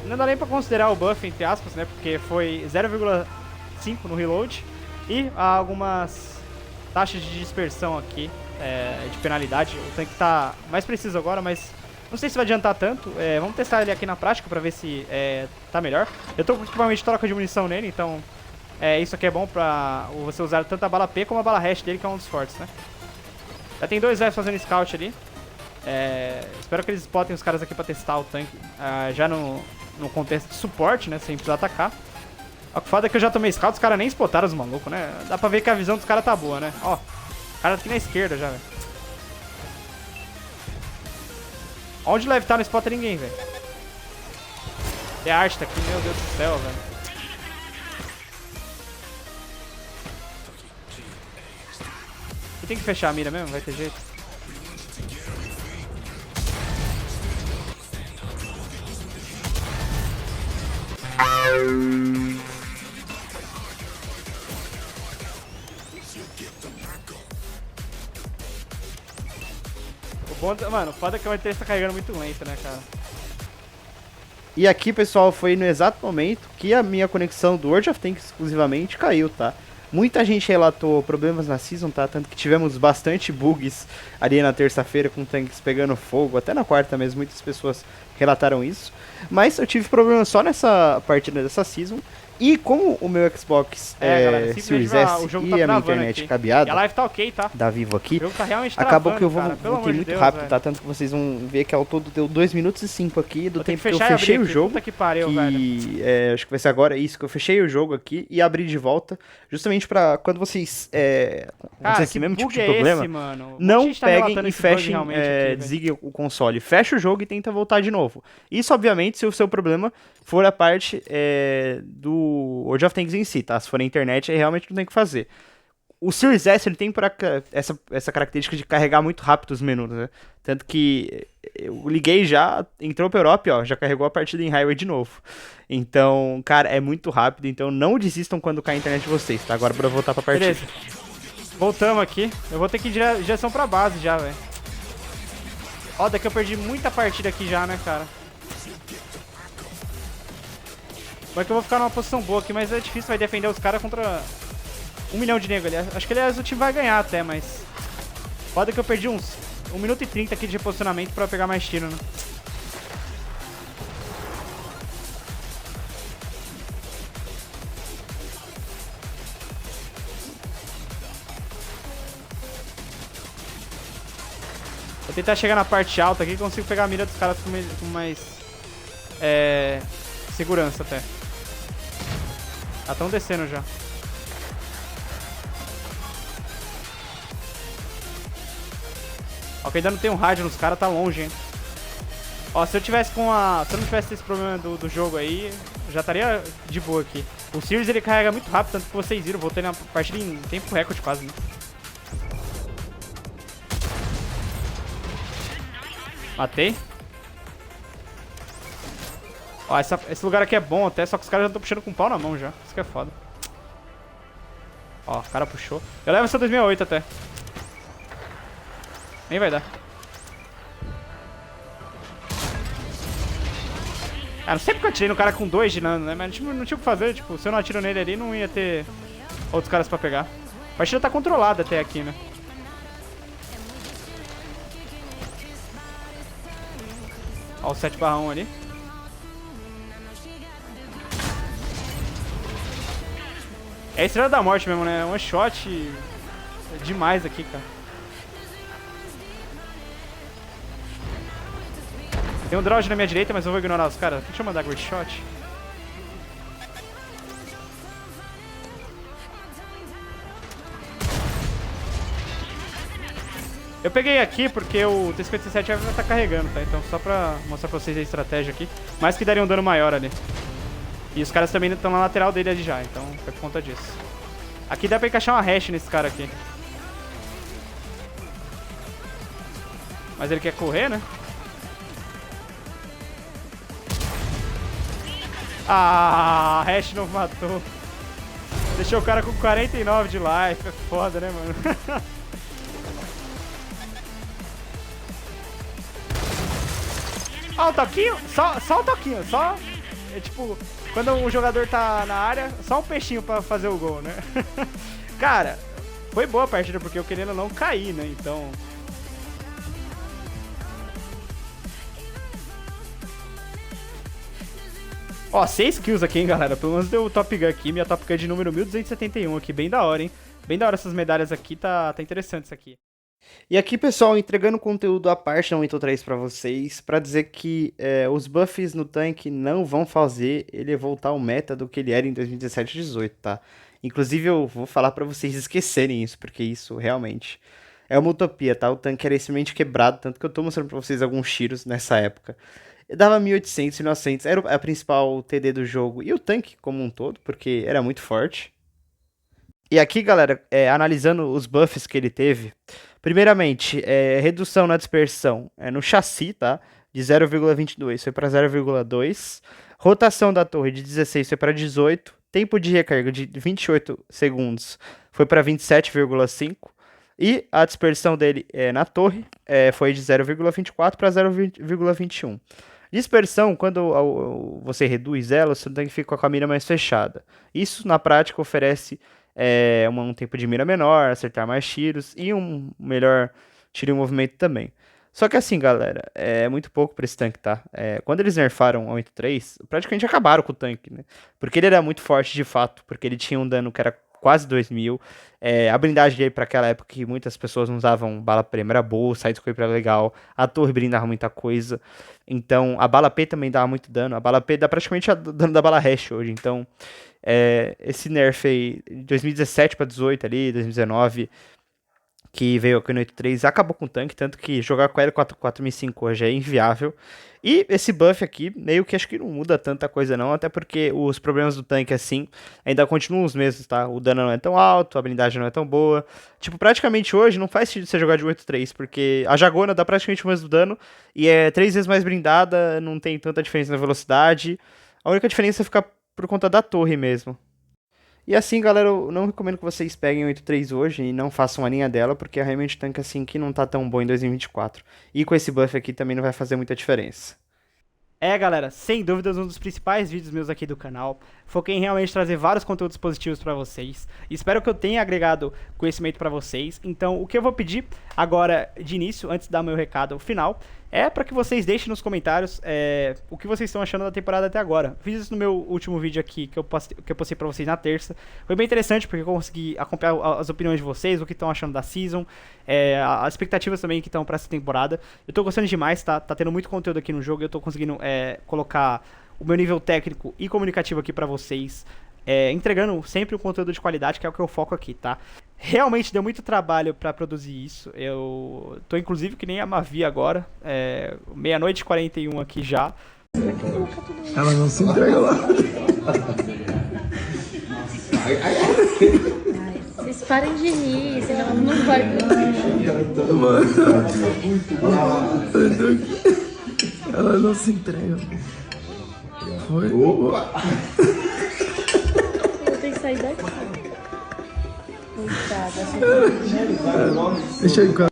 Não dá nem pra considerar o buff, entre aspas, né? Porque foi 0,5 no reload e algumas taxas de dispersão aqui, de penalidade. O tanque tá mais preciso agora, mas não sei se vai adiantar tanto. Vamos testar ele aqui na prática pra ver se tá melhor. Eu tô com equipamento de troca de munição nele, então isso aqui é bom pra você usar tanto a bala P como a bala hash dele, que é um dos fortes, né? Já tem 2 Fs fazendo scout ali. Espero que eles spotem os caras aqui pra testar o tanque já no contexto de suporte, né? Sem precisar atacar. O que foda é que eu já tomei scout, os caras nem spotaram os malucos, né? Dá pra ver que a visão dos caras tá boa, né? Ó, o cara tá aqui na esquerda já, velho. Onde o Lev tá, não spota ninguém, velho. A arte tá aqui, meu Deus do céu, velho. E tem que fechar a mira mesmo, vai ter jeito. Mano, o foda é que o R3 tá carregando muito lento, né, cara? E aqui, pessoal, foi no exato momento que a minha conexão do World of Tanks exclusivamente caiu, tá? Muita gente relatou problemas na Season, tá? Tanto que tivemos bastante bugs ali na terça-feira com tanques pegando fogo, até na quarta mesmo, muitas pessoas relataram isso. Mas eu tive problemas só nessa partida dessa Season. E como o meu Xbox galera, Series S o jogo e tá a minha travando internet aqui. cabeada E a live tá ok, tá? da Vivo aqui, O jogo tá realmente acabou travando, que eu cara. voltei muito Deus, rápido, velho. tá? Tanto que vocês vão ver que ao todo deu 2 minutos e 5 aqui do Vou ter tempo que que eu fechar e fechei abrir o aqui. jogo. Puta que pariu, velho. Acho que vai ser agora isso, que eu fechei o jogo aqui e abri de volta, justamente pra quando vocês Cara, esse que mesmo tipo bug de é problema, esse, mano? Muita não gente tá peguem relatando e esse bug fechem, realmente aqui, velho. desliguem o console, fecha o jogo e tenta voltar de novo. Isso, obviamente, se o seu problema for a parte do World of Tanks em si, tá? Se for a internet, aí realmente não tem o que fazer. O Series S, ele tem essa característica de carregar muito rápido os menus, né? Tanto que eu liguei já, entrou pra Europa, ó, já carregou a partida em Highway de novo. Então, cara, é muito rápido, então não desistam quando cair a internet de vocês, tá? Agora bora voltar pra partida. Beleza. Voltamos aqui. Eu vou ter que ir em direção pra base já, velho. Ó, daqui eu perdi muita partida aqui já, né, cara? Vai que eu vou ficar numa posição boa aqui, mas é difícil, vai defender os caras contra 1 milhão de nego ali. Acho que, aliás, o time vai ganhar até, mas... Foda que eu perdi uns 1 minuto e 30 aqui de reposicionamento pra pegar mais tiro, né? Vou tentar chegar na parte alta aqui e consigo pegar a mira dos caras com mais segurança até. Já estão descendo já. Ó, que ainda não tem um rádio nos caras, tá longe, hein. Ó, se eu não tivesse esse problema do jogo aí, eu já estaria de boa aqui. O Series, ele carrega muito rápido, tanto que vocês viram, voltei na partida em tempo recorde quase, né. Matei. Ó, esse lugar aqui é bom até, só que os caras já estão puxando com o pau na mão já. Isso que é foda. Ó, o cara puxou. Eu levo essa 2008 até. Nem vai dar. Ah, não sei porque eu atirei no cara com 2 de nano, né? Mas não tinha o que fazer, tipo, se eu não atiro nele ali, não ia ter outros caras pra pegar. A partida tá controlada até aqui, né? Ó o 7/1 ali. É a Estrela da Morte mesmo, né? One shot demais aqui, cara. Tem um Drowge na minha direita, mas eu vou ignorar os caras. Deixa eu mandar Great Shot. Eu peguei aqui porque o T-57 vai estar carregando, tá? Então só pra mostrar pra vocês a estratégia aqui. Mas que daria um dano maior ali. E os caras também estão na lateral dele ali já, então foi por conta disso. Aqui dá pra encaixar uma hash nesse cara aqui. Mas ele quer correr, né? Ah, hash não matou. Deixou o cara com 49 de life. É foda, né, mano? Ó, o toquinho, só o toquinho, só... É tipo, quando um jogador tá na área, só um peixinho pra fazer o gol, né? Cara, foi boa a partida, porque eu querendo ou não cair, né? Então... Ó, 6 kills aqui, hein, galera. Pelo menos deu o Top Gun aqui. Minha Top Gun de número 1271 aqui. Bem da hora, hein? Bem da hora essas medalhas aqui. Tá interessante isso aqui. E aqui, pessoal, entregando conteúdo à parte da 1.3 pra vocês, pra dizer que os buffs no tanque não vão fazer ele voltar ao meta do que ele era em 2017 e 2018, tá? Inclusive, eu vou falar pra vocês esquecerem isso, porque isso realmente é uma utopia, tá? O tanque era extremamente quebrado, tanto que eu tô mostrando pra vocês alguns tiros nessa época. Eu dava 1800, 1900, era a principal TD do jogo, e o tanque como um todo, porque era muito forte. E aqui, galera, analisando os buffs que ele teve, primeiramente, redução na dispersão no chassi, tá? De 0,22 foi para 0,2. Rotação da torre de 16 foi para 18. Tempo de recarga de 28 segundos foi para 27,5. E a dispersão dele na torre foi de 0,24 para 0,21. Dispersão, quando você reduz ela, você tem que ficar com a mira mais fechada. Isso, na prática, oferece um tempo de mira menor, acertar mais tiros e um melhor tiro em movimento também. Só que assim, galera, é muito pouco pra esse tanque, tá? Quando eles nerfaram o 8.3, praticamente acabaram com o tanque, né? Porque ele era muito forte de fato, porque ele tinha um dano que era quase 2000. A blindagem dele pra aquela época que muitas pessoas não usavam bala prêmio era boa, o sidescope era legal, a torre blindava muita coisa. Então, a bala P também dava muito dano. A bala P dá praticamente o dano da bala hash hoje, então... esse nerf aí, de 2017 para 18 ali, 2019, que veio aqui no 8.3, acabou com o tanque, tanto que jogar com a L4005 hoje é inviável. E esse buff aqui, meio que acho que não muda tanta coisa não, até porque os problemas do tanque, assim, ainda continuam os mesmos, tá? O dano não é tão alto, a blindagem não é tão boa. Tipo, praticamente hoje não faz sentido você jogar de 8.3, porque a Jagona dá praticamente o mesmo dano, e é 3 vezes mais blindada, não tem tanta diferença na velocidade. A única diferença fica por conta da torre mesmo. E assim, galera, eu não recomendo que vocês peguem o 8.3 hoje e não façam a linha dela, porque é realmente um tanque assim que não tá tão bom em 2024. E com esse buff aqui também não vai fazer muita diferença. Galera, sem dúvidas um dos principais vídeos meus aqui do canal. Foquei em realmente trazer vários conteúdos positivos pra vocês. Espero que eu tenha agregado conhecimento pra vocês. Então, o que eu vou pedir agora de início, antes de dar meu recado final, é para que vocês deixem nos comentários o que vocês estão achando da temporada até agora. Fiz isso no meu último vídeo aqui, que eu postei pra vocês na terça. Foi bem interessante, porque eu consegui acompanhar as opiniões de vocês, o que estão achando da season, as expectativas também que estão pra essa temporada. Eu tô gostando demais, tá tendo muito conteúdo aqui no jogo, eu tô conseguindo colocar o meu nível técnico e comunicativo aqui pra vocês, entregando sempre um conteúdo de qualidade, que é o que eu foco aqui, tá? Realmente deu muito trabalho pra produzir isso. Eu tô inclusive que nem a Mavi agora, meia-noite e 41 aqui já. Ela não se entrega lá. Vocês parem de rir, senão não vai. Mano. Ela não se entrega. Foi. Eu tenho que sair daqui. Coitada, Deixa eu ir.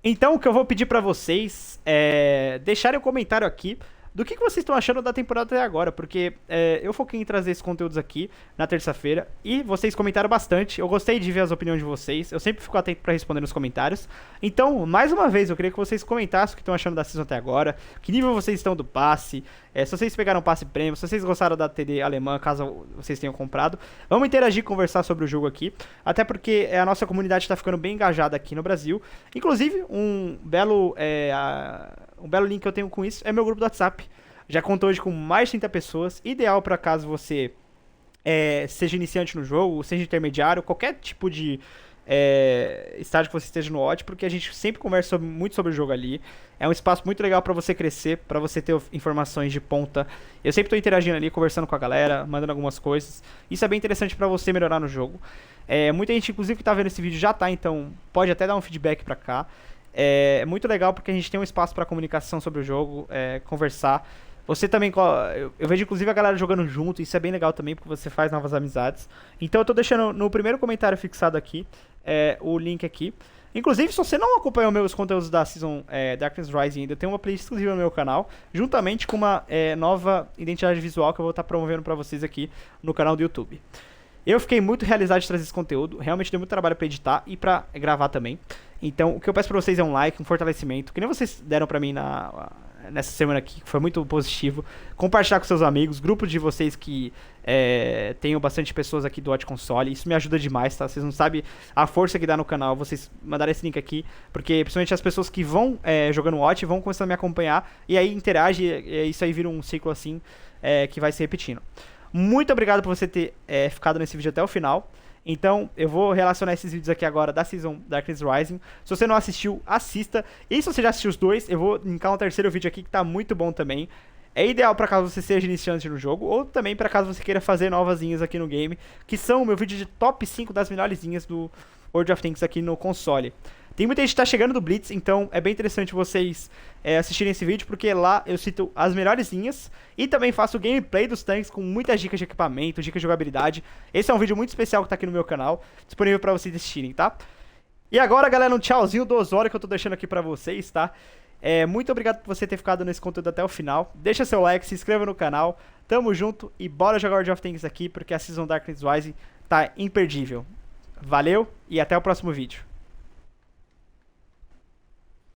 Então o que eu vou pedir pra vocês é deixarem um comentário aqui do que vocês estão achando da temporada até agora, porque eu foquei em trazer esses conteúdos aqui na terça-feira e vocês comentaram bastante. Eu gostei de ver as opiniões de vocês, eu sempre fico atento pra responder nos comentários. Então, mais uma vez, eu queria que vocês comentassem o que estão achando da season até agora, que nível vocês estão do passe, se vocês pegaram passe prêmio, se vocês gostaram da TD alemã, caso vocês tenham comprado. Vamos interagir, conversar sobre o jogo aqui, até porque a nossa comunidade está ficando bem engajada aqui no Brasil. Inclusive, um belo um belo link que eu tenho com isso é meu grupo do WhatsApp. Já conto hoje com mais de 30 pessoas, ideal para caso você seja iniciante no jogo, seja intermediário, qualquer tipo de estágio que você esteja no OT, porque a gente sempre conversa muito sobre o jogo ali. É um espaço muito legal para você crescer, para você ter informações de ponta. Eu sempre tô interagindo ali, conversando com a galera, mandando algumas coisas. Isso é bem interessante para você melhorar no jogo. Muita gente, inclusive, que tá vendo esse vídeo já tá, então pode até dar um feedback pra cá. É muito legal porque a gente tem um espaço para comunicação sobre o jogo, conversar. Você também, eu vejo inclusive a galera jogando junto, isso é bem legal também, porque você faz novas amizades. Então eu tô deixando no primeiro comentário fixado aqui, o link aqui. Inclusive, se você não acompanhou meus conteúdos da Season Darkness Rising ainda, tem uma playlist exclusiva no meu canal, juntamente com uma nova identidade visual que eu vou estar promovendo pra vocês aqui no canal do YouTube. Eu fiquei muito realizado de trazer esse conteúdo, realmente deu muito trabalho pra editar e pra gravar também. Então, o que eu peço pra vocês é um like, um fortalecimento, que nem vocês deram pra mim nessa semana aqui, que foi muito positivo. Compartilhar com seus amigos, grupos de vocês que tenham bastante pessoas aqui do Hot Console. Isso me ajuda demais, tá? Vocês não sabem a força que dá no canal vocês mandarem esse link aqui, porque principalmente as pessoas que vão jogando Hot vão começando a me acompanhar, e aí interage, e isso aí vira um ciclo assim, que vai se repetindo. Muito obrigado por você ter ficado nesse vídeo até o final. Então, eu vou relacionar esses vídeos aqui agora da Season Darkness Rising. Se você não assistiu, assista. E se você já assistiu os dois, eu vou linkar um terceiro vídeo aqui que tá muito bom também. É ideal para caso você seja iniciante no jogo, ou também para caso você queira fazer novas linhas aqui no game, que são o meu vídeo de top 5 das melhores linhas do World of Tanks aqui no console. Tem muita gente que tá chegando do Blitz, então é bem interessante vocês assistirem esse vídeo, porque lá eu cito as melhores linhas e também faço gameplay dos tanques com muitas dicas de equipamento, dicas de jogabilidade. Esse é um vídeo muito especial que tá aqui no meu canal, disponível pra vocês assistirem, tá? E agora, galera, um tchauzinho do Osório que eu tô deixando aqui pra vocês, tá? Muito obrigado por você ter ficado nesse conteúdo até o final. Deixa seu like, se inscreva no canal, tamo junto e bora jogar World of Tanks aqui, porque a Season Darkness Rising tá imperdível. Valeu e até o próximo vídeo.